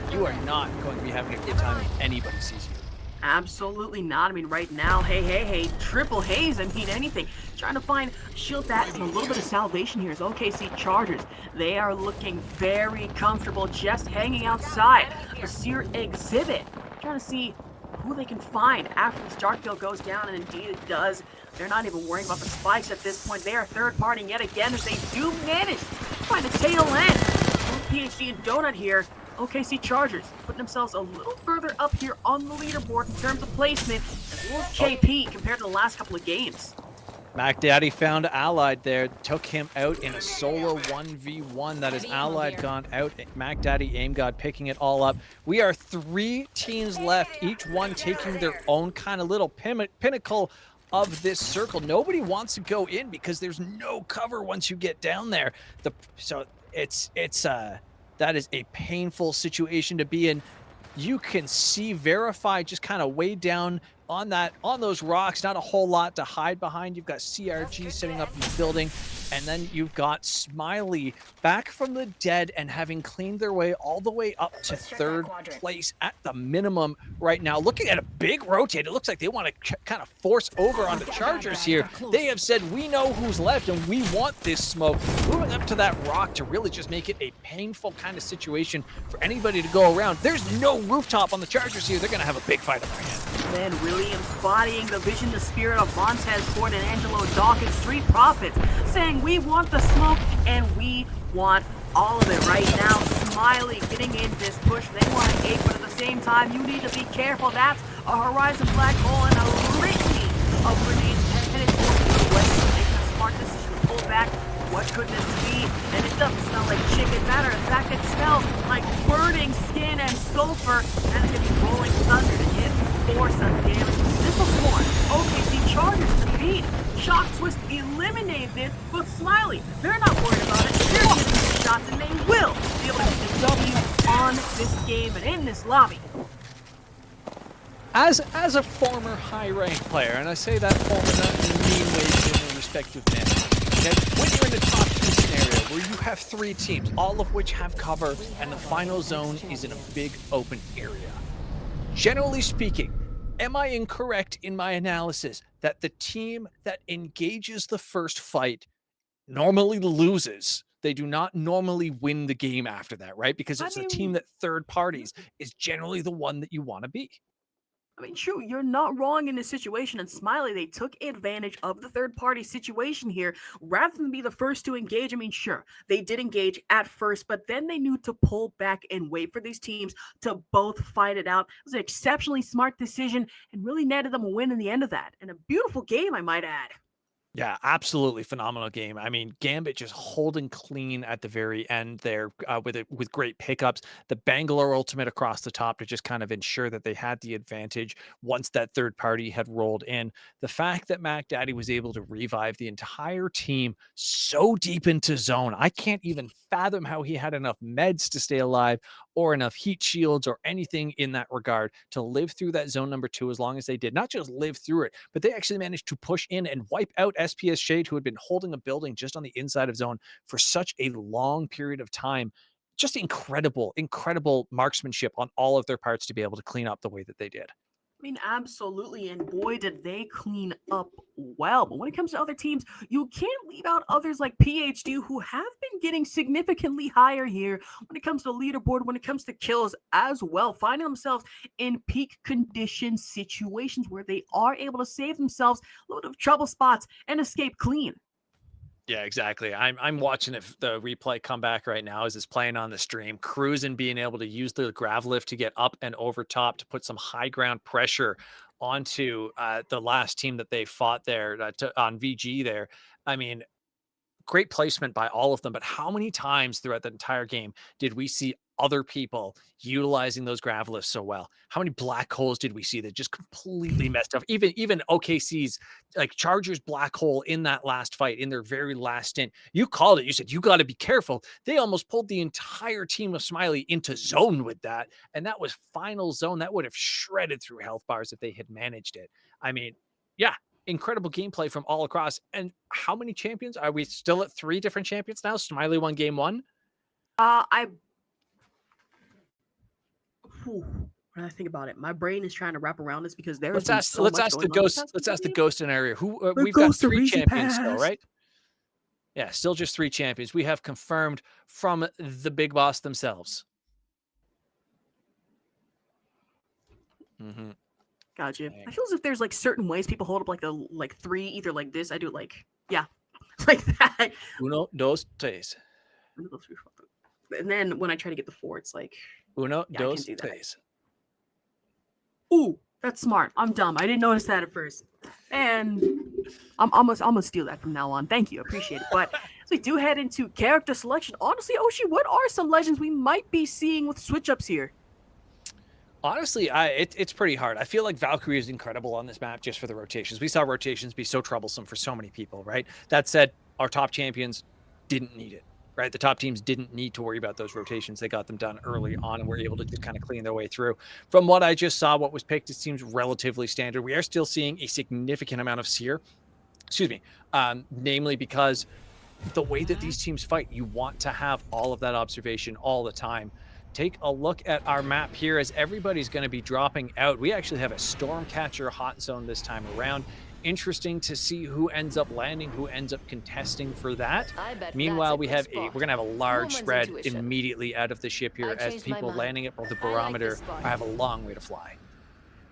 you are not going to be having a good time if anybody sees you. Absolutely not. I mean, right now, hey, triple haze. I mean, anything. Trying to find shield that and a little bit of salvation here is OKC Chargers. They are looking very comfortable just hanging outside the Seer exhibit. Trying to see who they can find after this Dark Veil goes down, and indeed it does. They're not even worrying about the spikes at this point. They are third partying yet again as they do manage to find the tail end. PhD and Donut here. OKC Chargers putting themselves a little further up here on the leaderboard in terms of placement, as well as KP compared to the last couple of games. Mac Daddy found Allied there, took him out in a solo 1v1. That is Allied gone out. Mac Daddy, Aim God picking it all up. We are 3 teams left, each one taking their own kind of little pinnacle of this circle. Nobody wants to go in because there's no cover once you get down there. So that is a painful situation to be in. You can see Verify just kind of way down on those rocks. Not a whole lot to hide behind. You've got CRG sitting up in the building, and then you've got Smiley back from the dead and having cleaned their way all the way up to 3rd place at the minimum right now. Looking at a big rotate, it looks like they want to kind of force over on the Chargers here. They have said, we know who's left and we want this smoke. Moving up to that rock to really just make it a painful kind of situation for anybody to go around. There's no rooftop on the Chargers here. They're going to have a big fight on their hands. Man, really embodying the vision, the spirit of Montez Ford and Angelo Dawkins, 3 Prophets, saying we want the smoke and we want all of it right now. Smiley getting in this push. They want to ape, but at the same time, time. You need to be careful. That's a Horizon Black Hole and a litany of grenades headed towards the west. Making a smart decision to pull back. What could this be? And it doesn't smell like chicken. Matter of fact, it smells like burning skin and sulfur. And it's going to be rolling thunder to hit for some damage. Missile Swarm. OKC Chargers defeat. Shock Twist eliminated, but Smiley, they're not worried about it. They're getting the shots, and they will be able to get the W on this game and in this lobby. As a former high-ranked player, and I say that former not in a mean way, in respective manner, okay, when you're in a top 2 scenario where you have 3 teams, all of which have cover, and the final zone is in a big open area, generally speaking, am I incorrect in my analysis that the team that engages the first fight normally loses? They do not normally win the game after that, right? Because it's a team that third parties is generally the one that you want to be. I mean, true, you're not wrong in this situation, and Smiley, they took advantage of the third-party situation here, rather than be the first to engage. I mean, sure, they did engage at first, but then they knew to pull back and wait for these teams to both fight it out. It was an exceptionally smart decision, and really netted them a win in the end of that, and a beautiful game, I might add. Yeah, absolutely phenomenal game. I mean, Gambit just holding clean at the very end there with great pickups. The Bangalore ultimate across the top to just kind of ensure that they had the advantage once that third party had rolled in. The fact that Mac Daddy was able to revive the entire team so deep into zone, I can't even fathom how he had enough meds to stay alive or enough heat shields or anything in that regard to live through that zone number 2 as long as they did. Not just live through it, but they actually managed to push in and wipe out SPS Shade, who had been holding a building just on the inside of zone for such a long period of time. Just incredible, incredible marksmanship on all of their parts to be able to clean up the way that they did. I mean, absolutely, and boy, did they clean up well. But when it comes to other teams, you can't leave out others like PhD, who have been getting significantly higher here when it comes to leaderboard, when it comes to kills as well, finding themselves in peak condition situations where they are able to save themselves a little bit of trouble spots and escape clean. Yeah, exactly. I'm watching the replay come back right now as it's playing on the stream. Cruising, being able to use the grav lift to get up and over top to put some high ground pressure onto the last team that they fought there on VG there. I mean, great placement by all of them, but how many times throughout the entire game did we see other people utilizing those grav lifts so well? How many black holes did we see that just completely messed up? Even OKC's like Chargers black hole in that last fight, in their very last stint, you called it. You said, you got to be careful. They almost pulled the entire team of Smiley into zone with that. And that was final zone. That would have shredded through health bars if they had managed it. I mean, yeah, incredible gameplay from all across. And how many champions? Are we still at 3 different champions now? Smiley won game 1. When I think about it, my brain is trying to wrap around this because there's let's ask the ghost in area. Who we've got 3 champions still, right? Yeah, still just 3 champions. We have confirmed from the big boss themselves. Mm-hmm. Gotcha. I feel as if there's like certain ways people hold up like 3, either like this. I do like like that. 1, 2, 3. And then when I try to get the 4, it's like 1, 2, 3. Ooh, that's smart. I'm dumb. I didn't notice that at first. And I'm gonna steal that from now on. Thank you. Appreciate it. But as we do head into character selection, honestly, Oshi, what are some legends we might be seeing with switch ups here? Honestly, it's pretty hard. I feel like Valkyrie is incredible on this map just for the rotations. We saw rotations be so troublesome for so many people, right? That said, our top champions didn't need it, right? The top teams didn't need to worry about those rotations. They got them done early on and were able to just kind of clean their way through. From what I just saw, what was picked, it seems relatively standard. We are still seeing a significant amount of Seer, namely because the way that these teams fight, you want to have all of that observation all the time. Take a look at our map here as everybody's going to be dropping out. We actually have a Stormcatcher hot zone this time around. Interesting to see who ends up landing, who ends up contesting for that. Meanwhile, we're going to have a large spread immediately out of the ship here as people landing at the barometer have a long way to fly.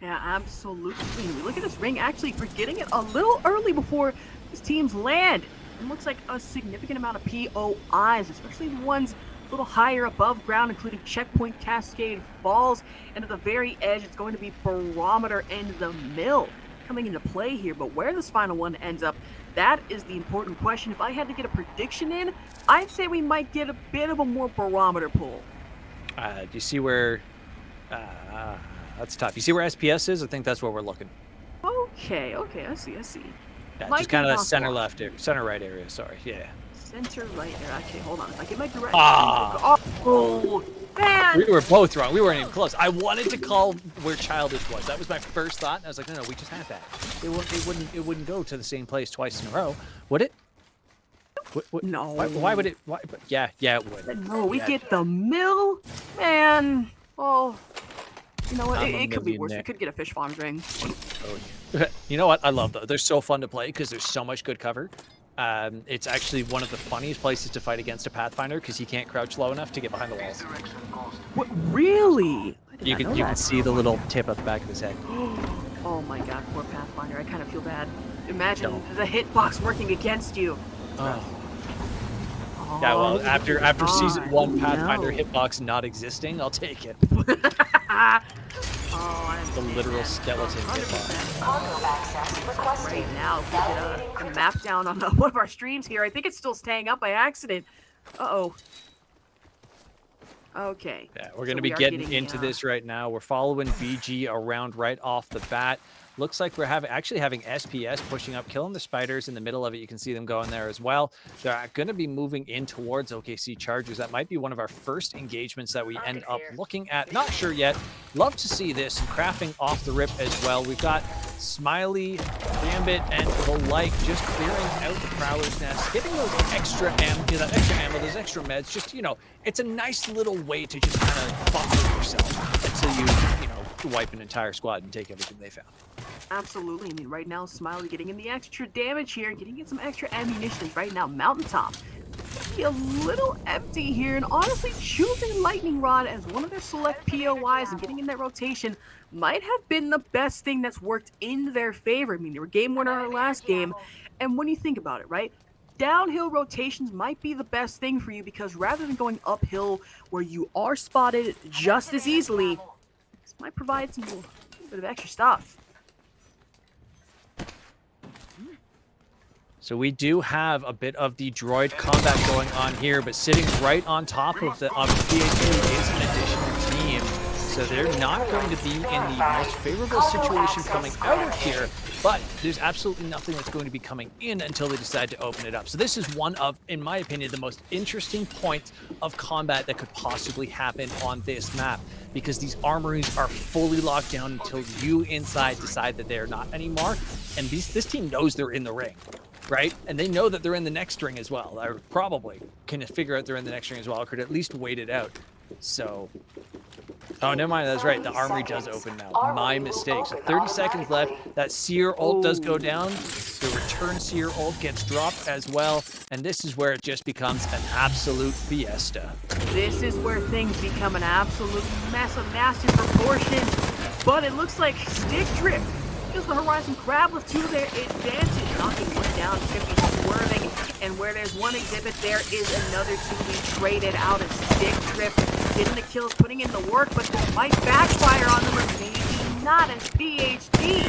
Yeah, absolutely. We look at this ring actually for getting it a little early before these teams land. It looks like a significant amount of POIs, especially the ones a little higher above ground, including checkpoint, cascade, falls, and at the very edge, it's going to be barometer and the mill coming into play here. But where this final one ends up, that is the important question. If I had to get a prediction in, I'd say we might get a bit of a more barometer pull. Do you see where... that's tough. You see where SPS is? I think that's where we're looking. Okay, I see. Yeah, Might just kind of be that center possible. left area, center right area, sorry. Yeah. Center right there. Actually, hold on. If I get my direction. Ah. Oh, man. We were both wrong. We weren't even close. I wanted to call where Childish was. That was my first thought. And I was like, no, we just had that. It wouldn't go to the same place twice in a row, would it? What? No. Why would it? Why? Yeah, it would. No, we Yeah. get the mill, man. Oh, you know what? I'm a It could be worse. We millionaire. could get a fish farms ring. You know what? I love those. They're so fun to play because there's so much good cover. It's actually one of the funniest places to fight against a Pathfinder because he can't crouch low enough to get behind the walls. What? Really? You can see the little tip at the back of his head. Oh my God, poor Pathfinder. I kind of feel bad. Imagine Don't. the hitbox working against you. Oh. Yeah, well, after season 1 Pathfinder no. hitbox not existing, I'll take it. I'm The literal skeleton hitbox. right now. If we get a map down on one of our streams here. I think it's still staying up by accident. Uh-oh. Okay. Yeah, we're So going to we be are getting into this right now. We're following BG around right off the bat. Looks like we're actually having SPS pushing up, killing the spiders in the middle of it. You can see them going there as well. They're going to be moving in towards OKC Chargers. That might be one of our first engagements that we end up looking at. Not sure yet. Love to see this. Crafting off the rip as well. We've got Smiley, Gambit, and the like just clearing out the Prowler's Nest, getting those extra ammo, those extra meds. Just, you know, it's a nice little way to just kind of buffer yourself until you wipe an entire squad and take everything they found. Absolutely. I mean, right now, Smiley getting in the extra damage here, getting in some extra ammunition right now. Mountaintop be a little empty here, and honestly, choosing Lightning Rod as one of their select POIs and getting in that rotation might have been the best thing that's worked in their favor. I mean, they were game winner in our last game, and when you think about it, right? Downhill rotations might be the best thing for you because rather than going uphill where you are spotted just as easily, this might provide some little bit of extra stuff. So we do have a bit of the droid combat going on here, but sitting right on top of the PA2 is an additional team. So they're not going to be in the most favorable situation coming out of here, but there's absolutely nothing that's going to be coming in until they decide to open it up. So this is one of, in my opinion, the most interesting points of combat that could possibly happen on this map, because these armories are fully locked down until you inside decide that they're not anymore. And this team knows they're in the ring, right? And they know that they're in the next ring as well. Or probably can figure out they're in the next ring as well, or could at least wait it out. So, oh, never mind. That's right. The armory does open now. My mistake. So 30 seconds left. That Seer ult does go down. The return Seer ult gets dropped as well. And this is where it just becomes an absolute fiesta. This is where things become an absolute mess of massive proportions. But it looks like Stick Drift gives the Horizon Crab to their advantage. Knocking one down, 50 swerving. And where there's one exhibit, there is another to be traded out as Stick Drift getting the kills, putting in the work, but this might backfire on them, or maybe not, as PhD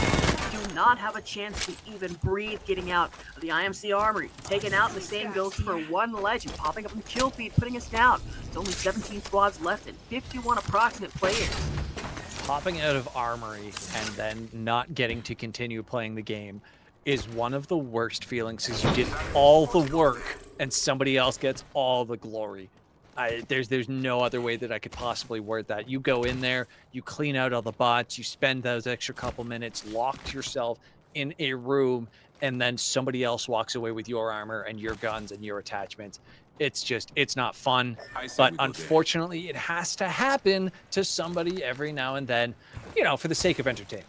do not have a chance to even breathe getting out of the IMC Armory. Taken out, the same goes for one Legend, popping up in kill feed, putting us down. It's only 17 squads left and 51 approximate players. Popping out of Armory and then not getting to continue playing the game is one of the worst feelings, because you did all the work and somebody else gets all the glory. There's no other way that I could possibly word that. You go in there, you clean out all the bots, you spend those extra couple minutes locked yourself in a room, and then somebody else walks away with your armor and your guns and your attachments. It's not fun, but unfortunately it has to happen to somebody every now and then, you know, for the sake of entertainment.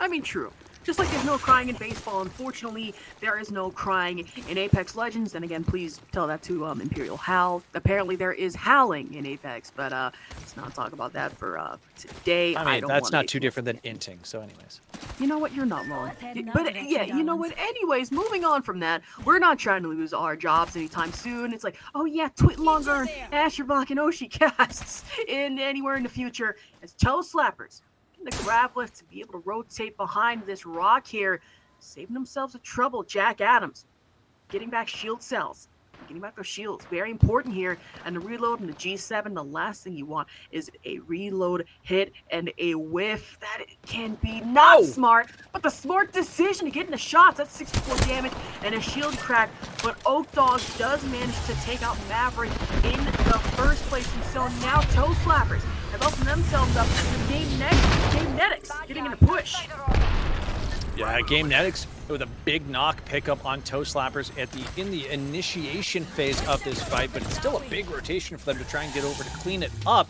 I mean, true. Just like there's no crying in baseball, unfortunately, there is no crying in Apex Legends. And again, please tell that to Imperial Hal. Apparently there is howling in Apex, but let's not talk about that for today. I mean, don't that's wanna not make too it- different than inting, so anyways. You know what? You're not wrong. Let's head But another yeah, you know what? Anyways, moving on from that, we're not trying to lose our jobs anytime soon. It's like, oh yeah, tweet longer Asherbach and Oshi casts in anywhere in the future as toe slappers. Getting the grab lift to be able to rotate behind this rock here, saving themselves a trouble. Jack Adams getting back shield cells. Getting back those shields, very important here. And the reload in the G7, the last thing you want is a reload hit and a whiff. That can be not smart, but the smart decision to get in the shots. That's 64 damage and a shield crack. But Oak Dog does manage to take out Maverick in the first place. And so now Toe Slappers have opened themselves up to Game Netics getting in a push. Yeah, Game Netics with a big knock pickup on Toe Slappers in the initiation phase of this fight, but it's still a big rotation for them to try and get over to clean it up.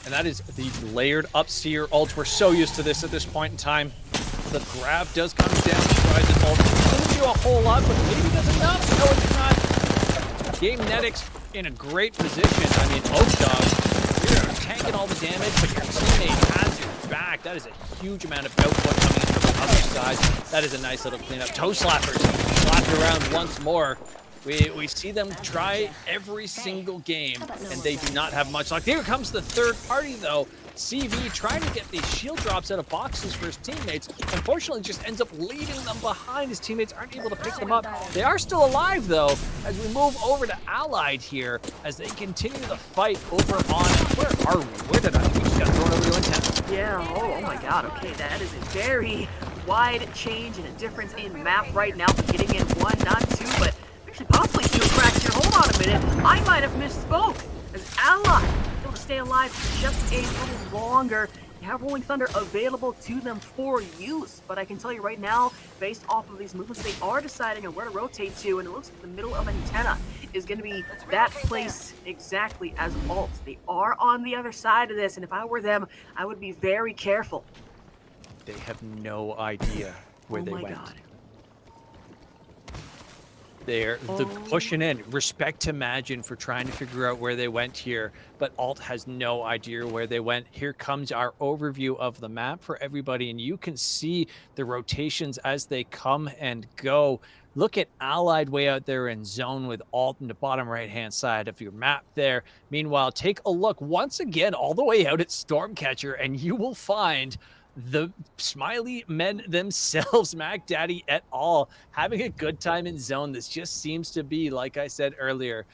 And that is the layered up-seer ult. We're so used to this at this point in time. The grab does come down, tries an ult. Doesn't do a whole lot, but maybe does enough. No, it's not. Game Netics in a great position. I mean, Oak Dog, you're tanking all the damage, but your teammate has your back. That is a huge amount of output coming in from the other side. That is a nice little cleanup. Toe Slappers slapped around once more. We see them try every single game, and they do not have much luck. Here comes the third party, though. CV trying to get these shield drops out of boxes for his teammates. Unfortunately, just ends up leaving them behind. His teammates aren't able to pick them up. They are still alive, though, as we move over to Allied here, as they continue the fight over on... Where are we? Where did I... We just got thrown over to intent. Yeah, oh my god, okay, that is a very wide change and a difference in map right now. Getting in one, not two, but actually possibly two cracks here. Hold on a minute, I might have misspoke. As Allied able to stay alive for just a little longer. You have Rolling Thunder available to them for use, but I can tell you right now, based off of these movements, they are deciding on where to rotate to, and it looks like the middle of Antenna is going to be that place exactly as ult. They are on the other side of this, and if I were them, I would be very careful. They have no idea where they went. God. They're pushing in. Respect to Magin for trying to figure out where they went here, but Alt has no idea where they went. Here comes our overview of the map for everybody, and you can see the rotations as they come and go. Look at Allied way out there in zone with Alt in the bottom right-hand side of your map there. Meanwhile, take a look once again all the way out at Stormcatcher, and you will find the Smiley men themselves, Mac Daddy et al., having a good time in zone. This just seems to be, like I said earlier,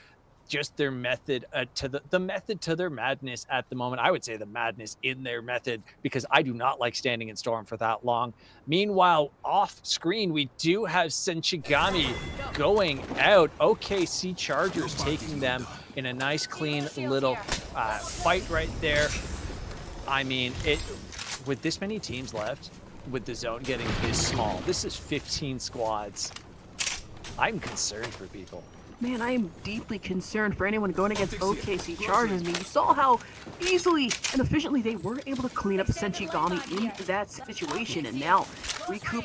just their method to the method to their madness at the moment. I would say the madness in their method, because I do not like standing in Storm for that long. Meanwhile, off screen, we do have Senchigami going out. OKC Chargers taking them in a nice, clean little fight right there. I mean, with this many teams left, with the zone getting this small, this is 15 squads. I'm concerned for people. Man, I am deeply concerned for anyone going against OKC Chargers. I mean, you saw how easily and efficiently they were able to clean up Senchigami in that situation, and now Recoup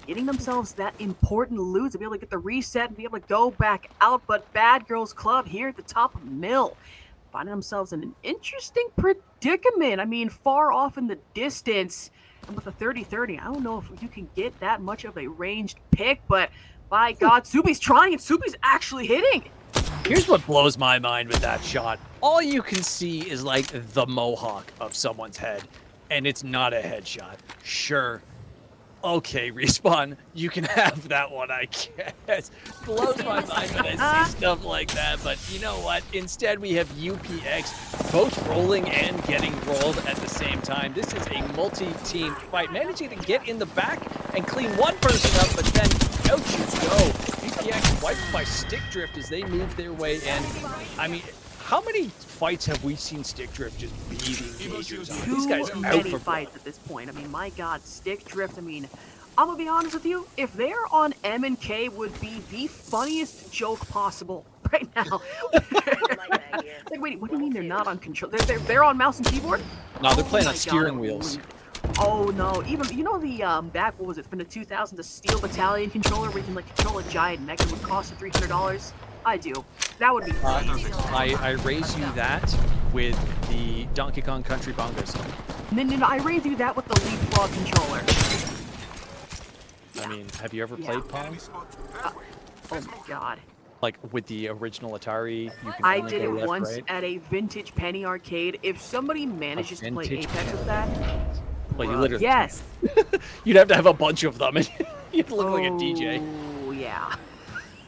getting themselves that important loot to be able to get the reset and be able to go back out. But Bad Girls Club here at the top of Mill finding themselves in an interesting predicament. I mean, far off in the distance, and with a 30-30, I don't know if you can get that much of a ranged pick, but by God, Subi's trying, and Subi's actually hitting. Here's what blows my mind with that shot. All you can see is like the mohawk of someone's head, and it's not a headshot. Sure. Okay, Respawn, you can have that one, I guess. Blows my mind when I see stuff like that, but you know what? Instead, we have UPX both rolling and getting rolled at the same time. This is a multi-team fight, managing to get in the back and clean one person up, but then out you go. UPX wiped by Stick Drift as they move their way in. I mean, how many fights have we seen Stick Drift just beating majors on? These guys Too are out many for fights at this point. I mean, my God, Stick Drift. I mean, I'm gonna be honest with you. If they're on M&K, would be the funniest joke possible right now. Like, wait, what do you mean they're not on control? They're on mouse and keyboard? No, they're playing my on steering God. wheels. Oh no, even, you know the, back, what was it, from the 2000, the Steel Battalion controller where you can, like, control a giant mech that would cost you $300? I do. That would be I raise you that with the Donkey Kong Country bongos. No, I raise you that with the Leapfrog controller. I mean, have you ever played Pong? Oh my god. Like with the original Atari, you can I only did go it left, once right? at a vintage penny arcade. If somebody manages to play Apex with that, Well, you literally yes. you'd have to have a bunch of them, and you'd look like a DJ. Oh yeah.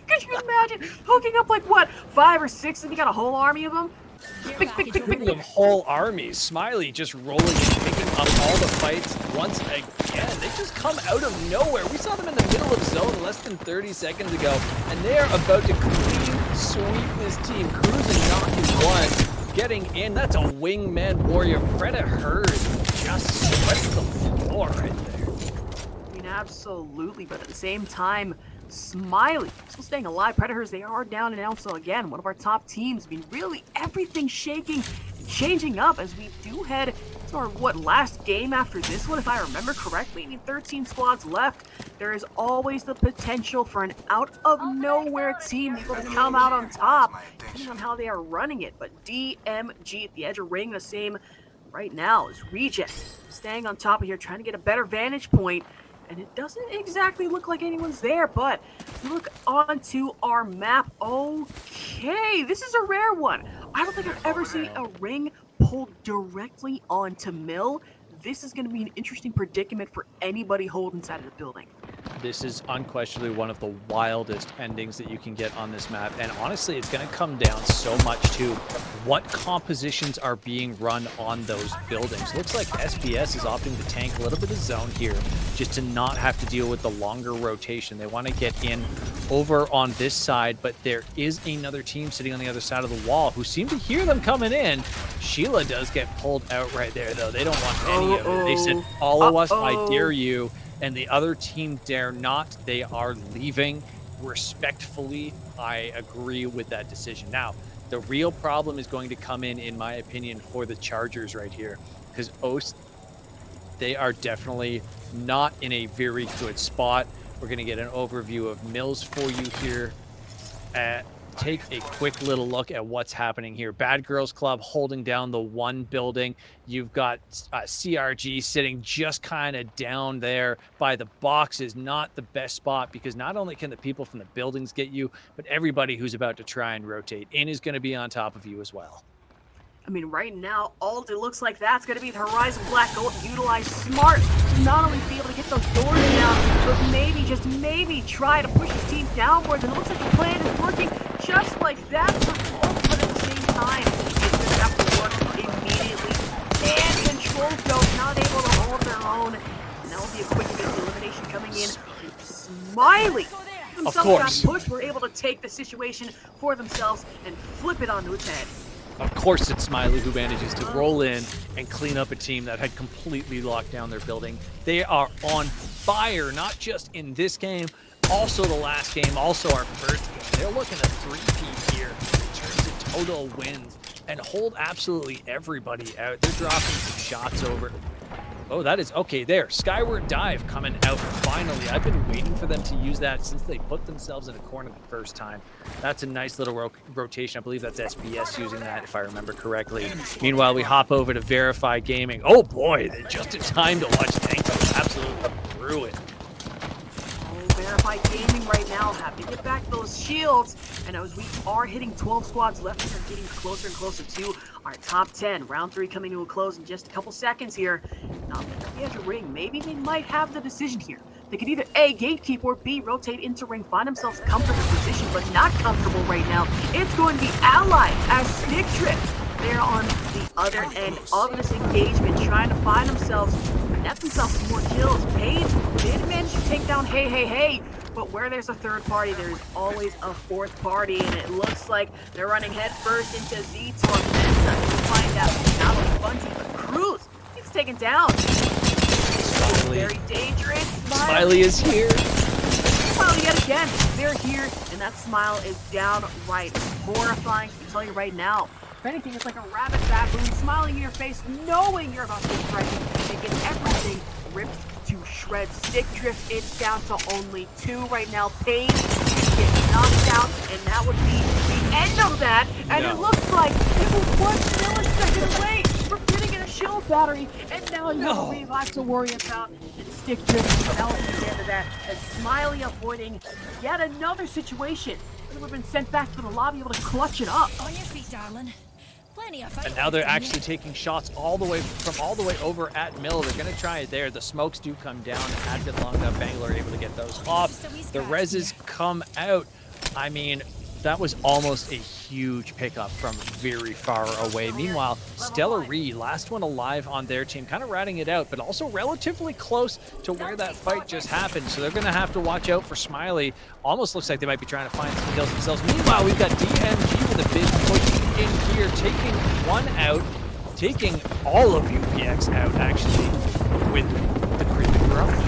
Could you imagine hooking up like what, 5 or 6, and you got a whole army of them? Speaking of whole armies, Smiley just rolling and picking up all the fights once again. They just come out of nowhere. We saw them in the middle of zone less than 30 seconds ago, and they are about to clean sweep this team. Cruising, knocking one, getting in. That's a wingman warrior. Predator just swept the floor right there. I mean, absolutely, but at the same time, Smiley still staying alive. Predators, they are down and out, so again, one of our top teams. I mean, really everything shaking, changing up as we do head to our, last game after this one, if I remember correctly. I mean, 13 squads left. There is always the potential for an out-of-nowhere team able to come out on top, depending on how they are running it. But DMG at the edge of ring, the same right now is Reject, staying on top of here, trying to get a better vantage point. And it doesn't exactly look like anyone's there, but look onto our map. Okay, this is a rare one. I don't think I've ever seen a ring pulled directly onto Mill. This is going to be an interesting predicament for anybody holding inside of the building. This is unquestionably one of the wildest endings that you can get on this map. And honestly, it's going to come down so much to what compositions are being run on those buildings. Looks like SBS is opting to tank a little bit of zone here just to not have to deal with the longer rotation. They want to get in over on this side, but there is another team sitting on the other side of the wall who seem to hear them coming in. Sheila does get pulled out right there, though. They don't want any of it. They said, follow us, I dare you. And the other team dare not. They are leaving. Respectfully, I agree with that decision. Now, the real problem is going to come in my opinion, for the Chargers right here. Because OST, they are definitely not in a very good spot. We're going to get an overview of Mills for you here. Take a quick little look at what's happening here. Bad Girls Club holding down the one building. You've got CRG sitting just kind of down there by the boxes. Not the best spot, because not only can the people from the buildings get you, but everybody who's about to try and rotate in is going to be on top of you as well. I mean, right now, all it looks like that's going to be the Horizon Black Gold utilize smart to not only be able to get those doors down, but maybe, just maybe, try to push his team downwards. And it looks like the plan is working just like that for both, but at the same time, it's going to have to work immediately. And Control Ghost not able to hold their own. And that will be a quick elimination coming in. Smiley themselves got pushed, were able to take the situation for themselves and flip it onto its head. Of course, it's Smiley who manages to roll in and clean up a team that had completely locked down their building. They are on fire, not just in this game, also the last game, also our first game. They're looking at 3-peat here in terms of total wins and hold absolutely everybody out. They're dropping some shots over. Oh, that is okay there. Skyward Dive coming out finally. I've been waiting for them to use that since they put themselves in a corner the first time. That's a nice little rotation. I believe that's SBS using that, if I remember correctly. Meanwhile, we hop over to Verify Gaming. Oh boy, they're just in time to watch Tank absolutely through it. Verify Gaming right now having to get back those shields, and as we are hitting 12 squads left, we are getting closer and closer to our top 10. Round 3 coming to a close in just a couple seconds here. Now, at the edge of ring, maybe they might have the decision here. They could either A, gatekeep, or B, rotate into ring, find themselves comfortable position, but not comfortable right now. It's going to be Allied as Snick Trip. They're on the other end of this engagement, trying to find themselves, net themselves some more kills. Payne did manage to take down Hey, but where there's a third party, there's always a fourth party, and it looks like they're running headfirst into Z-Tormentor. We'll find out not only Bunty, but Cruz. He's taken down. Smiley. Very dangerous. Smiley is here. Smiley yet again. They're here, and that smile is downright horrifying. I can tell you right now. If anything, it's like a rabbit baboon smiling in your face, knowing you're about to be striking. They get everything Red stick drift. It's down to only 2 right now. Phae gets knocked out, and that would be the end of that. And it looks like it was 1 millisecond away from getting in a shield battery, and now you have a revive to worry about. And stick drift, that was the end of that. As Smiley avoiding yet another situation. It would have been sent back to the lobby, able to clutch it up. On your feet, darling. Plenty of fight. And now they're actually taking shots all the way over at Mill. They're going to try it there. The smokes do come down. It had been long enough. Bangalore able to get those off. The reses come out. I mean, that was almost a huge pickup from very far away. Meanwhile, Stellar Re, last one alive on their team, kind of ratting it out, but also relatively close to where that fight just happened. So they're going to have to watch out for Smiley. Almost looks like they might be trying to find some kills themselves. Meanwhile, we've got DMG with a big push in here, taking one out, taking all of UPX out, actually, with the creeping garage.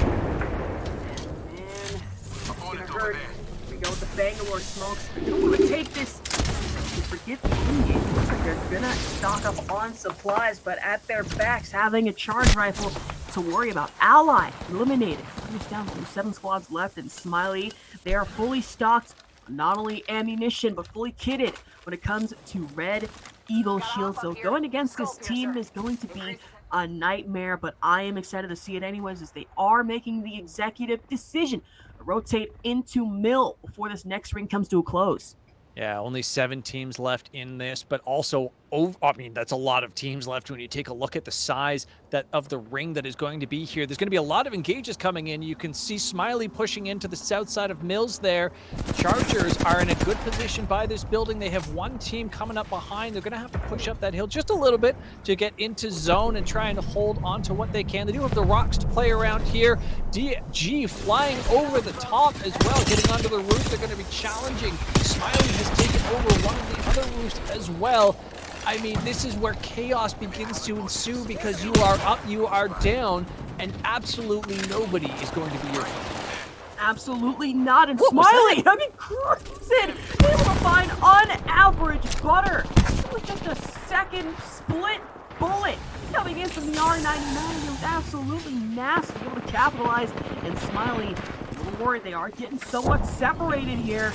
Go with the Bangalore smokes. They don't want to take this. Forget the in-game. It looks like they're gonna stock up on supplies, but at their backs, having a charge rifle to worry about. Ally eliminated. He's down to 7 squads left, and Smiley, they are fully stocked, not only ammunition but fully kitted when it comes to red Eagle shields. So going against this team is going to be a nightmare, but I am excited to see it anyways, as they are making the executive decision. Rotate into Mill before this next ring comes to a close. Yeah, only 7 teams left in this, but also, I mean, that's a lot of teams left when you take a look at the size of the ring that is going to be here. There's going to be a lot of engages coming in. You can see Smiley pushing into the south side of Mills there. Chargers are in a good position by this building. They have 1 team coming up behind. They're going to have to push up that hill just a little bit to get into zone and trying to hold on to what they can. They do have the rocks to play around here. DG flying over the top as well, getting onto the roof. They're going to be challenging. Smiley has taken over one of the other roofs as well. I mean, this is where chaos begins to ensue, because you are up, you are down, and absolutely nobody is going to be your friend. Absolutely not. And Smiley, I mean, cruising, able to find on average butter with just a second split bullet coming in from the R99. It was absolutely nasty, able to capitalize. And Smiley, a little worried, they are getting somewhat separated here.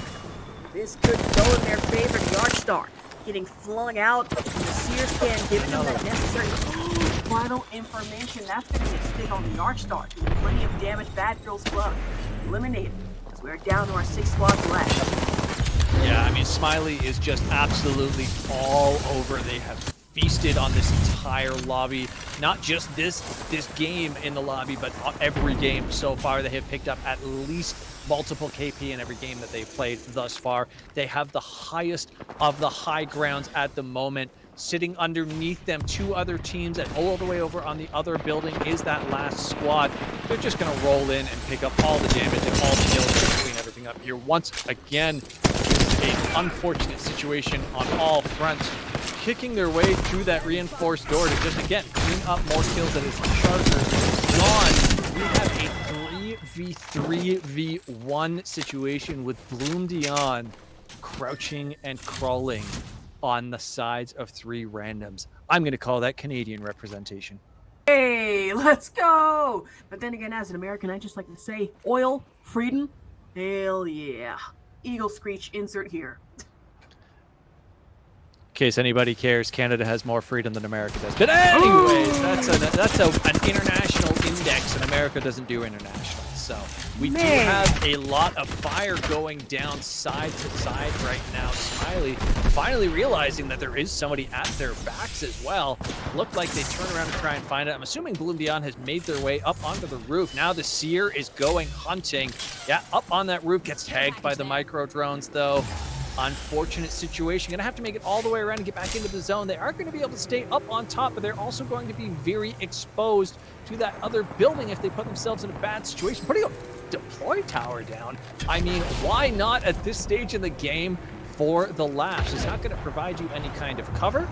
This could go in their favor. The Archstar getting flung out. The Seer scan giving them that necessary final information. That's going to get stick on the Archstar. Doing plenty of damage. Bad Girls Club eliminated, as we're down to our 6 squads left. Yeah, I mean, Smiley is just absolutely all over. They have feasted on this entire lobby. Not just this game in the lobby, but every game so far. They have picked up at least multiple KP in every game that they've played thus far. They have the highest of the high grounds at the moment. Sitting underneath them, 2 other teams, and all the way over on the other building is that last squad. They're just going to roll in and pick up all the damage and all the kills and clean everything up here. Once again, an unfortunate situation on all fronts. Kicking their way through that reinforced door to just, again, clean up more kills that is Charger gone. We have a 3v3v1 situation with Bloom Dion crouching and crawling on the sides of 3 randoms. I'm going to call that Canadian representation. Hey, let's go! But then again, as an American, I just like to say, oil, freedom, hell yeah. Eagle Screech insert here. In case anybody cares, Canada has more freedom than America does. But anyways, that's an international index, and America doesn't do international. So we do have a lot of fire going down side to side right now. Smiley finally realizing that there is somebody at their backs as well. Looked like they turn around and try and find it. I'm assuming Bloom Dion has made their way up onto the roof. Now the Seer is going hunting. Yeah, up on that roof, gets tagged by the micro drones though. Unfortunate situation. Gonna have to make it all the way around and get back into the zone. They are going to be able to stay up on top, but they're also going to be very exposed to that other building if they put themselves in a bad situation. Putting a deploy tower down. I mean, why not at this stage in the game for the laughs? It's not going to provide you any kind of cover.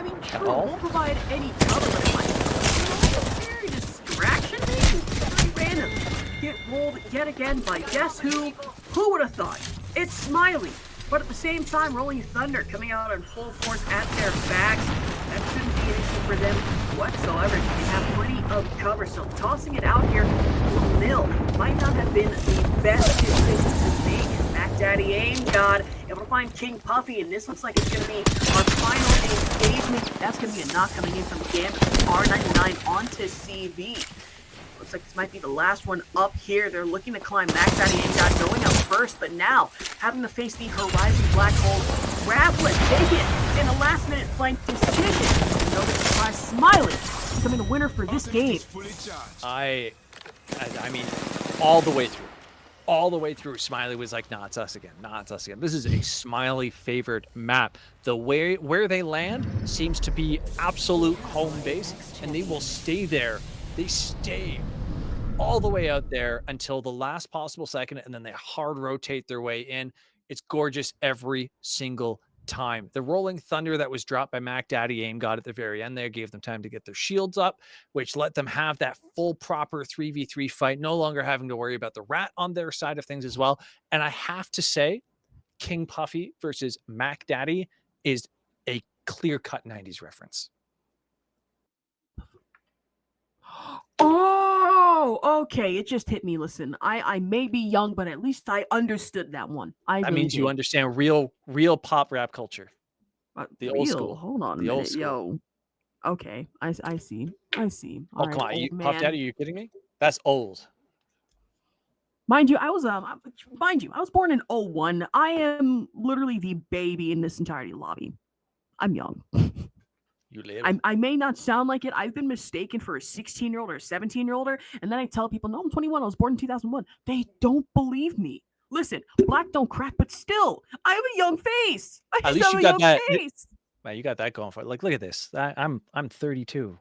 I mean, true, it won't provide any cover, but it might be very distraction, maybe. Very random. Get rolled yet again by guess who? Who would have thought? It's Smiley, but at the same time, Rolling Thunder coming out in full force at their backs. That shouldn't be an issue for them whatsoever. They have plenty of cover. So tossing it out here, Mill might not have been the best decision to make. Mac Daddy Aim God able to find King Puffy, and this looks like it's going to be our final engagement. That's going to be a knock coming in from Gambit R99 onto CV. Looks like this might be the last one up here. They're looking to climb Mac Daddy Aim God going up first, but now having to face the Horizon Black Hole. Ravlet take it in a last-minute flank decision. No surprise, Smiley becoming the winner for this game. I mean, all the way through. All the way through, Smiley was like, nah, it's us again. Nah, it's us again. This is a Smiley favored map. The way where they land seems to be absolute home base, and they will stay there. They stay all the way out there until the last possible second, and then they hard rotate their way in. It's gorgeous every single time. The Rolling Thunder that was dropped by Mac Daddy Aim God at the very end there gave them time to get their shields up, which let them have that full proper 3v3 fight, no longer having to worry about the rat on their side of things as well. And I have to say, King Puffy versus Mac Daddy is a clear-cut 90s reference. Oh, okay. It just hit me. Listen, I may be young, but at least I understood that one. That means you understand real pop rap culture. The old school. Hold on a the old minute, school. yo. Okay, I see. Oh, come on, Puff Daddy, are you kidding me? That's old. Mind you, I was born in 01. I am literally the baby in this entirety lobby. I'm young. You live. I may not sound like it. I've been mistaken for a 16-year-old or a 17-year-older, and then I tell people, no, I'm 21. I was born in 2001. They don't believe me. Listen, black don't crack, but still, I have a young face. At least you got that. Man, you got that going for it. Like, look at this. I'm 32.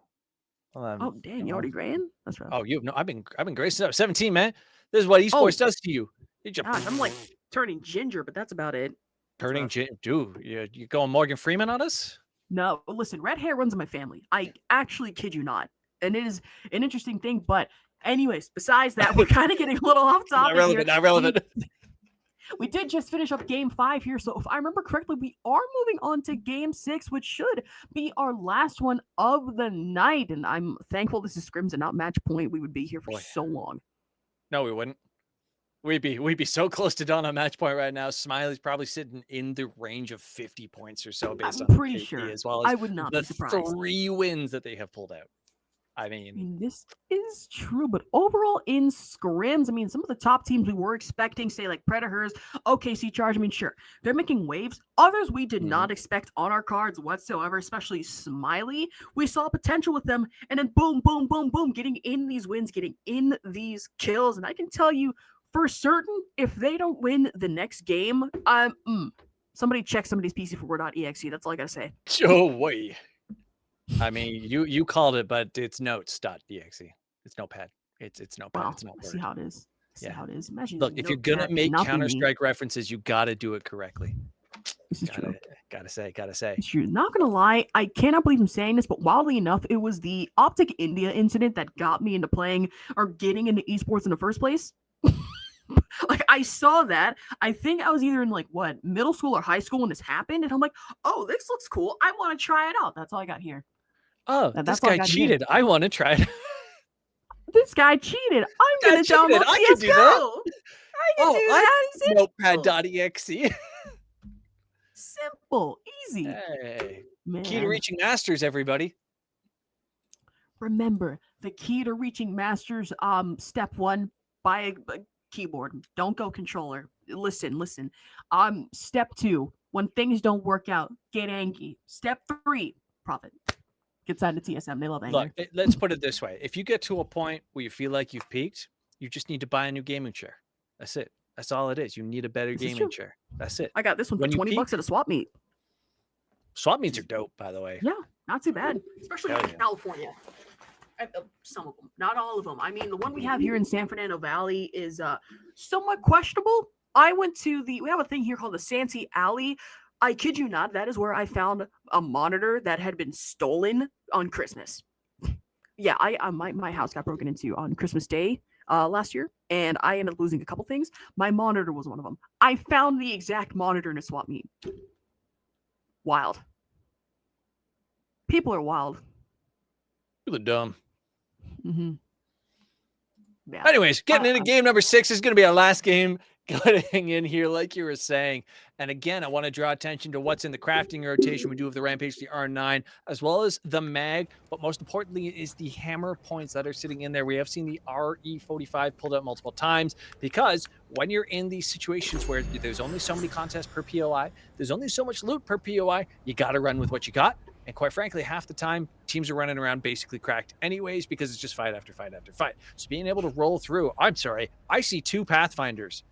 Oh, damn, you already graying? That's right. Oh, I've been graying since I was 17, man. This is what esports does to you. Gosh, I'm like turning ginger, but that's about it. Turning ginger, dude. You going Morgan Freeman on us? No, listen, red hair runs in my family. I actually kid you not. And it is an interesting thing. But anyways, besides that, we're kind of getting a little off topic. Not relevant. We did just finish up game 5 here. So if I remember correctly, we are moving on to game 6, which should be our last one of the night. And I'm thankful this is Scrims and not match point. We would be here for so long. No, we wouldn't. We'd be so close to done on match point right now. Smiley's probably sitting in the range of 50 points or so based on pretty sure. as well as I would not the be surprised. 3 wins that they have pulled out. I mean, this is true, but overall in Scrims, I mean, some of the top teams we were expecting, say like Predators, OKC Charge, I mean, sure, they're making waves. Others we did not expect on our cards whatsoever, especially Smiley. We saw potential with them, and then boom, boom, boom, boom, getting in these wins, getting in these kills. And I can tell you for certain, if they don't win the next game, somebody check somebody's PC for word.exe. That's all I gotta say. Oh, boy. I mean, you called it, but it's notes.exe. It's notepad. It's notepad. Wow. It's not word. See how it is. See how it is. Imagine. Look, if you're gonna make Counter-Strike references, you gotta do it correctly. This is true. Gotta say. It's true. Not gonna lie, I cannot believe I'm saying this, but wildly enough, it was the Optic India incident that got me into playing or getting into esports in the first place. Like, I saw that. I think I was either in like middle school or high school when this happened, and I'm like, oh, this looks cool. I want to try it out. That's all I got here. Oh, this guy cheated. I want to try it. This guy cheated. I'm gonna download CS:GO. I can do that. I can do that. Notepad.exe. Simple, easy. Hey. Man. Key to reaching masters, everybody. Remember, the key to reaching masters, step 1, buy a keyboard. Don't go controller. Listen. Step 2, when things don't work out, get angry. Step 3, profit. Get signed to TSM. They love anger. Look, let's put it this way. If you get to a point where you feel like you've peaked, you just need to buy a new gaming chair. That's it. That's all it is. You need a better gaming chair. That's it. I got this one for $20 at a swap meet. Swap meets are dope, by the way. Yeah, not too bad. Especially in California. Some of them, not all of them. I mean, the one we have here in San Fernando Valley is somewhat questionable. We have a thing here called the Santee Alley. I kid you not, that is where I found a monitor that had been stolen on Christmas. Yeah, my house got broken into on Christmas Day last year, and I ended up losing a couple things. My monitor was one of them. I found the exact monitor in a swap meet. Wild. People are wild. People are dumb. Yeah. Anyways, getting into game number 6 is going to be our last game getting in here, like you were saying. And again, I want to draw attention to what's in the crafting rotation. We do have the Rampage, the R9, as well as the mag. But most importantly is the hammer points that are sitting in there. We have seen the RE45 pulled out multiple times because when you're in these situations where there's only so many contests per POI, there's only so much loot per POI, you got to run with what you got. And quite frankly, half the time, teams are running around basically cracked anyways because it's just fight after fight after fight. So being able to roll through, I'm sorry, I see 2 Pathfinders.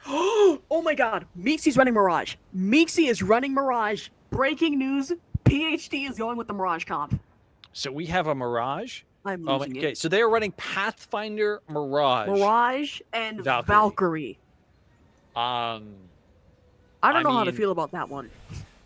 Oh my god, Winkkzz running Mirage. Winkkzz is running Mirage. Breaking news, PhD is going with the Mirage comp. So we have a Mirage. I'm losing okay, it. so they are running Pathfinder Mirage. Mirage and Valkyrie. I don't know how to feel about that one.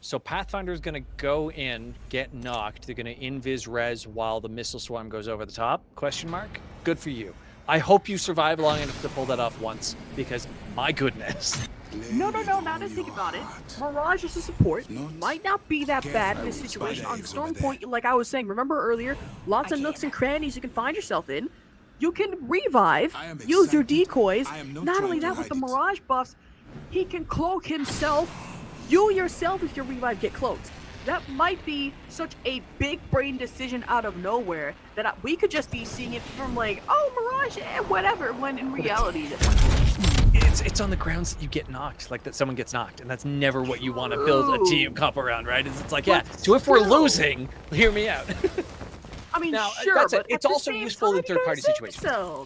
So Pathfinder is going to go in, get knocked. They're going to invis res while the missile swarm goes over the top? Question mark. Good for you. I hope you survive long enough to pull that off once, because my goodness. No, now to think about it, Mirage as a support might not be that bad in this situation. On Storm Point, like I was saying, remember earlier, lots of nooks and crannies you can find yourself in. You can revive, use your decoys. Not only that, with the Mirage buffs, he can cloak himself. You yourself, if you revive, get cloaked. That might be such a big brain decision out of nowhere that we could just be seeing it from like, oh, Mirage, whatever, when in reality... It's on the grounds that you get knocked, like that someone gets knocked, and that's never what you want to build a team comp around, right? It's like, yeah, so if we're losing, hear me out. I mean, now, sure, but it's also useful in third-party situations.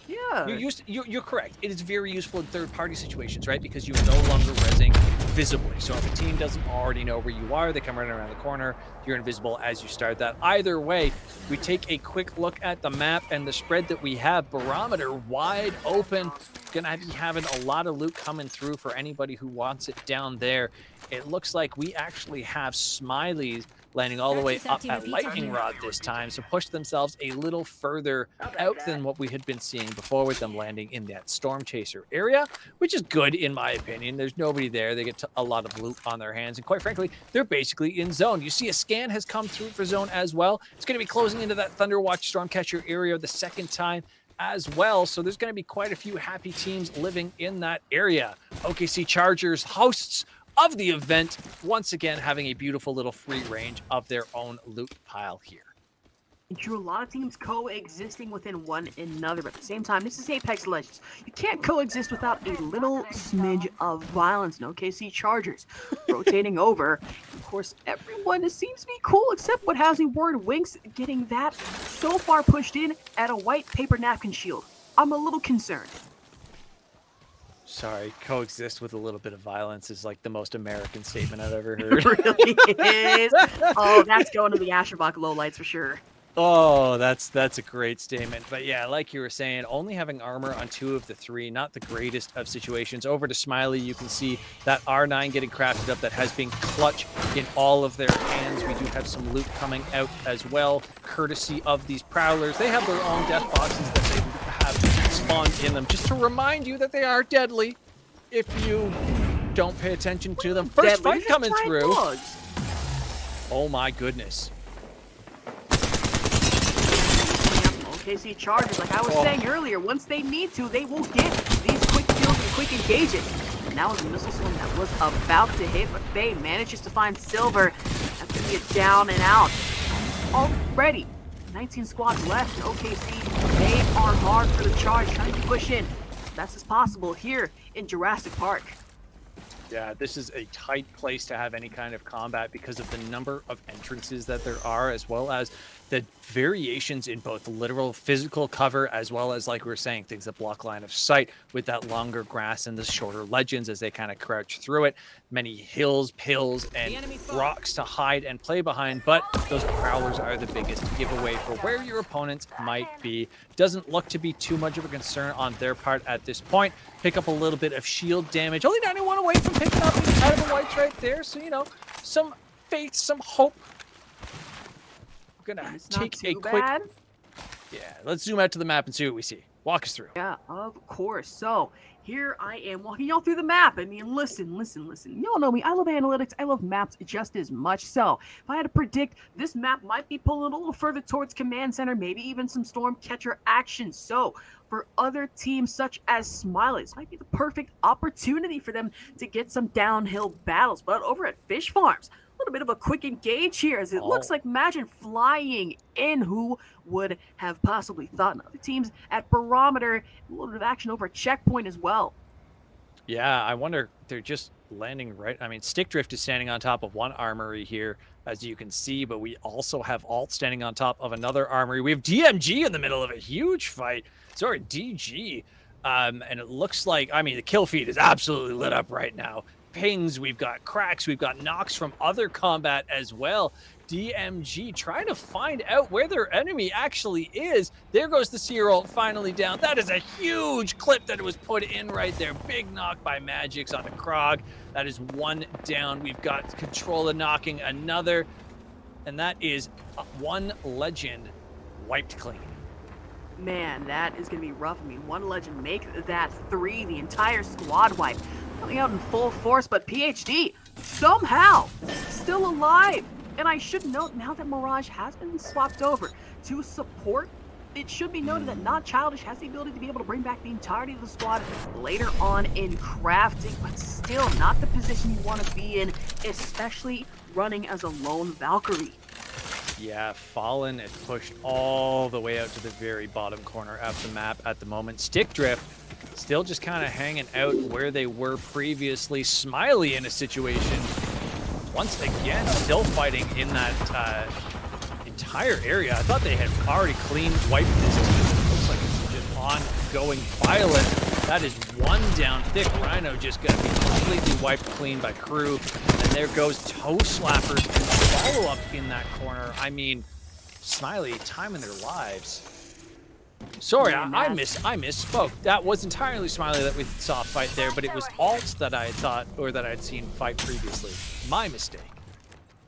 Yeah. You're correct. It is very useful in third-party situations, right? Because you're no longer rezzing visibly. So if a team doesn't already know where you are, they come running around the corner, you're invisible as you start that. Either way, we take a quick look at the map and the spread that we have. Barometer wide open. Gonna be having a lot of loot coming through for anybody who wants it down there. It looks like we actually have Smileys landing all the way up at Lightning Rod this time, so push themselves a little further out than what we had been seeing before with them landing in that Storm Chaser area, which is good in my opinion. There's nobody there. They get a lot of loot on their hands, and quite frankly, they're basically in zone. You see a scan has come through for zone as well. It's going to be closing into that Thunderwatch Stormcatcher area the second time as well, so there's going to be quite a few happy teams living in that area. OKC Chargers, hosts of the event, once again having a beautiful little free range of their own loot pile here. And true, a lot of teams coexisting within one another, but at the same time, this is Apex Legends. You can't coexist without a little smidge of violence. No OKC Chargers rotating over. Of course, everyone seems to be cool except what has me worried, Winkkzz getting that so far pushed in at a white paper napkin shield. I'm a little concerned. Sorry, coexist with a little bit of violence is like the most American statement I've ever heard. It really is. Oh, that's going to the Asherbach lowlights for sure. Oh, that's a great statement. But yeah, like you were saying, only having armor on 2 of the 3, not the greatest of situations. Over to Smiley, you can see that R9 getting crafted up that has been clutch in all of their hands. We do have some loot coming out as well, courtesy of these Prowlers. They have their own death boxes that they have spawned in them, just to remind you that they are deadly if you don't pay attention to them. First fight coming through. Bugs. Oh my goodness. OKC Chargers, like I was saying earlier, once they need to, they will get these quick kills and quick engages. And that was a missile swing that was about to hit, but Phae manages to find Silver. That's going to be a down and out. Already, 19 squads left in OKC. They are hard for the charge, trying to push in as best as possible here in Jurassic Park. Yeah, this is a tight place to have any kind of combat because of the number of entrances that there are, as well as the variations in both literal physical cover, as well as, like we were saying, things that block line of sight with that longer grass and the shorter legends as they kind of crouch through it. Many hills, pills, and rocks to hide and play behind, but those Prowlers are the biggest giveaway for where your opponents might be. Doesn't look to be too much of a concern on their part at this point. Pick up a little bit of shield damage. Only 91 away from picking up the side of the whites right there, so, you know, some faith, some hope. We're gonna take a quick... Yeah, let's zoom out to the map and see what we see. Walk us through. Yeah, of course. So here I am walking y'all through the map. I mean, listen. Y'all know me. I love analytics. I love maps just as much. So if I had to predict, this map might be pulling a little further towards Command Center, maybe even some Stormcatcher action. So for other teams such as Smiley, this might be the perfect opportunity for them to get some downhill battles. But over at Fish Farms, a little bit of a quick engage here as it looks like Imagine flying in. Who would have possibly thought? And other teams at Barometer, a little bit of action over at Checkpoint as well. Yeah, I wonder, they're just landing right. I mean, Stick Drift is standing on top of one armory here, as you can see, but we also have Alt standing on top of another armory. We have DMG in the middle of a huge fight. Sorry, DG. And it looks like, I mean, the kill feed is absolutely lit up right now. Pings, we've got cracks, we've got knocks from other combat as well. DMG trying to find out where their enemy actually is. There goes the Seer ult finally down. That is a huge clip that was put in right there. Big knock by Magix on the Krog. That is one down. We've got Controller knocking another. And that is one legend wiped clean. Man, that is going to be rough. I mean, one legend make that 3, the entire squad wipe. Coming out in full force, but PhD somehow still alive. And I should note, now that Mirage has been swapped over to support, it should be noted that Not Childish has the ability to be able to bring back the entirety of the squad later on in crafting, but still not the position you want to be in, especially running as a lone Valkyrie. Yeah, Fallen is pushed all the way out to the very bottom corner of the map at the moment. Stick Drift still just kind of hanging out where they were previously. Smiley in a situation, once again, still fighting in that entire area. I thought they had already clean wiped this team. It looks like it's just ongoing violent. That is one down. Thick Rhino just going to be completely wiped clean by Crew. And there goes Toe Slappers and follow up in that corner. I mean, Smiley, time in their lives. Sorry, I misspoke. That was entirely Smiley that we saw fight there, but it was Alt that I had thought, or that I'd seen fight previously. My mistake.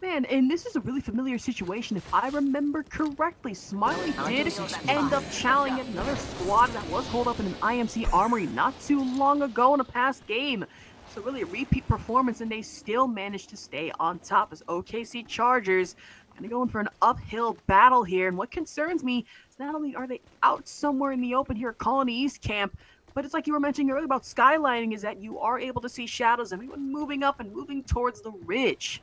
Man, and this is a really familiar situation. If I remember correctly, Smiley did end up challenging another squad that was holed up in an IMC armory not too long ago in a past game. So really a repeat performance, and they still managed to stay on top as OKC Chargers kind of going for an uphill battle here. And what concerns me is not only are they out somewhere in the open here at Colony East Camp, but it's like you were mentioning earlier about skylining, is that you are able to see shadows, everyone moving up and moving towards the ridge.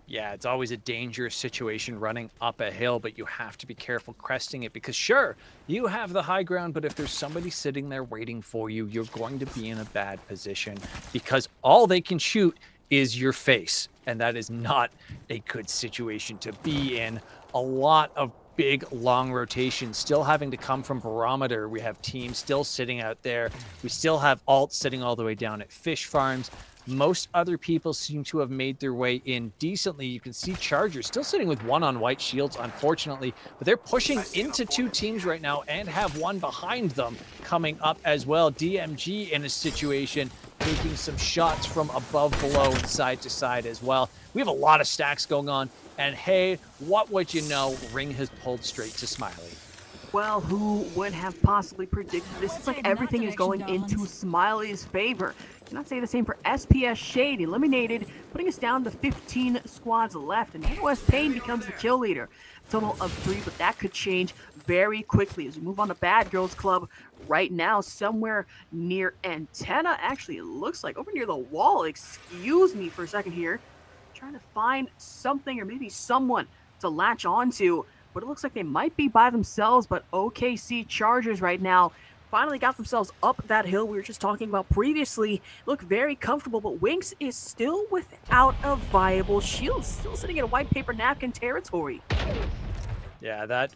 Yeah, it's always a dangerous situation running up a hill, but you have to be careful cresting it because sure, you have the high ground, but if there's somebody sitting there waiting for you, you're going to be in a bad position because all they can shoot is your face, and that is not a good situation to be in. A lot of big, long rotations still having to come from Barometer. We have teams still sitting out there. We still have Alt sitting all the way down at Fish Farms. Most other people seem to have made their way in decently. You can see Chargers still sitting with one on white shields, unfortunately, but they're pushing into two teams right now and have one behind them coming up as well. DMG in a situation, taking some shots from above, below, and side to side as well. We have a lot of stacks going on, and hey, what would you know, Ring has pulled straight to Smiley. Well, who would have possibly predicted this? It's like everything is going into Smiley's favor. Cannot say the same for SPS Shade, eliminated, putting us down to 15 squads left, and NOS Payne becomes the kill leader. Total of 3, but that could change very quickly as we move on to Bad Girls Club right now, somewhere near Antenna. Actually, it looks like over near the wall. Excuse me for a second here. Trying to find something or maybe someone to latch onto, but it looks like they might be by themselves. But OKC Chargers right now finally got themselves up that hill we were just talking about previously. Look very comfortable, but Winkkzz is still without a viable shield, still sitting in a white paper napkin territory. Yeah, that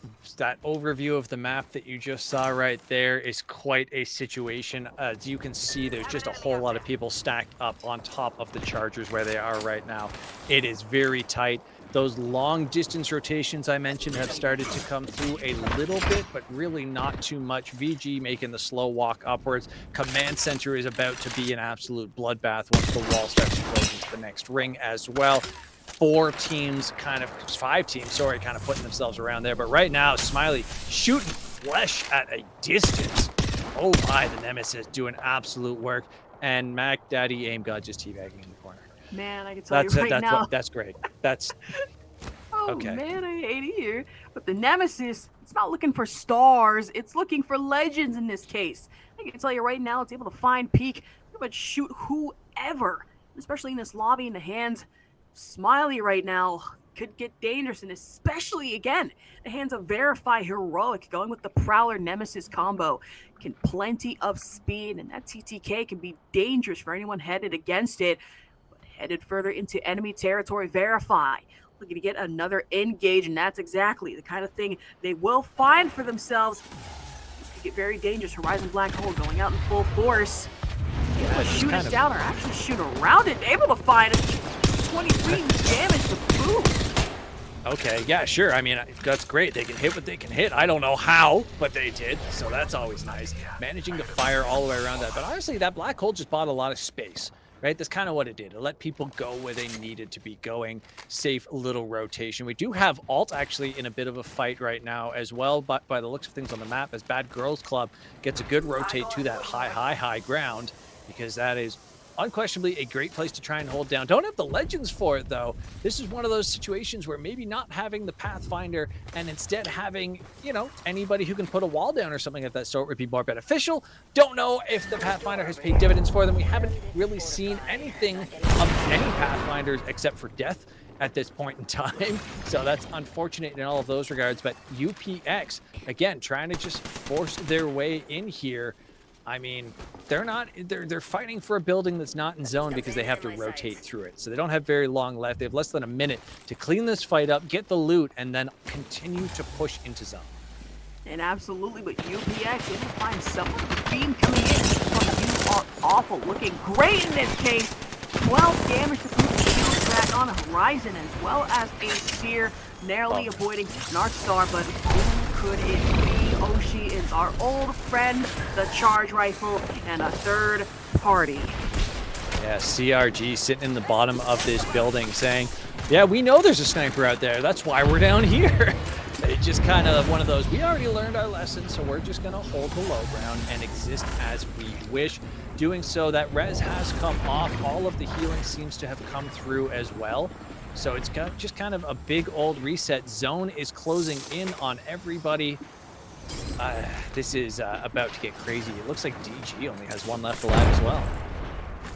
overview of the map that you just saw right there is quite a situation. As you can see, there's just a whole lot of people stacked up on top of the Chargers where they are right now. It is very tight. Those long distance rotations I mentioned have started to come through a little bit, but really not too much. VG making the slow walk upwards. Command Center is about to be an absolute bloodbath once the wall starts to close into the next ring as well. 5 teams kind of putting themselves around there. But right now, Smiley shooting flesh at a distance. Oh my, the Nemesis doing absolute work. And Mac Daddy Aim God just teabagging in the corner. Man, I can tell you right now. That's great. That's Oh okay. man, I hate it here. But the Nemesis, it's not looking for stars. It's looking for legends in this case. I can tell you right now, it's able to find peak, but shoot whoever, especially in this lobby in the hands. Smiley right now could get dangerous, and especially again, the hands of Verify Heroic going with the Prowler Nemesis combo. Can plenty of speed, and that TTK can be dangerous for anyone headed against it. But headed further into enemy territory, Verify looking to get another engage, and that's exactly the kind of thing they will find for themselves. This could get very dangerous. Horizon Black Hole going out in full force. Able to shoot it down, or actually shoot around it. Able to find it. 23 damage to boot. Okay, yeah, sure. I mean, that's great. They can hit what they can hit. I don't know how, but they did, so that's always nice. Managing to fire all the way around that. But honestly, that black hole just bought a lot of space, right? That's kind of what it did. It let people go where they needed to be going. Safe little rotation. We do have Alt actually in a bit of a fight right now as well, but by the looks of things on the map, as Bad Girls Club gets a good rotate to that high ground, because that is unquestionably a great place to try and hold down. Don't have the legends for it, though. This is one of those situations where maybe not having the Pathfinder and instead having, you know, anybody who can put a wall down or something of that sort would be more beneficial. Don't know if the Pathfinder has paid dividends for them. We haven't really seen anything of any Pathfinders except for death at this point in time. So that's unfortunate in all of those regards. But UPX, again, trying to just force their way in here. I mean, they're fighting for a building that's not in zone because they have to rotate through it. So they don't have very long left. They have less than a minute to clean this fight up, get the loot, and then continue to push into zone. And absolutely, but UPX, able to find someone with beam coming in. You are awful, looking great in this case. 12 damage to put the shield back on a Horizon, as well as a Seer, narrowly avoiding Narc Star, but who could it be? Oshi is our old friend, the charge rifle, and a third party. Yeah, CRG sitting in the bottom of this building saying, yeah, we know there's a sniper out there. That's why we're down here. It's just kind of one of those, we already learned our lesson, so we're just going to hold the low ground and exist as we wish. Doing so, that res has come off. All of the healing seems to have come through as well. So it's got just kind of a big old reset. Zone is closing in on everybody. This is about to get crazy. It looks like DG only has one left alive as well.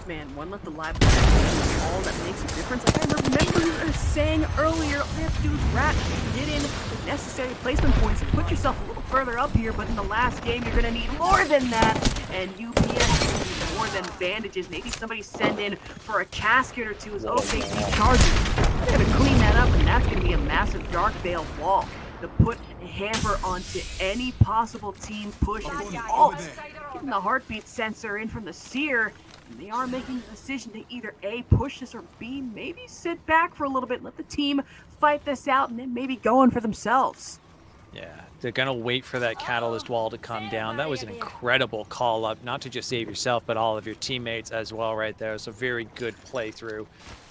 Man, one left alive is all that makes a difference. Like I remember you were saying earlier, all you have to do is rat, get in the necessary placement points and put yourself a little further up here, but in the last game you're going to need more than that, and UPS need more than bandages. Maybe somebody send in for a casket or two as OKC charges. They're going to clean that up, and that's going to be a massive Dark Veil wall to put a hamper onto any possible team push. And Alt, getting the heartbeat sensor in from the Seer, and they are making the decision to either A, push this, or B, maybe sit back for a little bit, let the team fight this out, and then maybe go in for themselves. Yeah, they're going to wait for that catalyst wall to come down. That was an incredible call up, not to just save yourself, but all of your teammates as well right there. It's a very good playthrough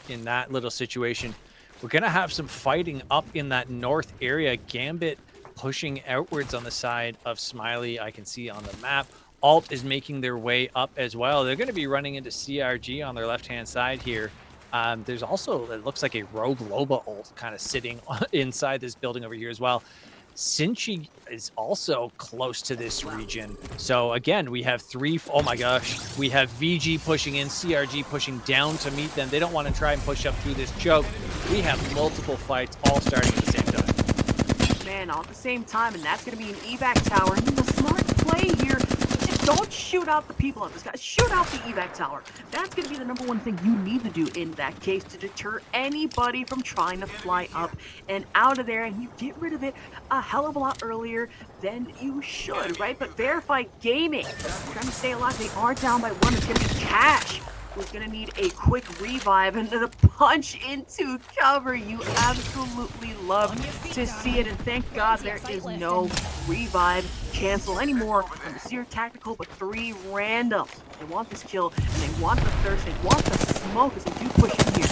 in that little situation. We're going to have some fighting up in that north area. Gambit pushing outwards on the side of Smiley, I can see on the map. Alt is making their way up as well. They're going to be running into CRG on their left-hand side here. There's also, it looks like a Rogue Loba ult kind of sitting inside this building over here as well. Sinchi is also close to this region. So again, we have oh my gosh, we have VG pushing in, CRG pushing down to meet them. They don't want to try and push up through this choke. We have multiple fights all starting at the same time. Man, all at the same time, and that's going to be an evac tower. And the smart play here, don't shoot out the people on this guy. Shoot out the evac tower. That's going to be the number one thing you need to do in that case to deter anybody from trying to fly up and out of there. And you get rid of it a hell of a lot earlier than you should, right? But Verify Gaming, trying to stay alive. They are down by one. It's going to be Cash, who's going to need a quick revive and the punch into cover. You absolutely love to see it, and thank God there is no revive cancel anymore on the Seer Tactical, but 3 randoms. They want this kill, and they want the thirst, they want the smoke as they do push in here.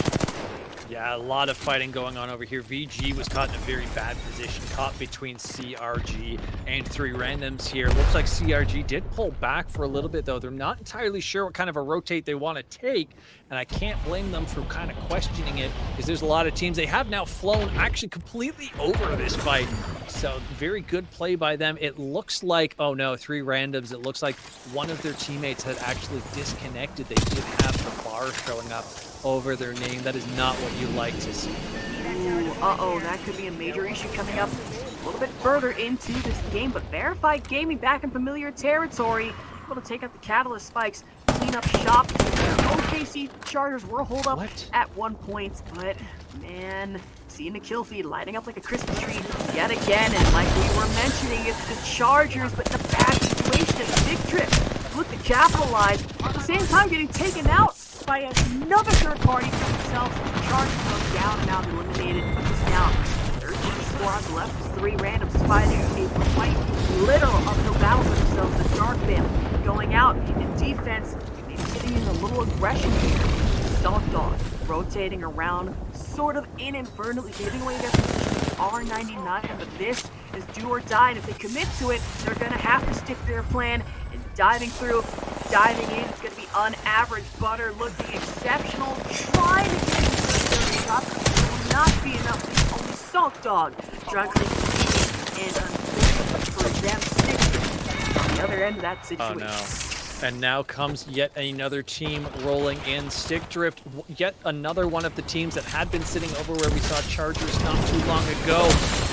Yeah, a lot of fighting going on over here. VG was caught in a very bad position, caught between CRG and 3 randoms here. Looks like CRG did pull back for a little bit, though. They're not entirely sure what kind of a rotate they want to take, and I can't blame them for kind of questioning it, because there's a lot of teams. They have now flown actually completely over this fight, so very good play by them. It looks like, oh no, 3 randoms. It looks like one of their teammates had actually disconnected. They did have the bar showing up over their name. That is not what you like to see. Ooh, uh-oh, that could be a major issue coming up a little bit further into this game, but Verified Gaming back in familiar territory, able to take out the Catalyst spikes, clean up shop. OKC Chargers were hold up at one point, but man, seeing the kill feed lighting up like a Christmas tree yet again, and like we were mentioning, it's the Chargers, but the bad situation is Stick Drift. Look to capitalize, at the same time getting taken out by another third party for themselves. The Chargers go down and out, eliminated, puts us down 13 squads left, 3 randoms fighting a quite little uphill battle for themselves. The Dark Bin going out in defense, maybe getting in a little aggression here. Salt Dog rotating around, sort of inadvertently giving away their position to R99, but this is do or die, and if they commit to it, they're gonna have to stick to their plan. And diving through, diving in, it's gonna be unaverage. Butter looking exceptional, trying to get into the shots, but it will not be enough. Only Salt Dog directly and unfortunately for them, Stick on the other end of that situation. Oh no. And now comes yet another team rolling in. Stick Drift, yet another one of the teams that had been sitting over where we saw Chargers not too long ago,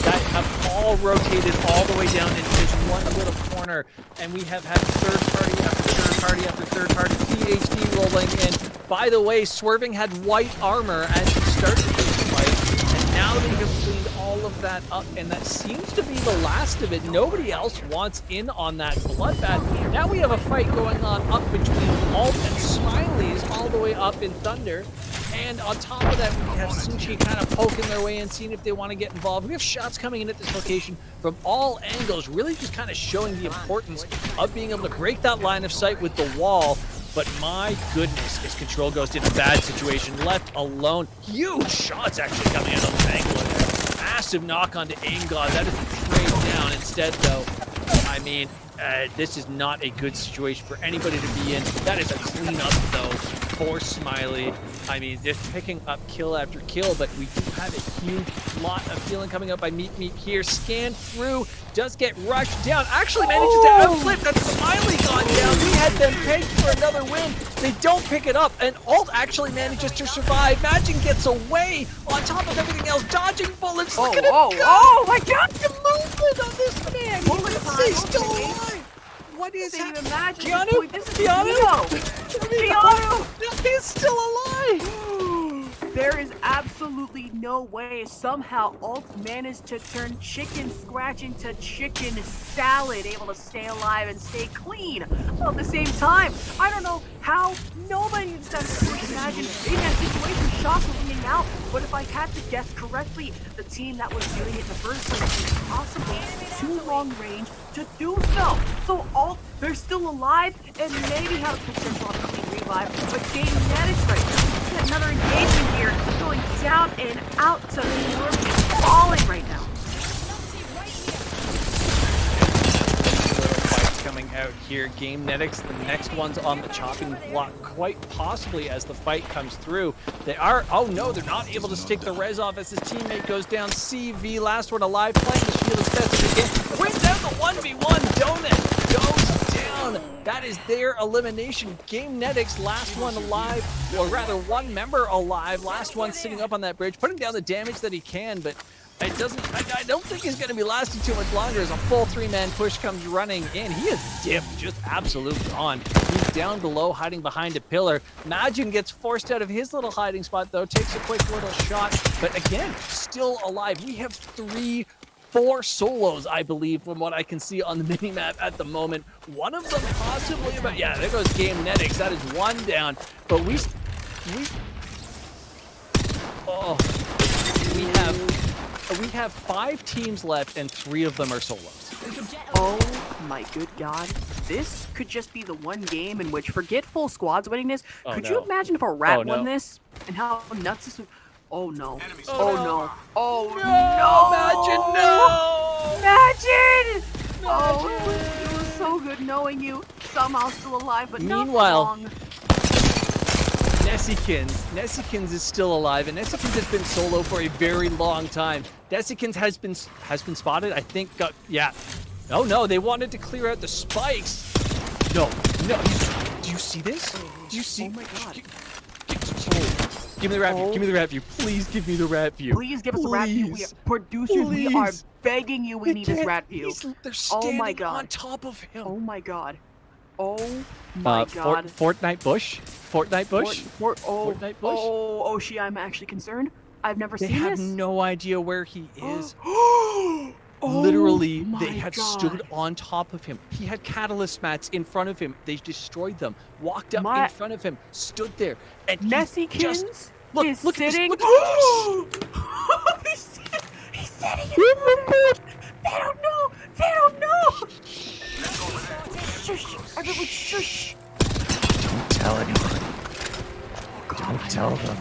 that have all rotated all the way down into this one little corner. And we have had third party after third party after third party, PhD rolling in. By the way, Swerving had white armor as he started this fight, and now they have cleaned all of that up, and that seems to be the last of it. Nobody else wants in on that bloodbath. Now we have a fight going on up between Alt and Smiley's all the way up in Thunder. And on top of that, we have Sushi kind of poking their way in, seeing if they want to get involved. We have shots coming in at this location from all angles, really just kind of showing the importance of being able to break that line of sight with the wall. But my goodness, is Control Ghost in a bad situation, left alone. Huge shots actually coming out of the angle there. Massive knock onto AimGod. That is a trade down. Instead, though, I mean, this is not a good situation for anybody to be in. That is a cleanup, though, for Smiley. I mean, just picking up kill after kill, but we do have a huge lot of healing coming up by Meat here. Scan through, does get rushed down. Actually manages to outflip. That Smiley gone down. We had them pegged for another win. They don't pick it up, and Alt actually manages to survive. Magic gets away on top of everything else, dodging bullets. Look at him go. Oh my God! The movement on this man. He's still alive. What is Can you that? imagine? Keanu? This is Keanu? Keanu! He's still alive. There is absolutely no way somehow Alt managed to turn chicken scratch into chicken salad, able to stay alive and stay clean all at the same time. I don't know how nobody decides to imagine in that situation. Shots were being out, but if I had to guess correctly, the team that was doing it in the first place was possibly too long range to do so. So Alt, they're still alive and maybe have a potential on a clean revive, but Game Genetics right now. Another engagement here, going down and out to Swerve, falling right now. Coming out here, Genetics, the next one's on the chopping block, quite possibly as the fight comes through. They are, oh no, they're not able to stick the res off as his teammate goes down. CV, last one alive, playing the shield as best as he can. Wins out the 1v1, Donut goes down. That is their elimination. Genetics, last one alive, or rather one member alive, last one sitting up on that bridge, putting down the damage that he can, but it doesn't, I don't think he's going to be lasting too much longer as a full 3-man push comes running in. He is dipped, just absolutely gone. He's down below, hiding behind a pillar. Majin gets forced out of his little hiding spot, though, takes a quick little shot, but again, still alive. We have 4 solos, I believe, from what I can see on the minimap at the moment. One of them possibly, but yeah, there goes Genetics. That is one down, but we have 5 teams left, and 3 of them are solos. Oh my good God. This could just be the one game in which, forget full squads winning this, could you imagine if a rat won this? And how nuts this would... Oh no. Oh, Oh no. no. Oh No, no. Imagine! Oh, it was so good knowing you. Somehow still alive, but Meanwhile, not for long. Nessykins is still alive, and Nessykins has been solo for a very long time. Nessykins has been spotted. I think. Yeah. Oh no, they wanted to clear out the spikes. No. Do you see this? Do you see? Oh my god. Give me the rat view. Give me the rat view. Please give me the rat view. Please give us a rat view. Producers, we are Please. begging you. We need this rat view. They're standing my God. on top of him. Oh my god. Oh my god. Fortnite Bush. Fortnite Bush. Fortnite Bush. Oh, Oshi, I'm actually concerned. I've never They seen have this. no idea where he is. Oh Literally, my they had God. stood on top of him. He had catalyst mats in front of him. They destroyed them. Walked up in front of him. Stood there. And Nessykins is look at this, sitting. look He's sitting in the They don't know. They don't know. Shush. Everyone, shush. Don't tell anyone. Oh, God, Don't tell them.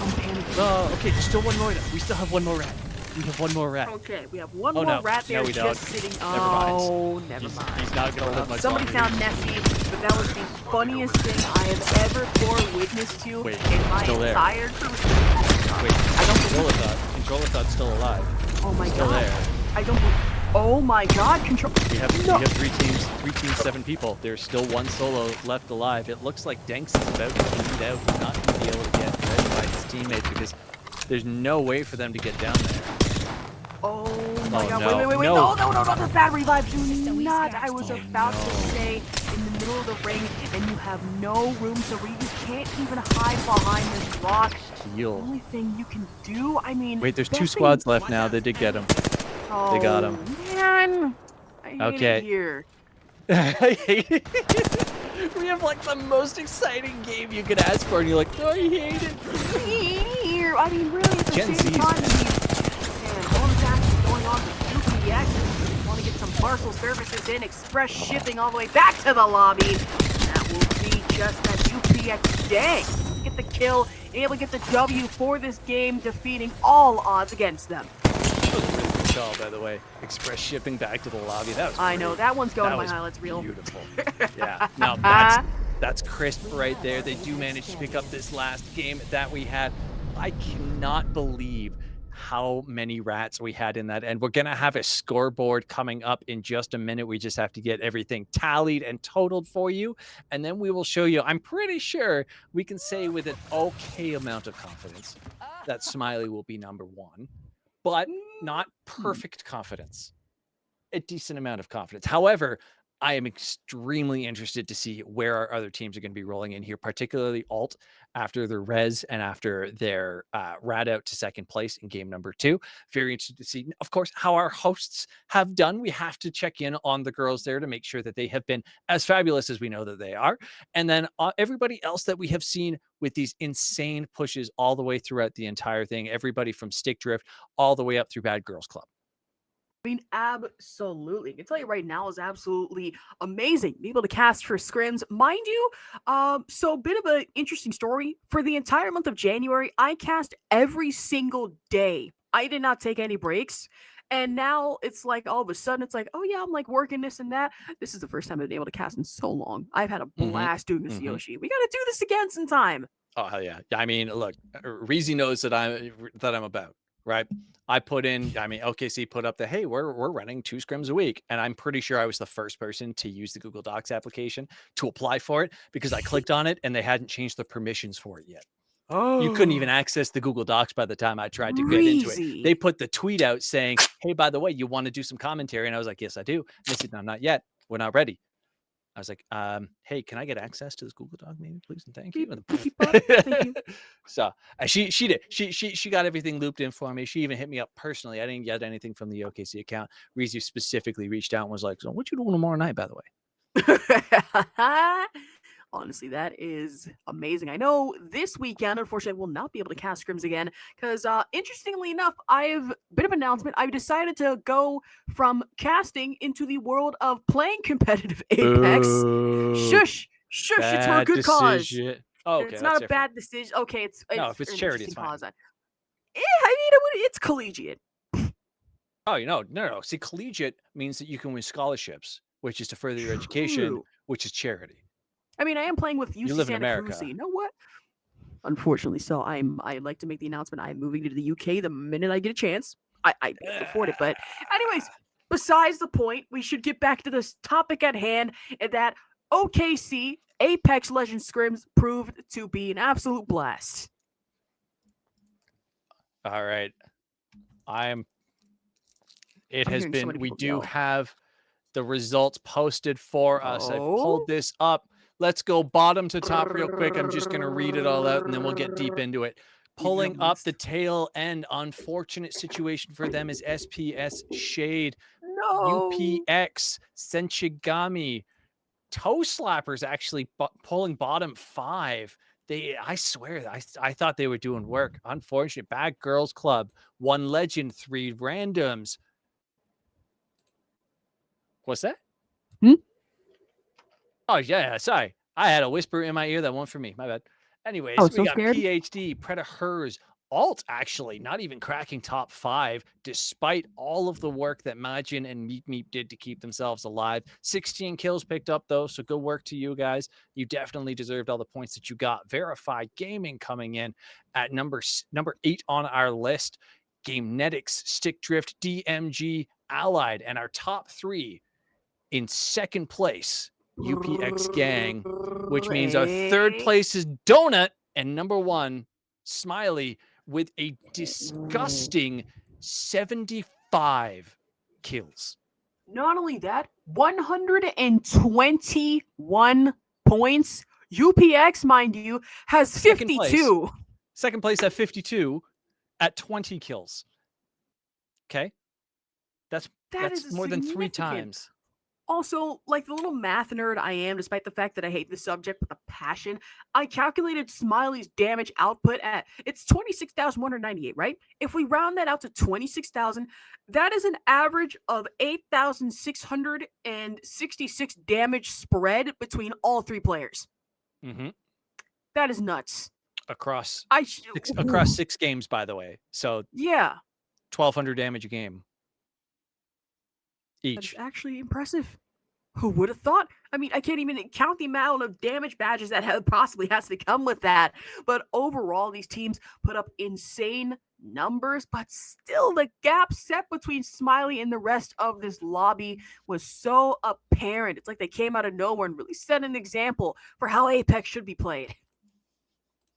I'm panicking. Okay, there's still one more. We still have one more rat. We have one more rat. Okay, we have one Oh, more no. rat there No, we just don't. sitting. Never mind. Oh, never mind. He's not gonna live much Somebody longer. found Nessie, but that was the funniest thing I have ever bore witness to Wait, in my still there. entire career. Wait, Control-a-thought still alive. Oh my Still god. there. I don't. Oh my god, control. We have No. three teams, 7 people. There's still one solo left alive. It looks like Denks is about to bleed out, and not going to be able to get read by his teammates because there's no way for them to get down there. Oh my god. no, Wait. no. No, the bad revive. Do not. I was Oh, about no. to say in the middle of the ring, and you have no room to read. You can't even hide behind this rock. The Heal. only thing you can do, I mean. Wait, there's that 2 thing- squads left now. They did get him. Oh, They got him. Man. I hate Okay. it here. I hate it. We have like the most exciting game you could ask for, and you're like, oh, I hate it. Here. I mean, really, at the Gen same Z's. time, man, all this action going on with UPX. You want to get some parcel services in, express shipping all the way back to the lobby. That will be just that UPX day to get the kill and able to get the W for this game, defeating all odds against them. Good call, by the way. Express shipping back to the lobby. That was I know, great. that one's going That to my was highlights reel. Beautiful. Yeah. No, that's crisp right there. They do manage to pick up this last game that we had. I cannot believe how many rats we had in that, and we're gonna have a scoreboard coming up in just a minute. We just have to get everything tallied and totaled for you, and then we will show you. I'm pretty sure we can say with an okay amount of confidence that Smiley will be number 1, but not perfect confidence. A decent amount of confidence. However, I am extremely interested to see where our other teams are going to be rolling in here, particularly Alt after their res and after their rat out to second place in game number 2. Very interested to see, of course, how our hosts have done. We have to check in on the girls there to make sure that they have been as fabulous as we know that they are. And then everybody else that we have seen with these insane pushes all the way throughout the entire thing, everybody from Stick Drift all the way up through Bad Girls Club. I mean, absolutely. I can tell you right now is absolutely amazing. Be able to cast for Scrims. Mind you, so bit of an interesting story. For the entire month of January, I cast every single day. I did not take any breaks. And now it's like all of a sudden it's like, oh yeah, I'm like working this and that. This is the first time I've been able to cast in so long. I've had a blast doing this Yoshi. We got to do this again sometime. Oh hell yeah! I mean, look, Reezy knows that I'm about. Right. I put in, OKC put up the, hey, we're running 2 scrims a week. And I'm pretty sure I was the first person to use the Google Docs application to apply for it because I clicked on it and they hadn't changed the permissions for it yet. Oh, you couldn't even access the Google Docs by the time I tried to get into it. They put the tweet out saying, hey, by the way, you want to do some commentary? And I was like, yes, I do. And they said, no, not yet. We're not ready. I was like, hey, can I get access to this Google Doc, maybe, please? And thank you. Thank you. So she did. She got everything looped in for me. She even hit me up personally. I didn't get anything from the OKC account. Reezy specifically reached out and was like, so what you doing tomorrow night, by the way? Honestly, that is amazing. I know this weekend, unfortunately, I will not be able to cast Scrims again because, interestingly enough, bit of announcement. I've decided to go from casting into the world of playing competitive Apex. Shush, it's for a good cause. Oh, okay, It's that's not a different. bad decision. Okay, it's No, if it's an charity, interesting it's fine. cause. I mean, it's collegiate. Oh, no. See, collegiate means that you can win scholarships, which is to further your education, True. which is charity. I mean, I am playing with You UC live in Santa Cruz. America. So you know what? Unfortunately, so I'd like to make the announcement. I'm moving to the UK the minute I get a chance. I'd be able to afford it, but anyways, besides the point, we should get back to this topic at hand. And that OKC Apex Legends scrims proved to be an absolute blast. All right. It I'm has hearing so been, many we people do yell. have the results posted for us. I've Oh. pulled this up. Let's go bottom to top real quick. I'm just going to read it all out and then we'll get deep into it. Pulling up the tail end, unfortunate situation for them is SPS Shade, No. UPX, Senchigami, Toe Slappers actually pulling bottom 5. I swear, I thought they were doing work. Unfortunate. Bad Girls Club, 1 Legend, 3 randoms. What's that? Oh, yeah, sorry. I had a whisper in my ear that one for me. My bad. Anyways, I we was so got scared. PhD, Predators, Alt actually, not even cracking top 5, despite all of the work that Majin and Meep Meep did to keep themselves alive. 16 kills picked up, though, so good work to you guys. You definitely deserved all the points that you got. Verified Gaming coming in at number 8 on our list. Gamenetics, Stick Drift, DMG, Allied, and our top 3 in second place, UPX Gang, which means our third place is Donut, and number 1, Smiley, with a disgusting 75 kills. Not only that, 121 points. UPX, mind you, has 52. Second place at 52 at 20 kills. Okay? That's more than 3 times. Also, like the little math nerd I am, despite the fact that I hate the subject with a passion, I calculated Smiley's damage output at, it's 26,198, right? If we round that out to 26,000, that is an average of 8,666 damage spread between all 3 players. Mm-hmm. That is nuts. Across 6 games, by the way. So yeah, 1,200 damage a game. Each. That's actually impressive. Who would have thought? I mean, I can't even count the amount of damage badges that possibly has to come with that. But overall, these teams put up insane numbers, but still the gap set between Smiley and the rest of this lobby was so apparent. It's like they came out of nowhere and really set an example for how Apex should be played.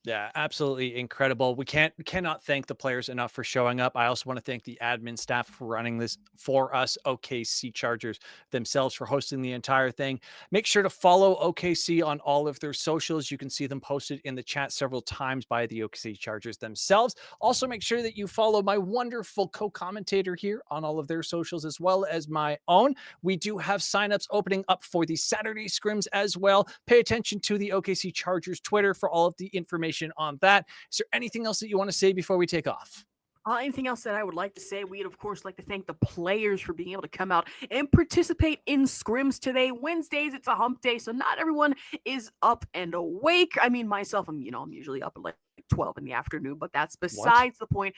Yeah, absolutely incredible. We cannot thank the players enough for showing up. I also want to thank the admin staff for running this for us, OKC Chargers themselves for hosting the entire thing. Make sure to follow OKC on all of their socials. You can see them posted in the chat several times by the OKC Chargers themselves. Also, make sure that you follow my wonderful co-commentator here on all of their socials as well as my own. We do have signups opening up for the Saturday scrims as well. Pay attention to the OKC Chargers Twitter for all of the information on that. Is there anything else that you want to say before we take off? Anything else that I would like to say? We'd, of course, like to thank the players for being able to come out and participate in scrims today. Wednesdays, it's a hump day, so not everyone is up and awake. I mean, myself, I'm usually up at like 12 in the afternoon, but that's besides the point.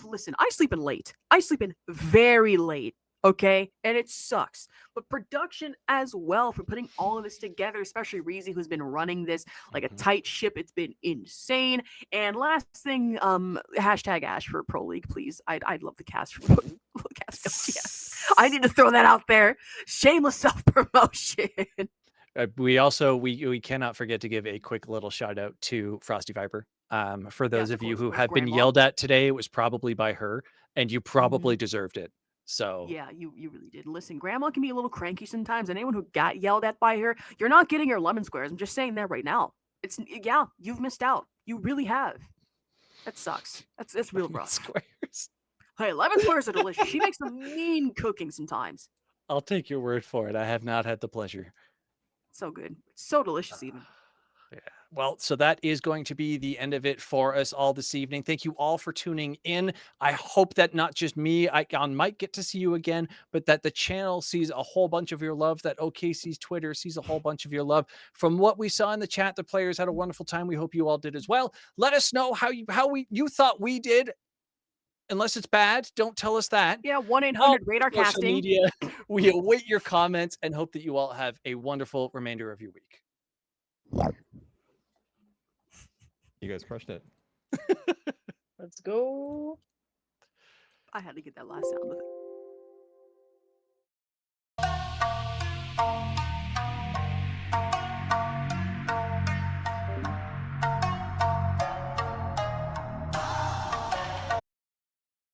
Listen, I sleep in late. I sleep in very late. Okay, and it sucks. But production as well for putting all of this together, especially Reezy, who's been running this like a tight ship. It's been insane. And last thing, hashtag Ash for Pro League, please. I'd love the cast for cast. Yes, I need to throw that out there. Shameless self promotion. We cannot forget to give a quick little shout out to Frosty Viper. For those of you who have been yelled at today, it was probably by her, and you probably deserved it. So yeah, you really did. Listen, Grandma can be a little cranky sometimes, and anyone who got yelled at by her, you're not getting your lemon squares. I'm just saying that right now. You've missed out. You really have. That sucks. That's real rough. Squares. Hey, lemon squares are delicious. She makes some mean cooking sometimes. I'll take your word for it. I have not had the pleasure. So good. It's so delicious even. Yeah. Well, so that is going to be the end of it for us all this evening. Thank you all for tuning in. I hope that not just me, Icon, might get to see you again, but that the channel sees a whole bunch of your love, that OKC's Twitter sees a whole bunch of your love. From what we saw in the chat, the players had a wonderful time. We hope you all did as well. Let us know how you thought we did. Unless it's bad, don't tell us that. Yeah, 1-800 All radar social casting. media. We await your comments and hope that you all have a wonderful remainder of your week. You guys crushed it. Let's go. I had to get that last sound with it.